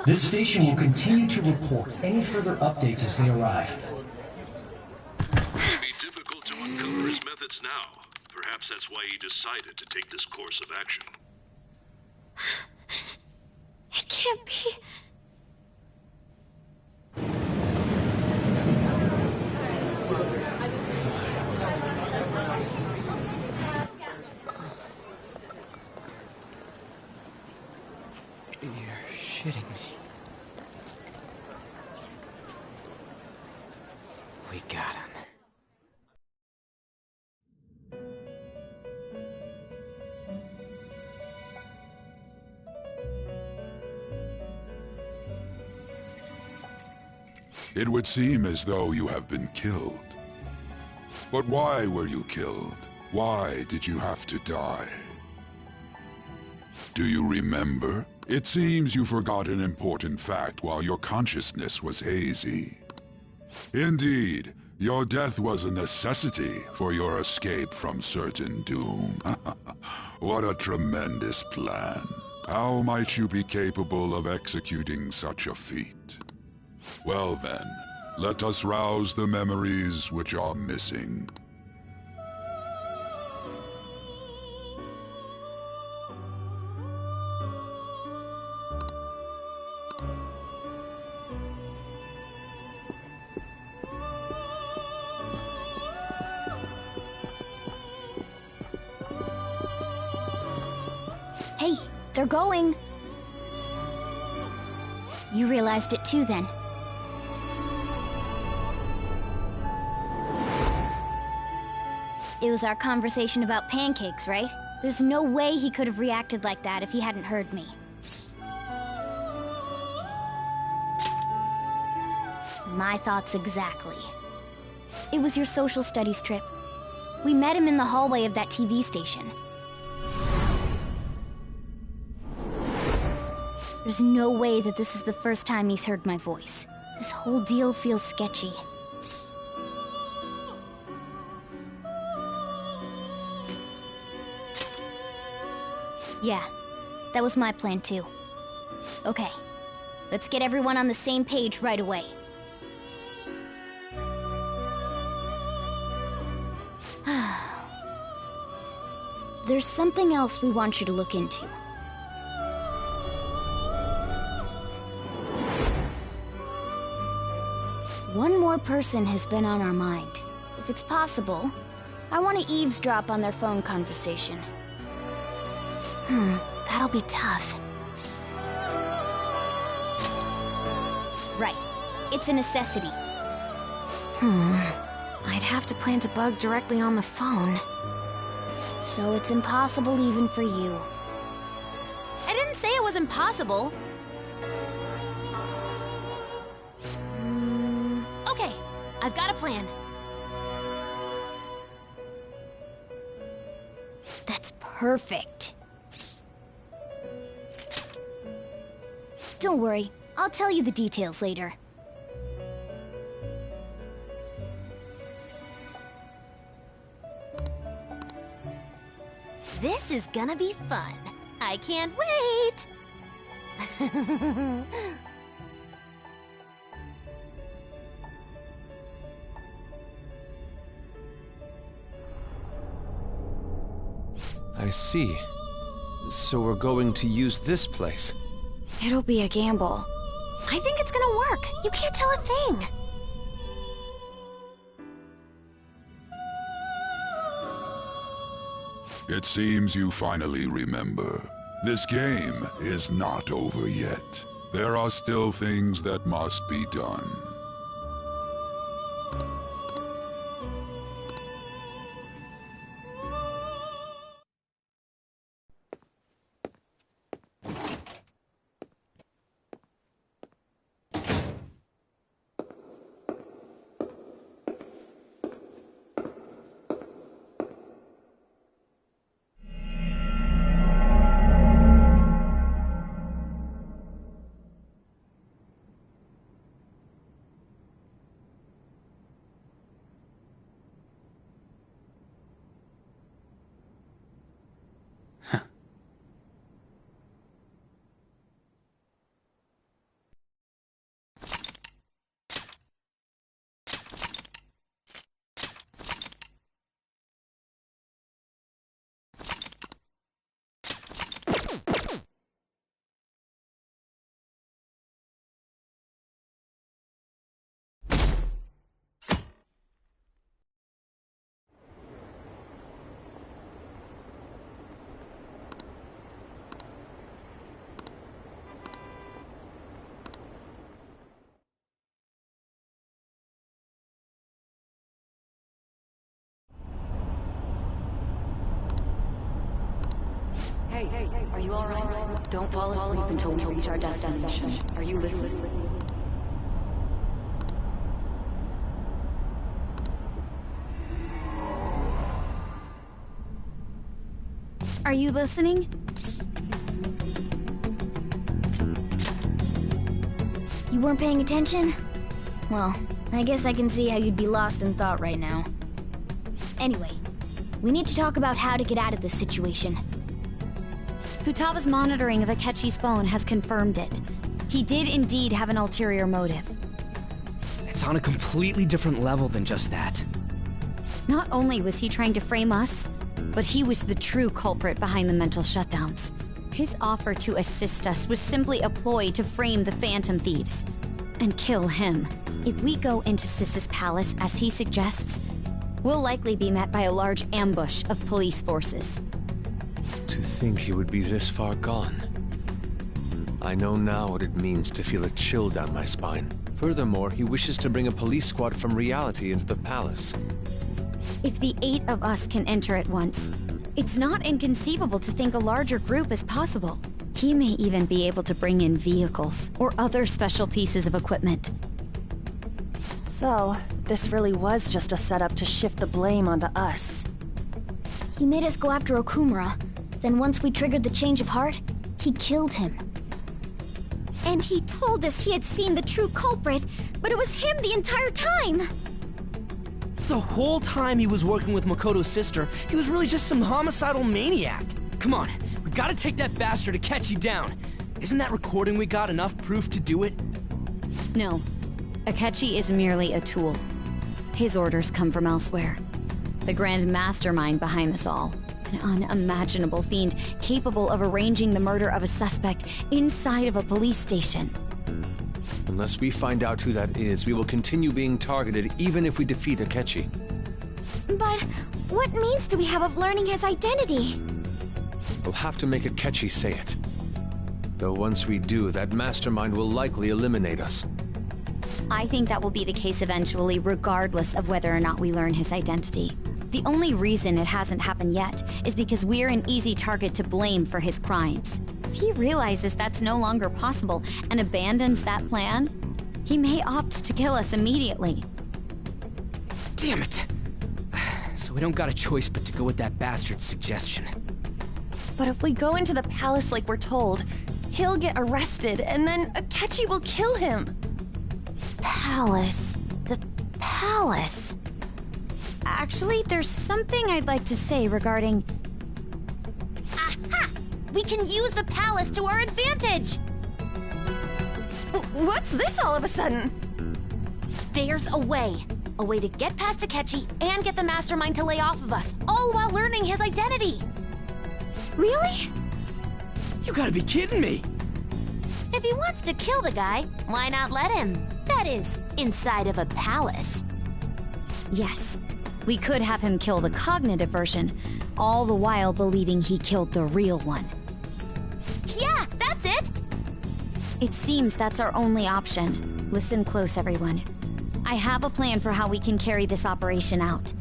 This station will continue to report any further updates as they arrive. It may be difficult to uncover his methods now. Perhaps that's why he decided to take this course of action. It can't be. You're shitting me. We got him. It would seem as though you have been killed. But why were you killed? Why did you have to die? Do you remember? It seems you forgot an important fact while your consciousness was hazy. Indeed, your death was a necessity for your escape from certain doom. What a tremendous plan. How might you be capable of executing such a feat? Well then, let us rouse the memories which are missing. Hey, they're going. You realized it too, then. It was our conversation about pancakes, right? There's no way he could have reacted like that if he hadn't heard me. My thoughts exactly. It was your social studies trip. We met him in the hallway of that TV station. There's no way that this is the first time he's heard my voice. This whole deal feels sketchy. Yeah, that was my plan too. Okay, let's get everyone on the same page right away. There's something else we want you to look into. One more person has been on our mind. If it's possible, I want to eavesdrop on their phone conversation. That'll be tough. Right. It's a necessity. I'd have to plant a bug directly on the phone. So it's impossible even for you. I didn't say it was impossible. Okay, I've got a plan. That's perfect. Don't worry, I'll tell you the details later. This is gonna be fun. I can't wait! I see. So we're going to use this place. It'll be a gamble. I think it's gonna work. You can't tell a thing. It seems you finally remember. This game is not over yet. There are still things that must be done. Hey, are you alright? Don't fall asleep until we reach our destination. Are you listening? Are you listening? You weren't paying attention? Well, I guess I can see how you'd be lost in thought right now. Anyway, we need to talk about how to get out of this situation. Futaga's monitoring of Akechi's phone has confirmed it. He did indeed have an ulterior motive. It's on a completely different level than just that. Not only was he trying to frame us, but he was the true culprit behind the mental shutdowns. His offer to assist us was simply a ploy to frame the Phantom Thieves and kill him. If we go into Sis's palace as he suggests, we'll likely be met by a large ambush of police forces. To think he would be this far gone. I know now what it means to feel a chill down my spine. Furthermore, he wishes to bring a police squad from reality into the palace. If the 8 of us can enter at once, it's not inconceivable to think a larger group is possible. He may even be able to bring in vehicles or other special pieces of equipment. So, this really was just a setup to shift the blame onto us. He made us go after Okumura. Then once we triggered the change of heart, he killed him. And he told us he had seen the true culprit, but it was him the entire time! The whole time he was working with Makoto's sister, he was really just some homicidal maniac. Come on, we gotta take that bastard Akechi down. Isn't that recording we got enough proof to do it? No. Akechi is merely a tool. His orders come from elsewhere. The grand mastermind behind this all. An unimaginable fiend capable of arranging the murder of a suspect inside of a police station. Unless we find out who that is, we will continue being targeted even if we defeat Akechi. But what means do we have of learning his identity? We'll have to make Akechi say it. Though once we do, that mastermind will likely eliminate us. I think that will be the case eventually, regardless of whether or not we learn his identity. The only reason it hasn't happened yet is because we're an easy target to blame for his crimes. If he realizes that's no longer possible and abandons that plan, he may opt to kill us immediately. Damn it! So we don't got a choice but to go with that bastard's suggestion. But if we go into the palace like we're told, he'll get arrested and then Akechi will kill him. Palace. The palace. Actually, there's something I'd like to say regarding... Aha! We can use the palace to our advantage! What's this all of a sudden? There's a way. A way to get past Akechi and get the mastermind to lay off of us, all while learning his identity. Really? You gotta be kidding me! If he wants to kill the guy, why not let him? That is, inside of a palace. Yes. We could have him kill the cognitive version, all the while believing he killed the real one. Yeah, that's it! It seems that's our only option. Listen close, everyone. I have a plan for how we can carry this operation out.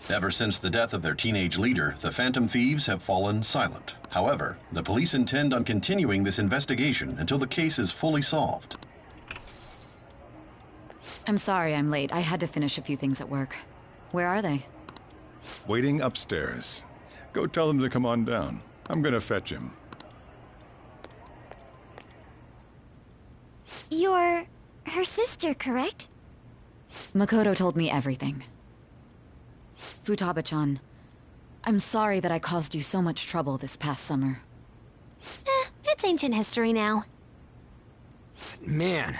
Ever since the death of their teenage leader, the Phantom Thieves have fallen silent. However, the police intend on continuing this investigation until the case is fully solved. I'm sorry I'm late. I had to finish a few things at work. Where are they? Waiting upstairs. Go tell them to come on down. I'm gonna fetch him. You're her sister, correct? Makoto told me everything. Futaba-chan, I'm sorry that I caused you so much trouble this past summer. It's ancient history now. Man,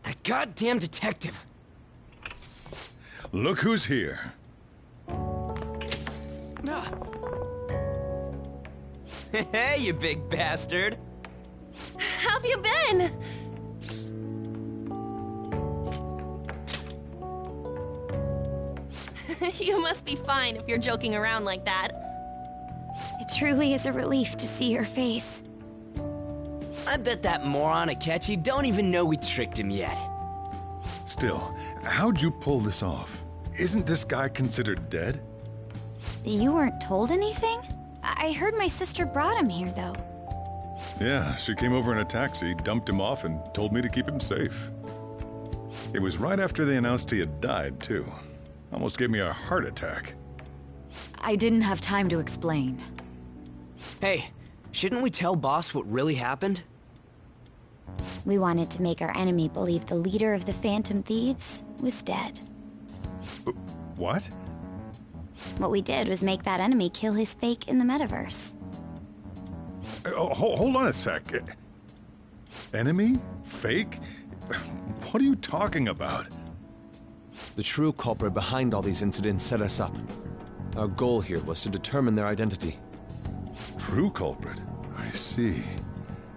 that goddamn detective. Look who's here. Hey, you big bastard. How have you been? You must be fine if you're joking around like that. It truly is a relief to see your face. I bet that moron Akechi don't even know we tricked him yet. Still, how'd you pull this off? Isn't this guy considered dead? You weren't told anything? I heard my sister brought him here, though. Yeah, she came over in a taxi, dumped him off, and told me to keep him safe. It was right after they announced he had died, too. Almost gave me a heart attack. I didn't have time to explain. Hey, shouldn't we tell Boss what really happened? We wanted to make our enemy believe the leader of the Phantom Thieves was dead. What? What we did was make that enemy kill his fake in the metaverse. Hold on a sec. Enemy? Fake? What are you talking about? The true culprit behind all these incidents set us up. Our goal here was to determine their identity. True culprit? I see.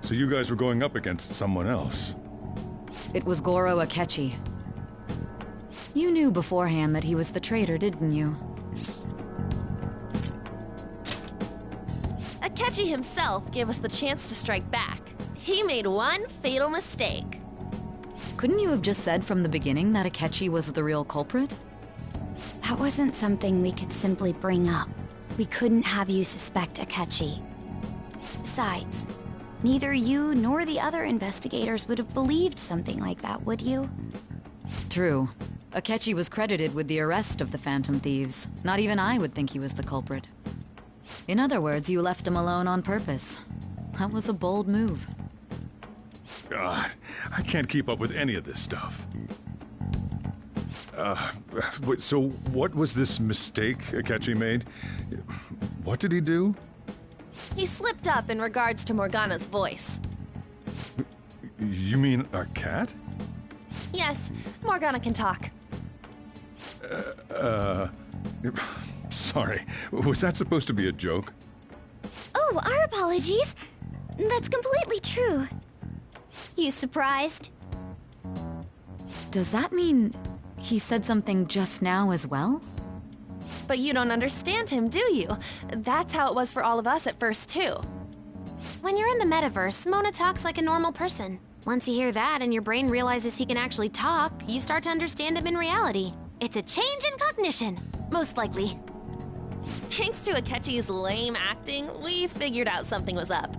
So you guys were going up against someone else. It was Goro Akechi. You knew beforehand that he was the traitor, didn't you? Akechi himself gave us the chance to strike back. He made one fatal mistake. Couldn't you have just said from the beginning that Akechi was the real culprit? That wasn't something we could simply bring up. We couldn't have you suspect Akechi. Besides, neither you nor the other investigators would have believed something like that, would you? True. Akechi was credited with the arrest of the Phantom Thieves. Not even I would think he was the culprit. In other words, you left him alone on purpose. That was a bold move. God, I can't keep up with any of this stuff. So what was this mistake Akechi made? What did he do? He slipped up in regards to Morgana's voice. You mean our cat? Yes, Morgana can talk. Sorry. Was that supposed to be a joke? Oh, our apologies. That's completely true. You surprised? Does that mean he said something just now as well? But you don't understand him, do you? That's how it was for all of us at first, too. When you're in the metaverse, Mona talks like a normal person. Once you hear that and your brain realizes he can actually talk, you start to understand him in reality. It's a change in cognition, most likely. Thanks to Akechi's lame acting, we figured out something was up.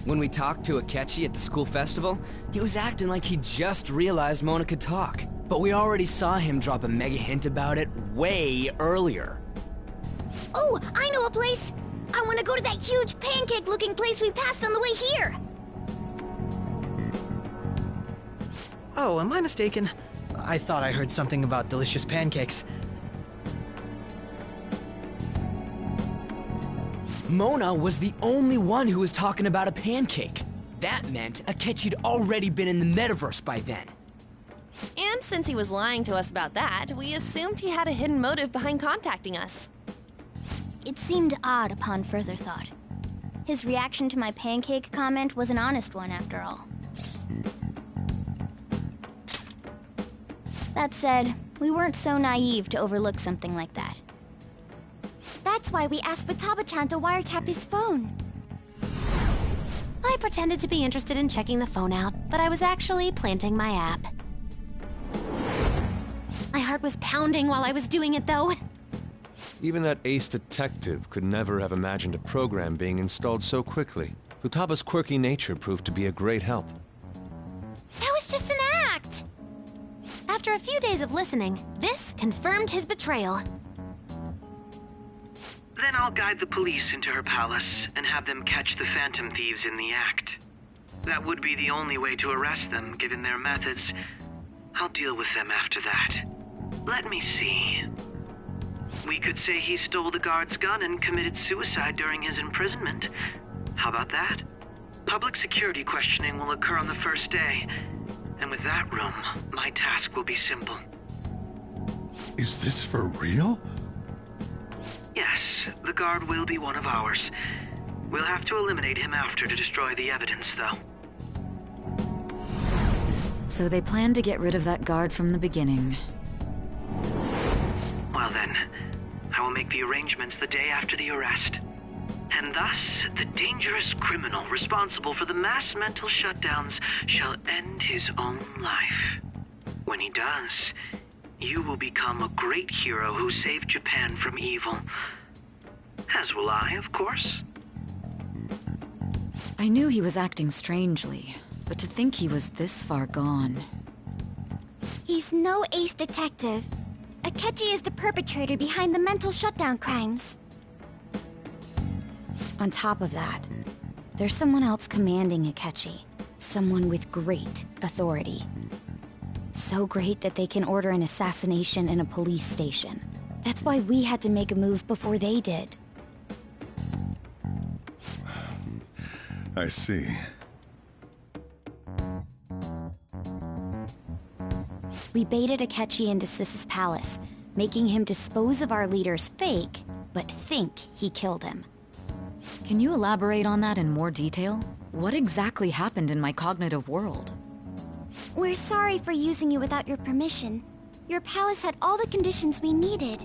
When we talked to Akechi at the school festival, he was acting like he just realized Mona could talk. But we already saw him drop a mega hint about it way earlier. Oh, I know a place! I want to go to that huge pancake-looking place we passed on the way here! Oh, am I mistaken? I thought I heard something about delicious pancakes. Mona was the only one who was talking about a pancake. That meant Akechi'd already been in the metaverse by then. And since he was lying to us about that, we assumed he had a hidden motive behind contacting us. It seemed odd upon further thought. His reaction to my pancake comment was an honest one, after all. That said, we weren't so naive to overlook something like that. That's why we asked Futaba-chan to wiretap his phone. I pretended to be interested in checking the phone out, but I was actually planting my app. My heart was pounding while I was doing it, though. Even that ace detective could never have imagined a program being installed so quickly. Futaba's quirky nature proved to be a great help. That was just an act! After a few days of listening, this confirmed his betrayal. Then I'll guide the police into her palace and have them catch the Phantom Thieves in the act. That would be the only way to arrest them, given their methods. I'll deal with them after that. Let me see. We could say he stole the guard's gun and committed suicide during his imprisonment. How about that? Public security questioning will occur on the first day. And with that room, my task will be simple. Is this for real? Yes, the guard will be one of ours. We'll have to eliminate him after to destroy the evidence, though. So they planned to get rid of that guard from the beginning. Well then, I will make the arrangements the day after the arrest. And thus, the dangerous criminal responsible for the mass mental shutdowns shall end his own life. When he does, you will become a great hero who saved Japan from evil. As will I, of course. I knew he was acting strangely, but to think he was this far gone. He's no ace detective. Akechi is the perpetrator behind the mental shutdown crimes. On top of that, there's someone else commanding Akechi. Someone with great authority. So great that they can order an assassination in a police station. That's why we had to make a move before they did. I see. We baited Akechi into Sis's palace, making him dispose of our leader's fake, but think he killed him. Can you elaborate on that in more detail? What exactly happened in my cognitive world? We're sorry for using you without your permission. Your palace had all the conditions we needed.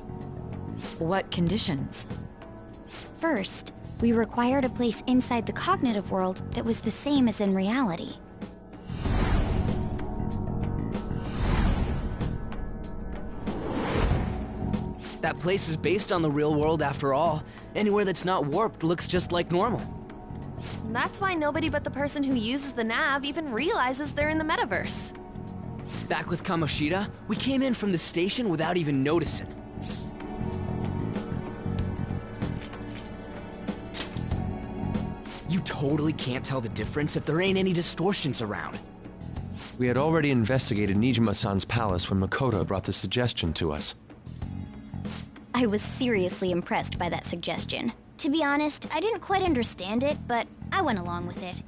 What conditions? First, we required a place inside the cognitive world that was the same as in reality. That place is based on the real world after all. Anywhere that's not warped looks just like normal. That's why nobody but the person who uses the nav even realizes they're in the metaverse. Back with Kamoshida, we came in from the station without even noticing. You totally can't tell the difference if there ain't any distortions around. We had already investigated Nijima-san's palace when Makoto brought the suggestion to us. I was seriously impressed by that suggestion. To be honest, I didn't quite understand it, but I went along with it.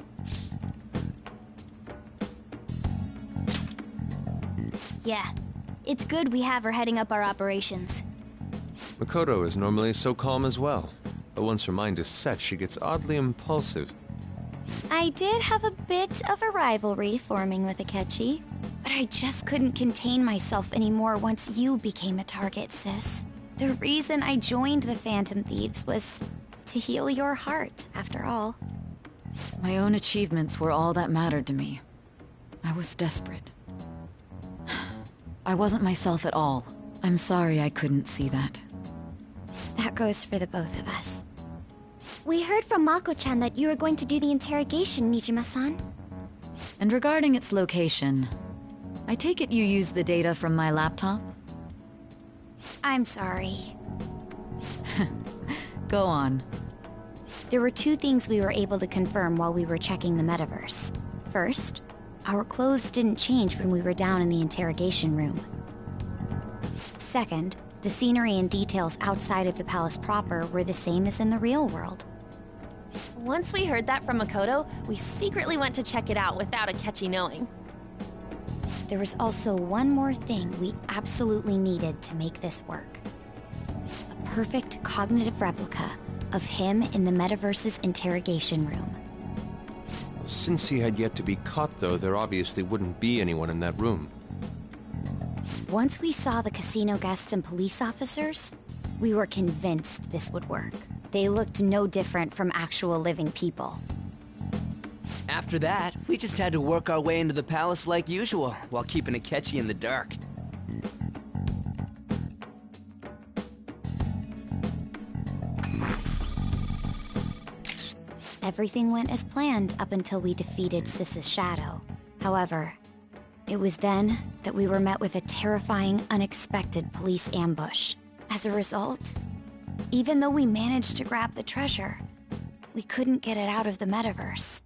Yeah, it's good we have her heading up our operations. Makoto is normally so calm as well, but once her mind is set, she gets oddly impulsive. I did have a bit of a rivalry forming with Akechi, but I just couldn't contain myself anymore once you became a target, sis. The reason I joined the Phantom Thieves was to heal your heart, after all. My own achievements were all that mattered to me. I was desperate. I wasn't myself at all. I'm sorry I couldn't see that. That goes for the both of us. We heard from Mako-chan that you were going to do the interrogation, Nijima-san. And regarding its location, I take it you used the data from my laptop? I'm sorry. Go on. There were two things we were able to confirm while we were checking the metaverse. First, our clothes didn't change when we were down in the interrogation room. Second, the scenery and details outside of the palace proper were the same as in the real world. Once we heard that from Makoto, we secretly went to check it out without Akechi knowing. There was also one more thing we absolutely needed to make this work. A perfect cognitive replica of him in the metaverse's interrogation room. Since he had yet to be caught, though, there obviously wouldn't be anyone in that room. Once we saw the casino guests and police officers, we were convinced this would work. They looked no different from actual living people. After that, we just had to work our way into the palace like usual, while keeping Akechi in the dark. Everything went as planned up until we defeated Sis's shadow. However, it was then that we were met with a terrifying, unexpected police ambush. As a result, even though we managed to grab the treasure, we couldn't get it out of the metaverse.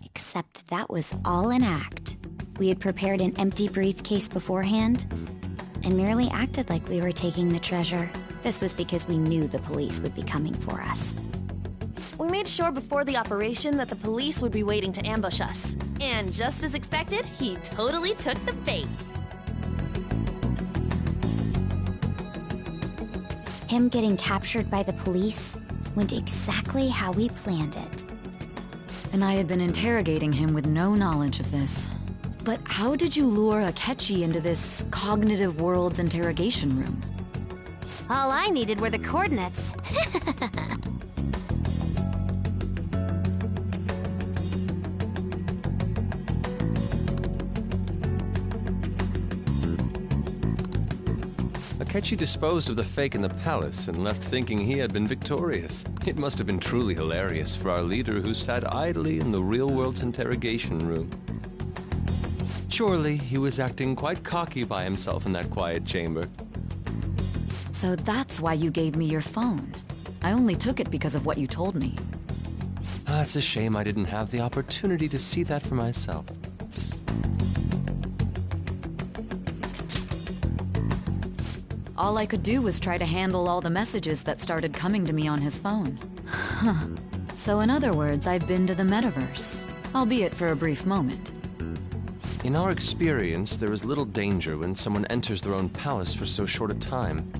Except that was all an act. We had prepared an empty briefcase beforehand and merely acted like we were taking the treasure. This was because we knew the police would be coming for us. We made sure before the operation that the police would be waiting to ambush us. And just as expected, he totally took the bait. Him getting captured by the police went exactly how we planned it. And I had been interrogating him with no knowledge of this. But how did you lure Akechi into this cognitive world's interrogation room? All I needed were the coordinates. Akechi disposed of the fake in the palace and left thinking he had been victorious. It must have been truly hilarious for our leader who sat idly in the real world's interrogation room. Surely he was acting quite cocky by himself in that quiet chamber. So that's why you gave me your phone. I only took it because of what you told me. It's a shame I didn't have the opportunity to see that for myself. All I could do was try to handle all the messages that started coming to me on his phone. Huh. So in other words, I've been to the metaverse, albeit for a brief moment. In our experience, there is little danger when someone enters their own palace for so short a time.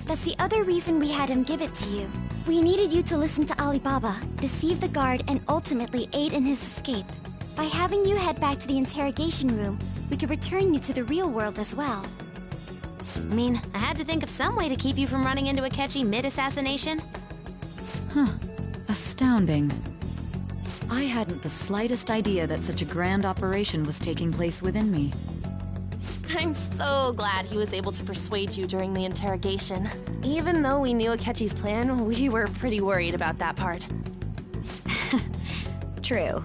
That's the other reason we had him give it to you. We needed you to listen to Alibaba, deceive the guard, and ultimately aid in his escape. By having you head back to the interrogation room, we could return you to the real world as well. I mean, I had to think of some way to keep you from running into Akechi mid-assassination. Huh. Astounding. I hadn't the slightest idea that such a grand operation was taking place within me. I'm so glad he was able to persuade you during the interrogation. Even though we knew Akechi's plan, we were pretty worried about that part. True.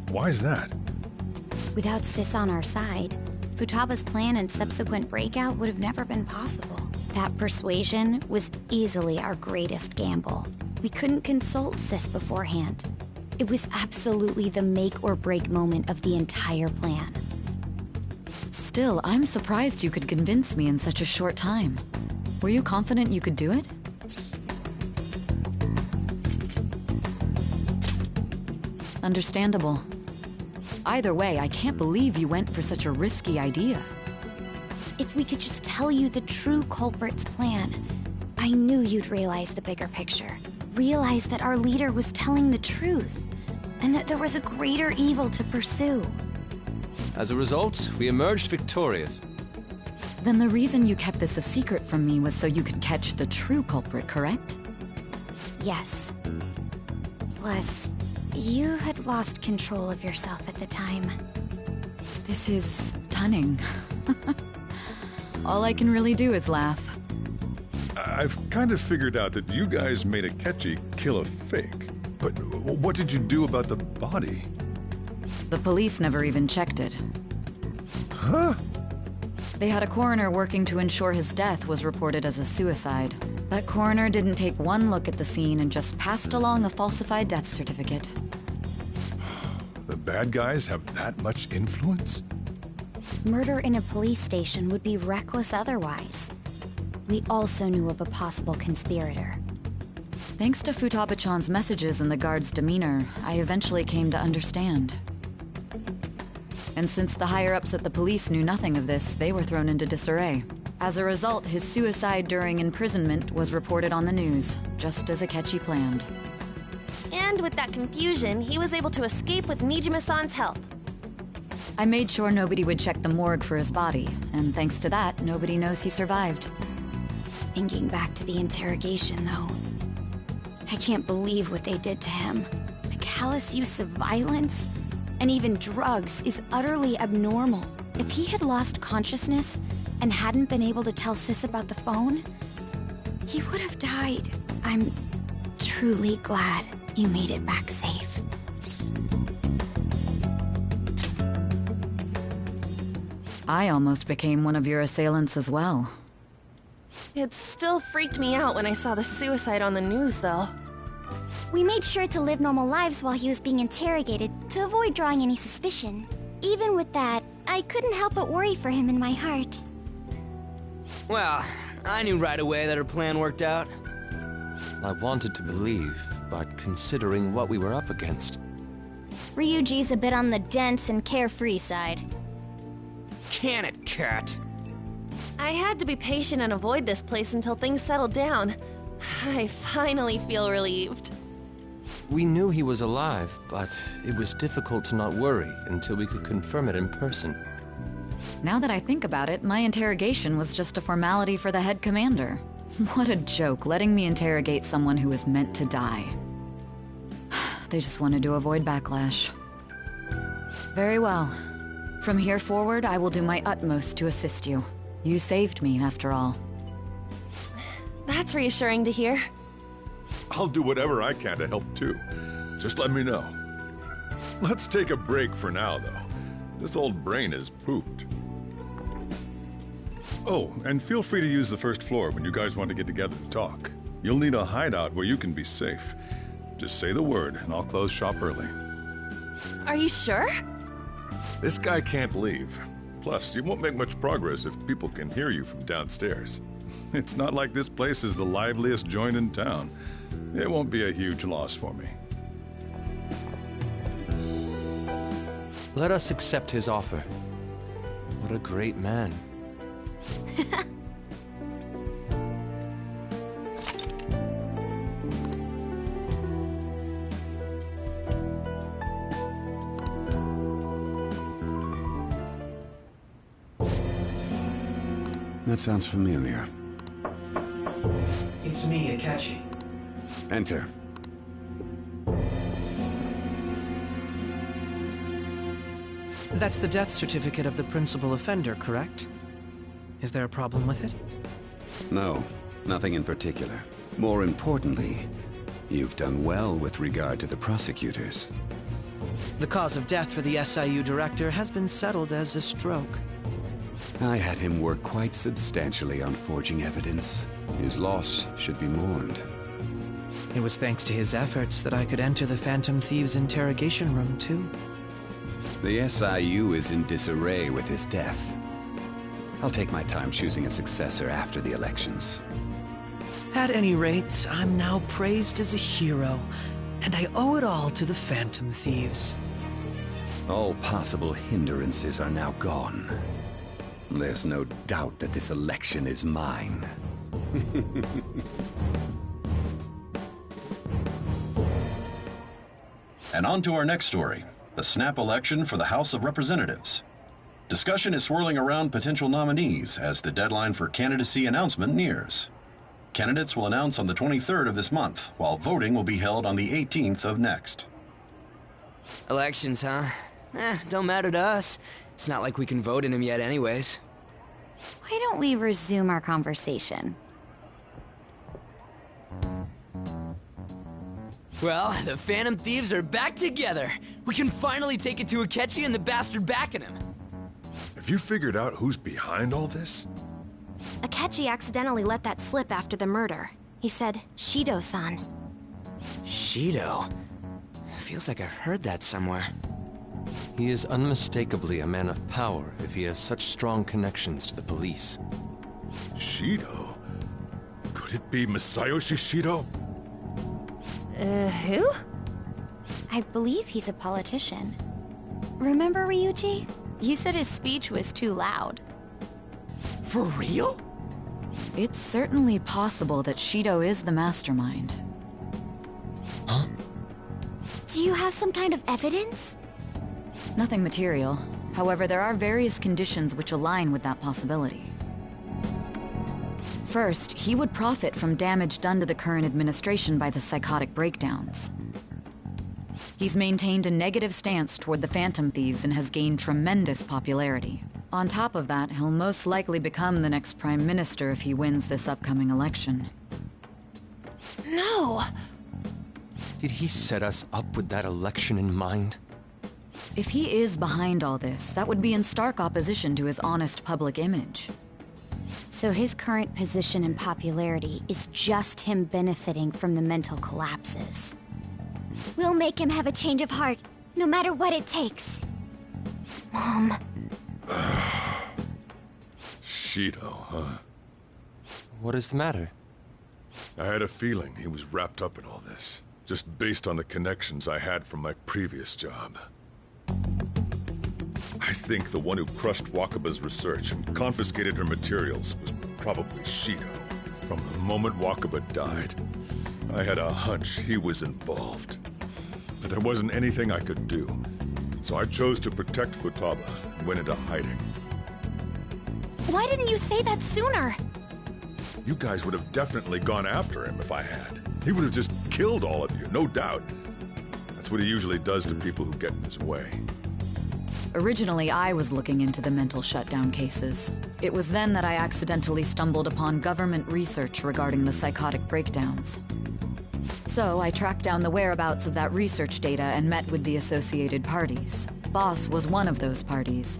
Why's that? Without Sis on our side, Futaba's plan and subsequent breakout would have never been possible. That persuasion was easily our greatest gamble. We couldn't consult Sis beforehand. It was absolutely the make-or-break moment of the entire plan. Still, I'm surprised you could convince me in such a short time. Were you confident you could do it? Understandable. Either way, I can't believe you went for such a risky idea. If we could just tell you the true culprit's plan, I knew you'd realize the bigger picture. Realize that our leader was telling the truth, and that there was a greater evil to pursue. As a result, we emerged victorious. Then the reason you kept this a secret from me was so you could catch the true culprit, correct? Yes. Plus, you had lost control of yourself at the time. This is stunning. All I can really do is laugh. I've kind of figured out that you guys made Akechi kill a fake. But what did you do about the body? The police never even checked it. Huh? They had a coroner working to ensure his death was reported as a suicide. That coroner didn't take one look at the scene and just passed along a falsified death certificate. The bad guys have that much influence? Murder in a police station would be reckless otherwise. We also knew of a possible conspirator. Thanks to Futaba-chan's messages and the guard's demeanor, I eventually came to understand. And since the higher-ups at the police knew nothing of this, they were thrown into disarray. As a result, his suicide during imprisonment was reported on the news, just as Akechi planned. And with that confusion, he was able to escape with Nijima-san's help. I made sure nobody would check the morgue for his body, and thanks to that, nobody knows he survived. Thinking back to the interrogation, though, I can't believe what they did to him. The callous use of violence, and even drugs, is utterly abnormal. If he had lost consciousness and hadn't been able to tell Sis about the phone, he would have died. I'm truly glad you made it back safe. I almost became one of your assailants as well. It still freaked me out when I saw the suicide on the news, though. We made sure to live normal lives while he was being interrogated to avoid drawing any suspicion. Even with that, I couldn't help but worry for him in my heart. Well, I knew right away that her plan worked out. I wanted to believe, but considering what we were up against... Ryuji's a bit on the dense and carefree side. Can it, cat? I had to be patient and avoid this place until things settled down. I finally feel relieved. We knew he was alive, but it was difficult to not worry until we could confirm it in person. Now that I think about it, my interrogation was just a formality for the head commander. What a joke, letting me interrogate someone who was meant to die. They just wanted to avoid backlash. Very well. From here forward, I will do my utmost to assist you. You saved me, after all. That's reassuring to hear. I'll do whatever I can to help too. Just let me know. Let's take a break for now, though. This old brain is pooped. Oh, and feel free to use the first floor when you guys want to get together to talk. You'll need a hideout where you can be safe. Just say the word, and I'll close shop early. Are you sure? This guy can't leave. Plus, you won't make much progress if people can hear you from downstairs. It's not like this place is the liveliest joint in town. It won't be a huge loss for me. Let us accept his offer. What a great man. That sounds familiar. It's me, Akechi. Enter. That's the death certificate of the principal offender, correct? Is there a problem with it? No, nothing in particular. More importantly, you've done well with regard to the prosecutors. The cause of death for the SIU director has been settled as a stroke. I had him work quite substantially on forging evidence. His loss should be mourned. It was thanks to his efforts that I could enter the Phantom Thieves' interrogation room, too. The SIU is in disarray with his death. I'll take my time choosing a successor after the elections. At any rate, I'm now praised as a hero, and I owe it all to the Phantom Thieves. All possible hindrances are now gone. There's no doubt that this election is mine. And on to our next story, the snap election for the House of Representatives. Discussion is swirling around potential nominees as the deadline for candidacy announcement nears. Candidates will announce on the 23rd of this month, while voting will be held on the 18th of next. Elections, huh? Don't matter to us. It's not like we can vote in them yet anyways. Why don't we resume our conversation? Well, the Phantom Thieves are back together. We can finally take it to Akechi and the bastard backing him. Have you figured out who's behind all this? Akechi accidentally let that slip after the murder. He said, Shido-san. Shido? Feels like I've heard that somewhere. He is unmistakably a man of power if he has such strong connections to the police. Shido? Could it be Masayoshi Shido? Who? I believe he's a politician. Remember, Ryuji? You said his speech was too loud. For real? It's certainly possible that Shido is the mastermind. Huh? Do you have some kind of evidence? Nothing material. However, there are various conditions which align with that possibility. First, he would profit from damage done to the current administration by the psychotic breakdowns. He's maintained a negative stance toward the Phantom Thieves and has gained tremendous popularity. On top of that, he'll most likely become the next Prime Minister if he wins this upcoming election. No! Did he set us up with that election in mind? If he is behind all this, that would be in stark opposition to his honest public image. So his current position and popularity is just him benefiting from the mental collapses. We'll make him have a change of heart, no matter what it takes. Mom. Shido, huh? What is the matter? I had a feeling he was wrapped up in all this, just based on the connections I had from my previous job. I think the one who crushed Wakaba's research and confiscated her materials was probably Shido. From the moment Wakaba died, I had a hunch he was involved. But there wasn't anything I could do, so I chose to protect Futaba and went into hiding. Why didn't you say that sooner? You guys would have definitely gone after him if I had. He would have just killed all of you, no doubt. That's what he usually does to people who get in his way. Originally, I was looking into the mental shutdown cases. It was then that I accidentally stumbled upon government research regarding the psychotic breakdowns. So I tracked down the whereabouts of that research data and met with the associated parties. Boss was one of those parties.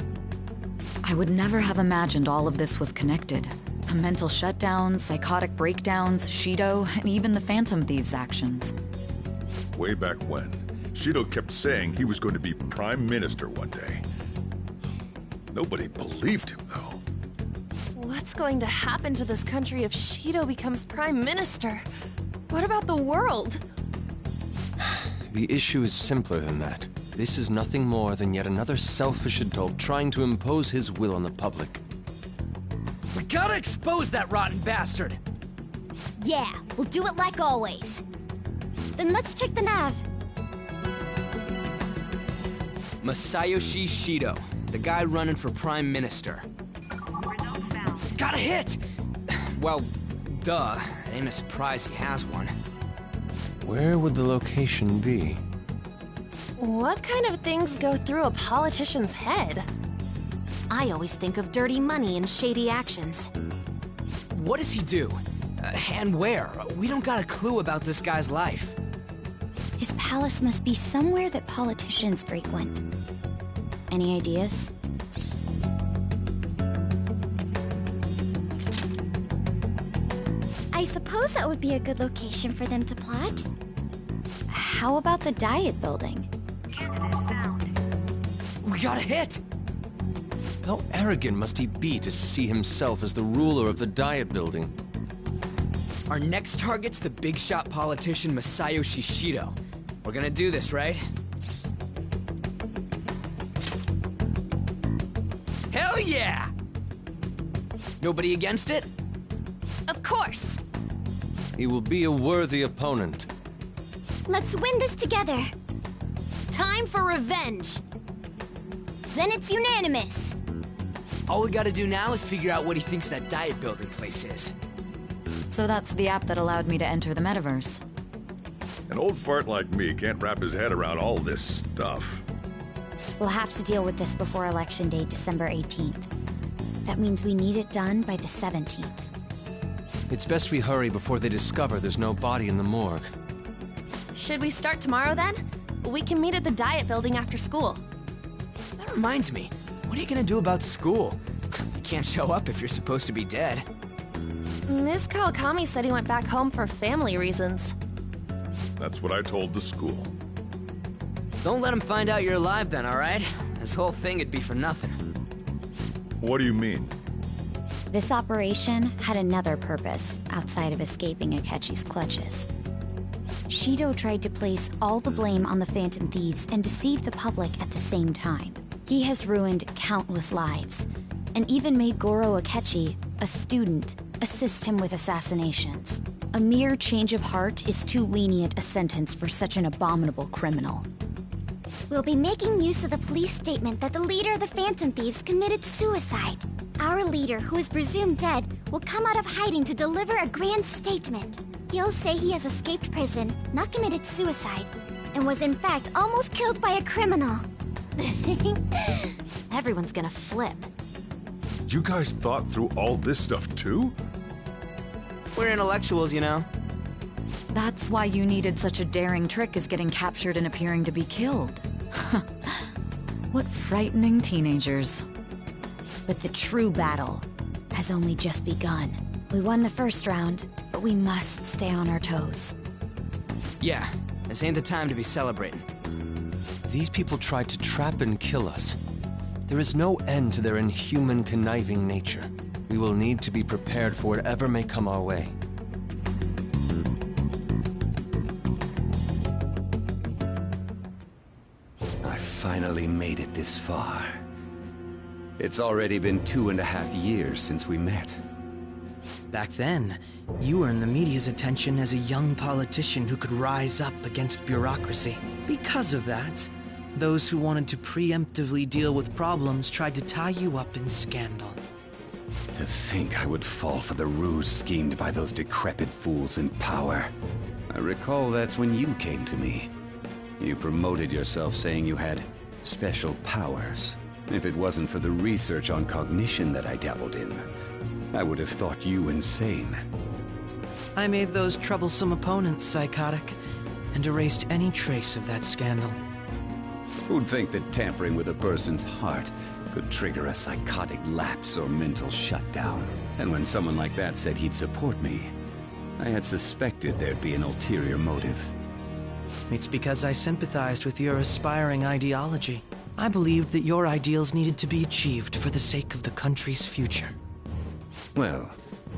I would never have imagined all of this was connected. The mental shutdowns, psychotic breakdowns, Shido, and even the Phantom Thieves' actions. Way back when, Shido kept saying he was going to be Prime Minister one day. Nobody believed him, though. What's going to happen to this country if Shido becomes Prime Minister? What about the world? The issue is simpler than that. This is nothing more than yet another selfish adult trying to impose his will on the public. We gotta expose that rotten bastard! Yeah, we'll do it like always. Then let's check the nav. Masayoshi Shido, the guy running for Prime Minister. Got a hit! Well, duh. It ain't a surprise he has one. Where would the location be? What kind of things go through a politician's head? I always think of dirty money and shady actions. What does he do? And where? We don't got a clue about this guy's life. His palace must be somewhere that politicians frequent. Any ideas? I suppose that would be a good location for them to plot. How about the Diet Building? We got a hit! How arrogant must he be to see himself as the ruler of the Diet Building? Our next target's the big shot politician Masayo Shishido. We're gonna do this, right? Hell yeah! Nobody against it? Of course! He will be a worthy opponent. Let's win this together. Time for revenge! Then it's unanimous. All we gotta do now is figure out what he thinks that Diet Building place is. So that's the app that allowed me to enter the metaverse. An old fart like me can't wrap his head around all this stuff. We'll have to deal with this before Election Day, December 18th. That means we need it done by the 17th. It's best we hurry before they discover there's no body in the morgue. Should we start tomorrow then? We can meet at the Diet Building after school. That reminds me, what are you gonna do about school? You can't show up if you're supposed to be dead. Ms. Kawakami said he went back home for family reasons. That's what I told the school. Don't let him find out you're alive then, alright? This whole thing would be for nothing. What do you mean? This operation had another purpose outside of escaping Akechi's clutches. Shido tried to place all the blame on the Phantom Thieves and deceive the public at the same time. He has ruined countless lives, and even made Goro Akechi, a student, assist him with assassinations. A mere change of heart is too lenient a sentence for such an abominable criminal. We'll be making use of the police statement that the leader of the Phantom Thieves committed suicide. Our leader, who is presumed dead, will come out of hiding to deliver a grand statement. He'll say he has escaped prison, not committed suicide, and was in fact almost killed by a criminal. Everyone's gonna flip. You guys thought through all this stuff too? We're intellectuals, you know. That's why you needed such a daring trick as getting captured and appearing to be killed. What frightening teenagers. But the true battle has only just begun. We won the first round, but we must stay on our toes. Yeah, this ain't the time to be celebrating. These people tried to trap and kill us. There is no end to their inhuman, conniving nature. We will need to be prepared for whatever may come our way. I finally made it this far. It's already been 2.5 years since we met. Back then, you were in the media's attention as a young politician who could rise up against bureaucracy. Because of that, those who wanted to preemptively deal with problems tried to tie you up in scandal. To think I would fall for the ruse schemed by those decrepit fools in power. I recall that's when you came to me. You promoted yourself saying you had special powers. If it wasn't for the research on cognition that I dabbled in, I would have thought you insane. I made those troublesome opponents psychotic, and erased any trace of that scandal. Who'd think that tampering with a person's heart could trigger a psychotic lapse or mental shutdown? And when someone like that said he'd support me, I had suspected there'd be an ulterior motive. It's because I sympathized with your aspiring ideology. I believed that your ideals needed to be achieved for the sake of the country's future. Well,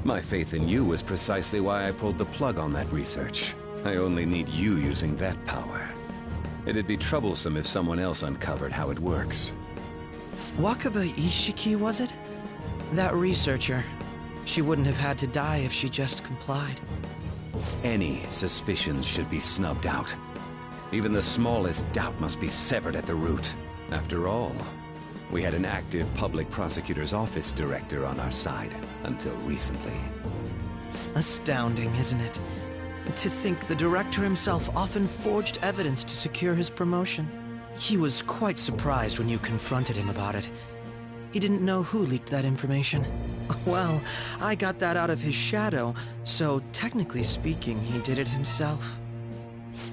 my faith in you was precisely why I pulled the plug on that research. I only need you using that power. It'd be troublesome if someone else uncovered how it works. Wakaba Ishiki, was it? That researcher. She wouldn't have had to die if she just complied. Any suspicions should be snubbed out. Even the smallest doubt must be severed at the root. After all, we had an active public prosecutor's office director on our side, until recently. Astounding, isn't it? To think the director himself often forged evidence to secure his promotion. He was quite surprised when you confronted him about it. He didn't know who leaked that information. Well, I got that out of his shadow, so technically speaking, he did it himself.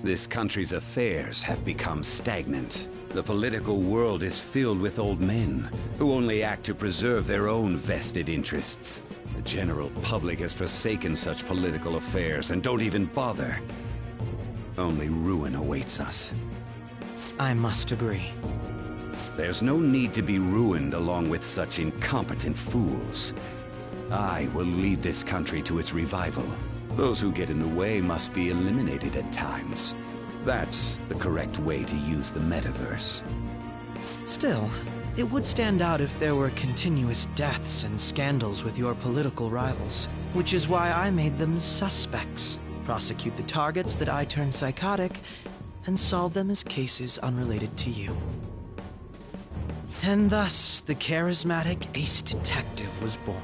This country's affairs have become stagnant. The political world is filled with old men who only act to preserve their own vested interests. The general public has forsaken such political affairs and don't even bother. Only ruin awaits us. I must agree. There's no need to be ruined along with such incompetent fools. I will lead this country to its revival. Those who get in the way must be eliminated at times. That's the correct way to use the metaverse. Still, it would stand out if there were continuous deaths and scandals with your political rivals, which is why I made them suspects. Prosecute the targets that I turn psychotic, and solve them as cases unrelated to you. And thus, the charismatic ace detective was born.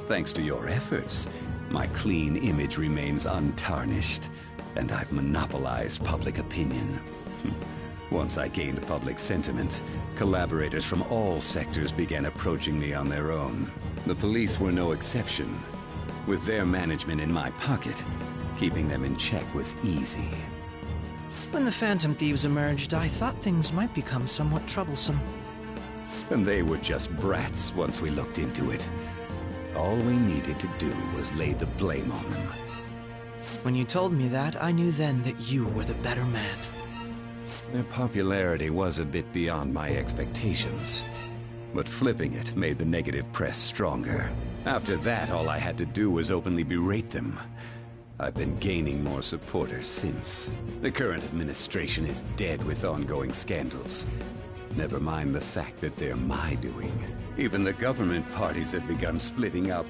Thanks to your efforts, my clean image remains untarnished, and I've monopolized public opinion. Once I gained public sentiment, collaborators from all sectors began approaching me on their own. The police were no exception. With their management in my pocket, keeping them in check was easy. When the Phantom Thieves emerged, I thought things might become somewhat troublesome. And they were just brats once we looked into it. All we needed to do was lay the blame on them. When you told me that, I knew then that you were the better man. Their popularity was a bit beyond my expectations. But flipping it made the negative press stronger. After that, all I had to do was openly berate them. I've been gaining more supporters since. The current administration is dead with ongoing scandals. Never mind the fact that they're my doing. Even the government parties have begun splitting up,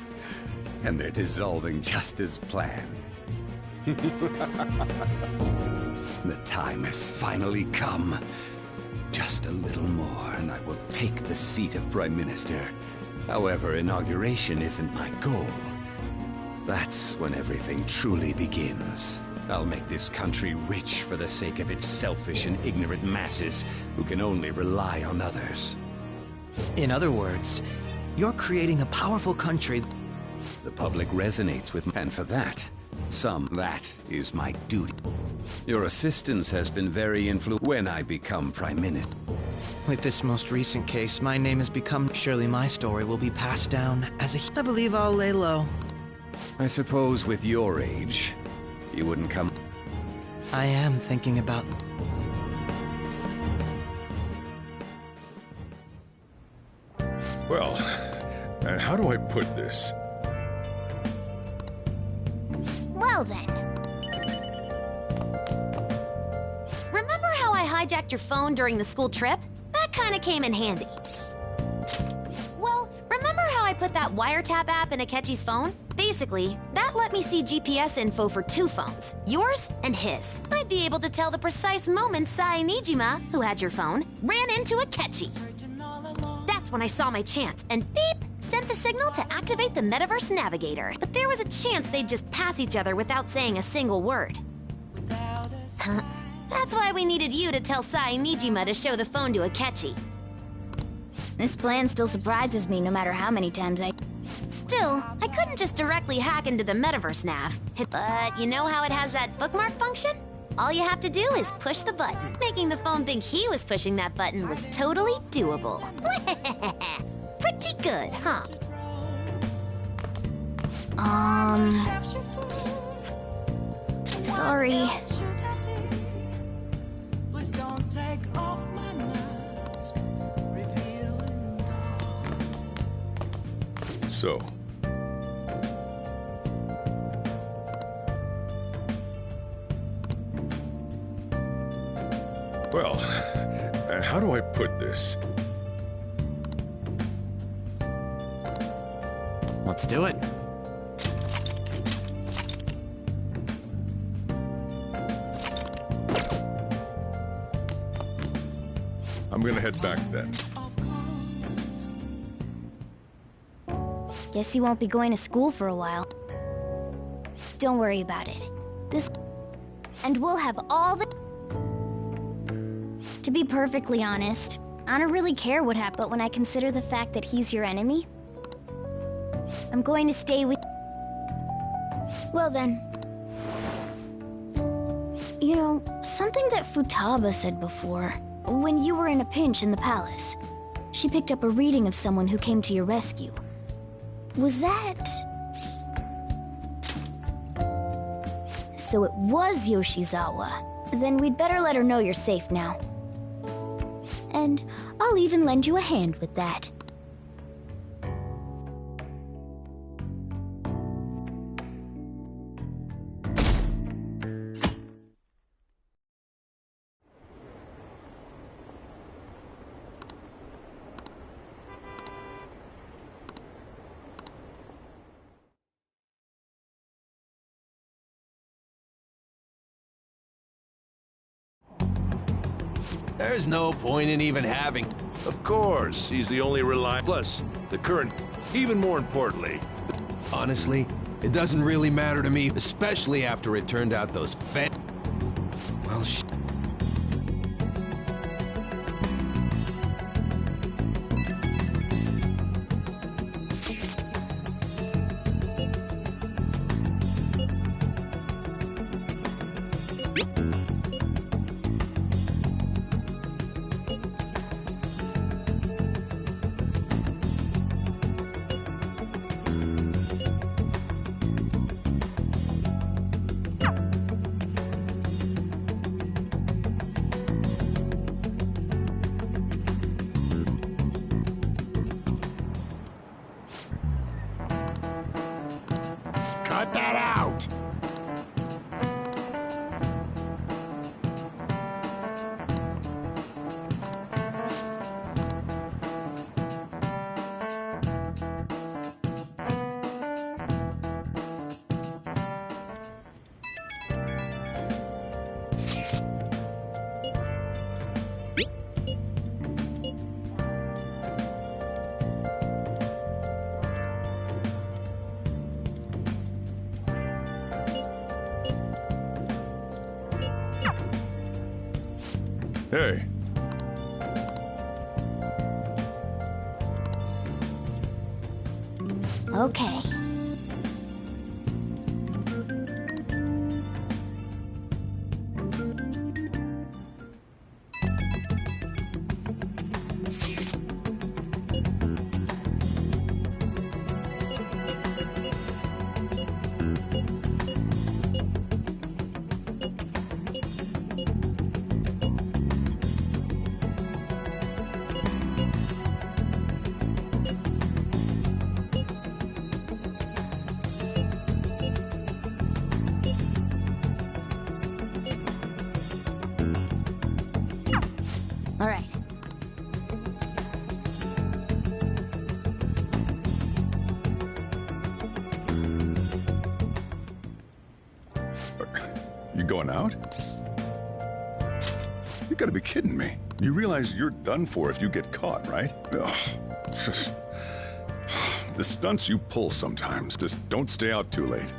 and they're dissolving just as planned. The time has finally come. Just a little more, and I will take the seat of Prime Minister. However, inauguration isn't my goal. That's when everything truly begins. I'll make this country rich for the sake of its selfish and ignorant masses who can only rely on others. In other words, you're creating a powerful country. The public resonates with me, and for that, that is my duty. Your assistance has been very influential when I become Prime Minister. With this most recent case, my name has become... Surely my story will be passed down as a... I believe I'll lay low. I suppose with your age, you wouldn't come... I am thinking about... Well, how do I put this? Well then. Remember how I hijacked your phone during the school trip? That kinda came in handy. Well, remember how I put that wiretap app in Akechi's phone? Basically, that let me see GPS info for 2 phones, yours and his. I'd be able to tell the precise moment Sai Nijima, who had your phone, ran into Akechi. That's when I saw my chance, and beep, sent the signal to activate the Metaverse Navigator. But there was a chance they'd just pass each other without saying a single word. That's why we needed you to tell Sai Nijima to show the phone to Akechi. This plan still surprises me no matter how many times I... Still, I couldn't just directly hack into the Metaverse Nav. But you know how it has that bookmark function? All you have to do is push the button. Making the phone think he was pushing that button was totally doable. Pretty good, huh? Sorry. So... Well, how do I put this? Let's do it. I'm gonna head back then. Guess he won't be going to school for a while. Don't worry about it. And we'll have all the... To be perfectly honest, I don't really care what happened, but when I consider the fact that he's your enemy, I'm going to stay with... Well then. You know, something that Futaba said before, when you were in a pinch in the palace. She picked up a reading of someone who came to your rescue. Was that... So it was Yoshizawa. Then we'd better let her know you're safe now. And I'll even lend you a hand with that. There's no point in even having... Of course, he's the only reliable... Plus, the current... Even more importantly... Honestly, it doesn't really matter to me, especially after it turned out those Well, cut that out! Hey. Okay. All right. You going out? You gotta be kidding me. You realize you're done for if you get caught, right? Ugh. The stunts you pull sometimes. Just don't stay out too late.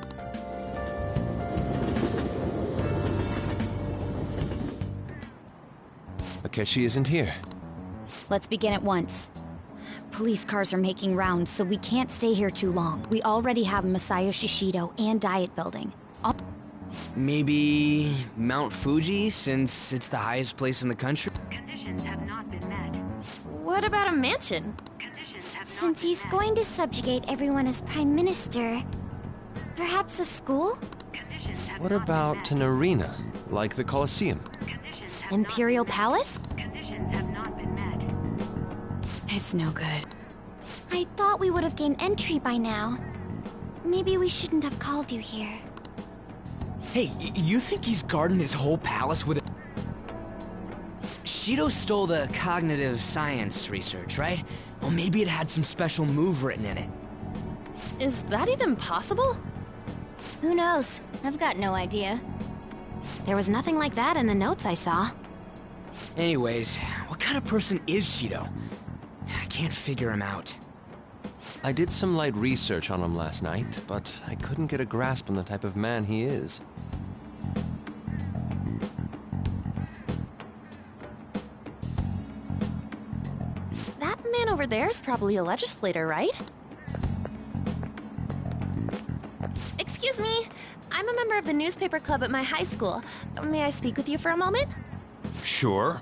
Akechi isn't here. Let's begin at once. Police cars are making rounds, so we can't stay here too long. We already have Masayo Shishido and Diet Building. Maybe Mount Fuji, since it's the highest place in the country? Conditions have not been met. What about a mansion? Since he's going to subjugate everyone as Prime Minister, perhaps a school? What about an arena, like the Colosseum? Imperial Palace? Conditions have not been met. It's no good. I thought we would have gained entry by now. Maybe we shouldn't have called you here. Hey, you think he's guarding his whole palace with a... Shido stole the cognitive science research, right? Well, maybe it had some special move written in it. Is that even possible? Who knows? I've got no idea. There was nothing like that in the notes I saw. Anyways, what kind of person is Shido? I can't figure him out. I did some light research on him last night, but I couldn't get a grasp on the type of man he is. That man over there is probably a legislator, right? Excuse me, I'm a member member of the newspaper club at my high school. May I speak with you for a moment? Sure.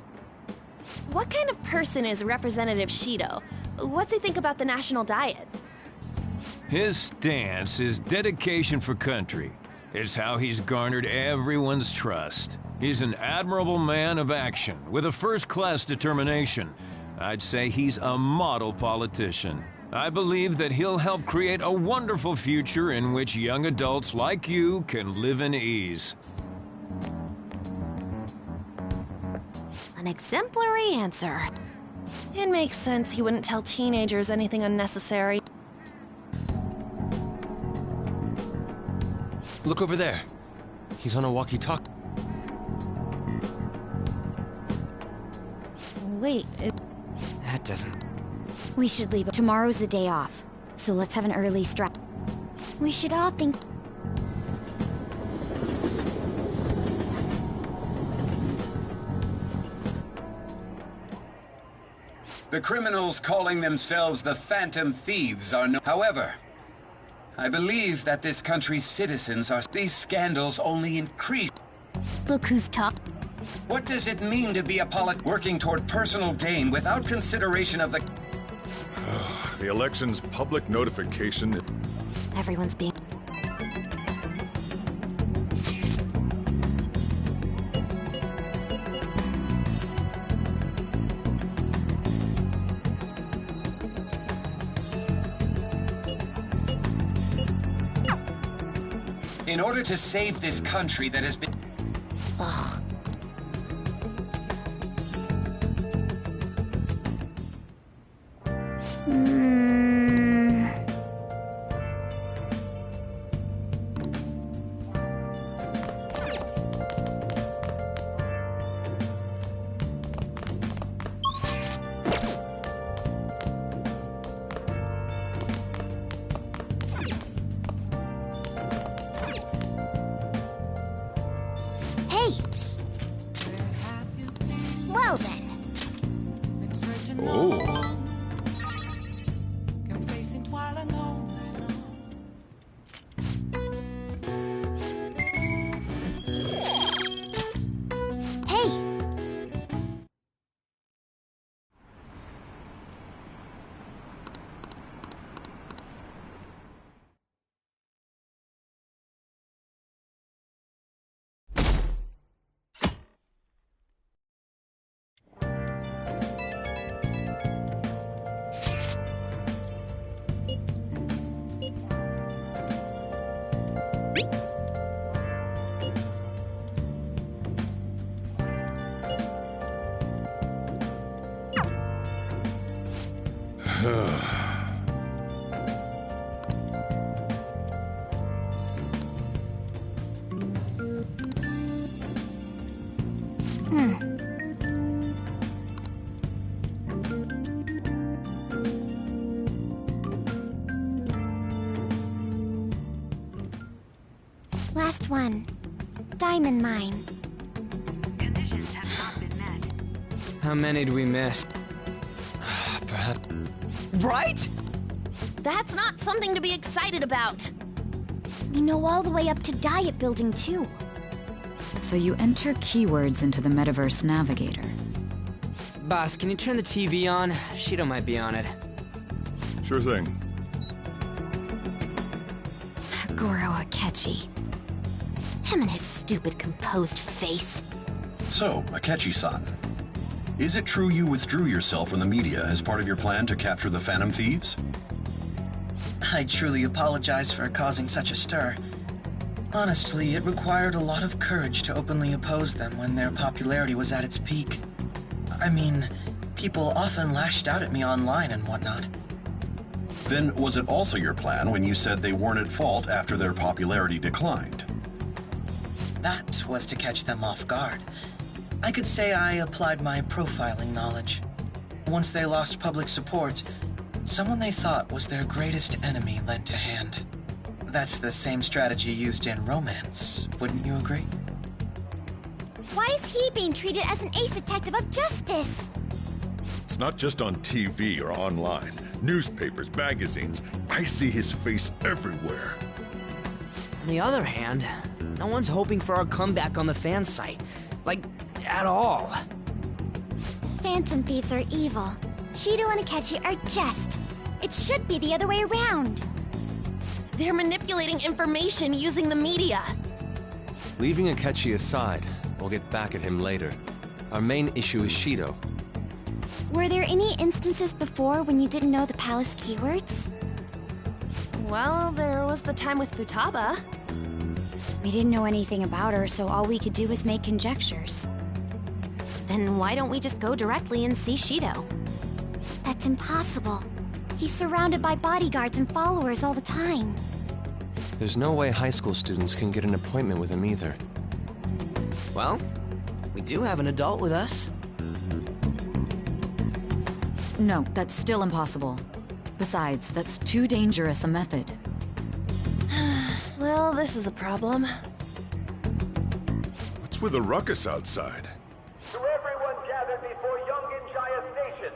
What kind of person is Representative Shido? What's he think about the national diet? His stance is dedication for country. It's how he's garnered everyone's trust. He's an admirable man of action, with a first-class determination. I'd say he's a model politician. I believe that he'll help create a wonderful future in which young adults like you can live in ease. An exemplary answer. It makes sense he wouldn't tell teenagers anything unnecessary. Look over there. He's on a walkie-talkie. Wait, That doesn't... We should leave. Tomorrow's the day off, so let's have an early strike. We should all think... The criminals calling themselves the Phantom Thieves are no... However, I believe that this country's citizens are... These scandals only increase. Look who's talking. What does it mean to be a working toward personal gain without consideration of the... The election's public notification... Everyone's being... In order to save this country that has been... Ugh. Hey! Well then. Oh. Hey! Last one. Diamond mine. How many do we miss? Perhaps... Right? That's not something to be excited about. We know all the way up to Diet Building, too. So you enter keywords into the Metaverse Navigator. Boss, can you turn the TV on? Shido might be on it. Sure thing. Goro Akechi. Him and his stupid composed face. So, Akechi-san, is it true you withdrew yourself from the media as part of your plan to capture the Phantom Thieves? I truly apologize for causing such a stir. Honestly, it required a lot of courage to openly oppose them when their popularity was at its peak. I mean, people often lashed out at me online and whatnot. Then was it also your plan when you said they weren't at fault after their popularity declined? That was to catch them off guard. I could say I applied my profiling knowledge. Once they lost public support, someone they thought was their greatest enemy lent a hand. That's the same strategy used in romance, wouldn't you agree? Why is he being treated as an ace detective of justice? It's not just on TV or online. Newspapers, magazines. I see his face everywhere. On the other hand, No one's hoping for our comeback on the fan site. Like, at all. Phantom thieves are evil. Shido and Akechi are just. It should be the other way around. They're manipulating information using the media. Leaving Akechi aside, we'll get back at him later. Our main issue is Shido. Were there any instances before when you didn't know the palace keywords? Well, there was the time with Futaba. We didn't know anything about her, so all we could do was make conjectures. Then why don't we just go directly and see Shido? That's impossible. He's surrounded by bodyguards and followers all the time. There's no way high school students can get an appointment with him either. Well, we do have an adult with us. No, that's still impossible. Besides, that's too dangerous a method. Well, this is a problem. What's with the ruckus outside? To everyone gathered before Yongen-Jaya Station.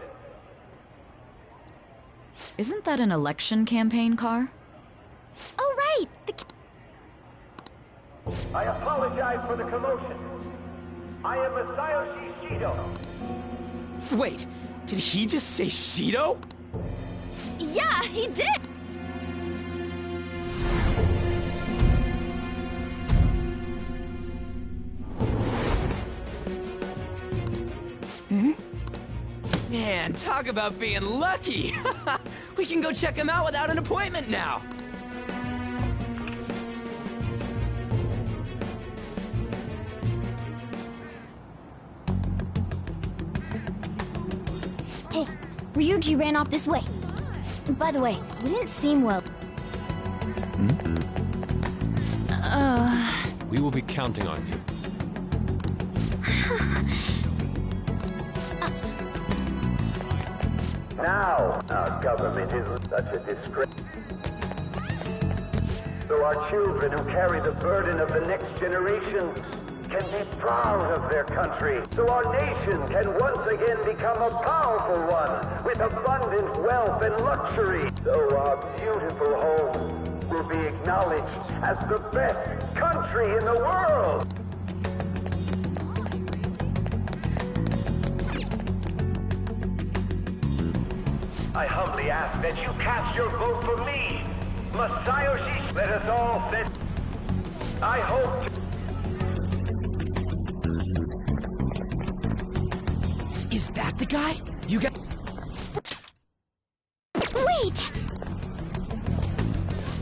Isn't that an election campaign car? Oh, right! I apologize for the commotion. I am Masayoshi Shido. Wait, did he just say Shido? Yeah, he did! Man, talk about being lucky! We can go check him out without an appointment now! Hey, Ryuji ran off this way. By the way, we didn't seem well. We will be counting on you. Now, our government is such a disgrace. So our children who carry the burden of the next generation can be proud of their country. So our nation can once again become a powerful one with abundant wealth and luxury. So our beautiful home will be acknowledged as the best country in the world. I humbly ask that you cast your vote for me, Masayoshi. Let us all set. I hope to... Is that the guy? You got... Wait!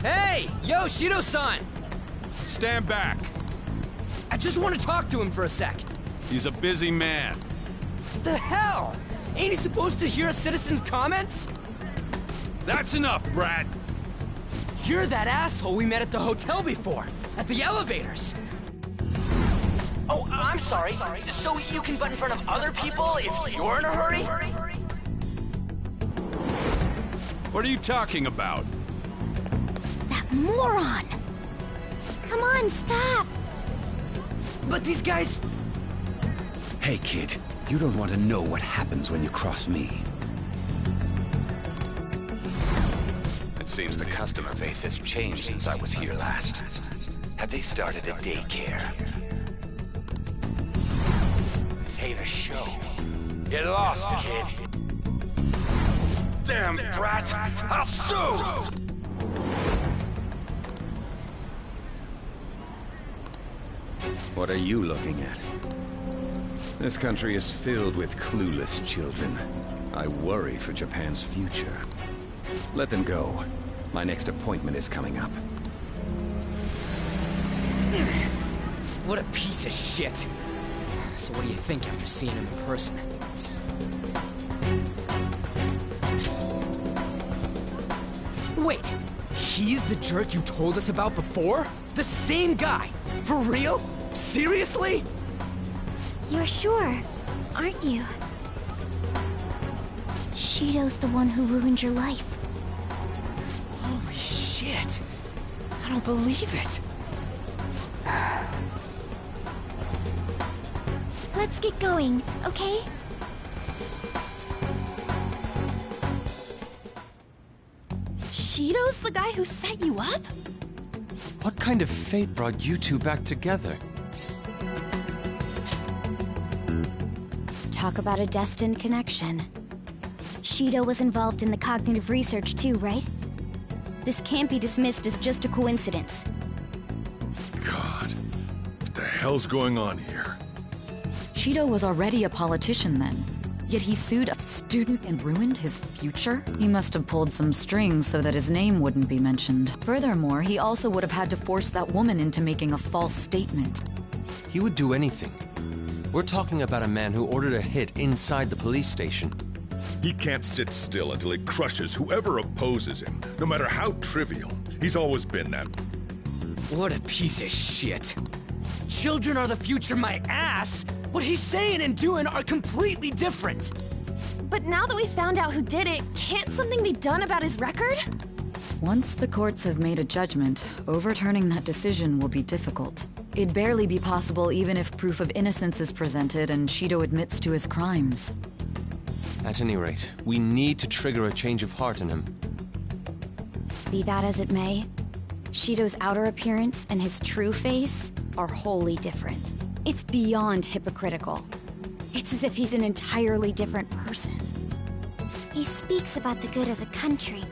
Hey! Yo, Shido-san! Stand back. I just want to talk to him for a sec. He's a busy man. The hell? Ain't he supposed to hear a citizen's comments? That's enough, Brad. You're that asshole we met at the hotel before, at the elevators. Oh, I'm sorry. So you can butt in front of other people if you're in a hurry? What are you talking about? That moron! Come on, stop! But these guys... Hey, kid. You don't want to know what happens when you cross me. It seems the customer base has changed since I was here last. Have they started a daycare? This ain't a show. Get lost, kid. Damn brat! I'll sue! What are you looking at? This country is filled with clueless children. I worry for Japan's future. Let them go. My next appointment is coming up. What a piece of shit. So what do you think after seeing him in person? Wait, he's the jerk you told us about before? The same guy? For real? Seriously? You're sure, aren't you? Shido's the one who ruined your life. Holy shit. I don't believe it. Let's get going, okay? Shido's the guy who set you up? What kind of fate brought you two back together? Talk about a destined connection. Shido was involved in the cognitive research too, right? This can't be dismissed as just a coincidence. God, what the hell's going on here? Shido was already a politician then. Yet he sued a student and ruined his future? He must have pulled some strings so that his name wouldn't be mentioned. Furthermore, he also would have had to force that woman into making a false statement. He would do anything. We're talking about a man who ordered a hit inside the police station. He can't sit still until he crushes whoever opposes him, no matter how trivial. He's always been that. What a piece of shit. Children are the future, my ass! What he's saying and doing are completely different! But now that we found out who did it, can't something be done about his record? Once the courts have made a judgment, overturning that decision will be difficult. It'd barely be possible even if proof of innocence is presented and Shido admits to his crimes. At any rate, we need to trigger a change of heart in him. Be that as it may, Shido's outer appearance and his true face are wholly different. It's beyond hypocritical. It's as if he's an entirely different person. He speaks about the good of the country.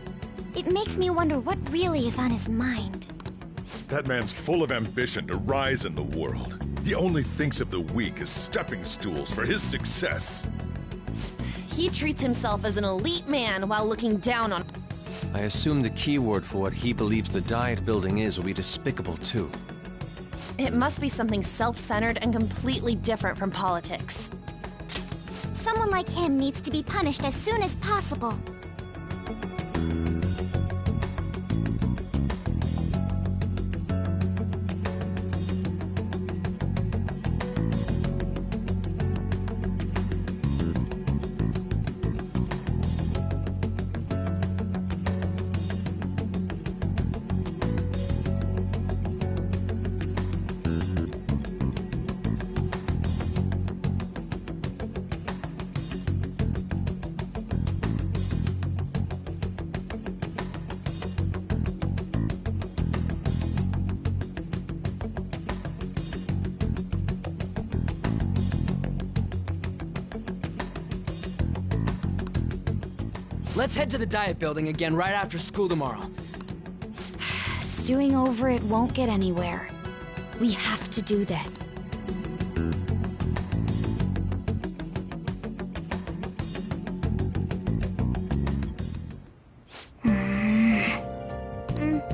It makes me wonder what really is on his mind. That man's full of ambition to rise in the world. He only thinks of the weak as stepping stools for his success. He treats himself as an elite man while looking down on... I assume the key word for what he believes the Diet Building is will be despicable too. It must be something self-centered and completely different from politics. Someone like him needs to be punished as soon as possible. Let's head to the Diet Building again right after school tomorrow. Stewing over it won't get anywhere. We have to do that.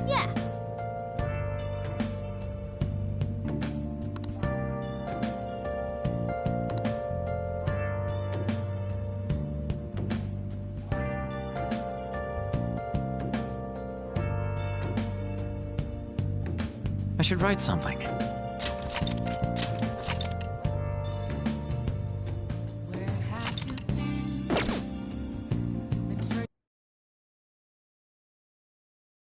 Yeah. I should write something.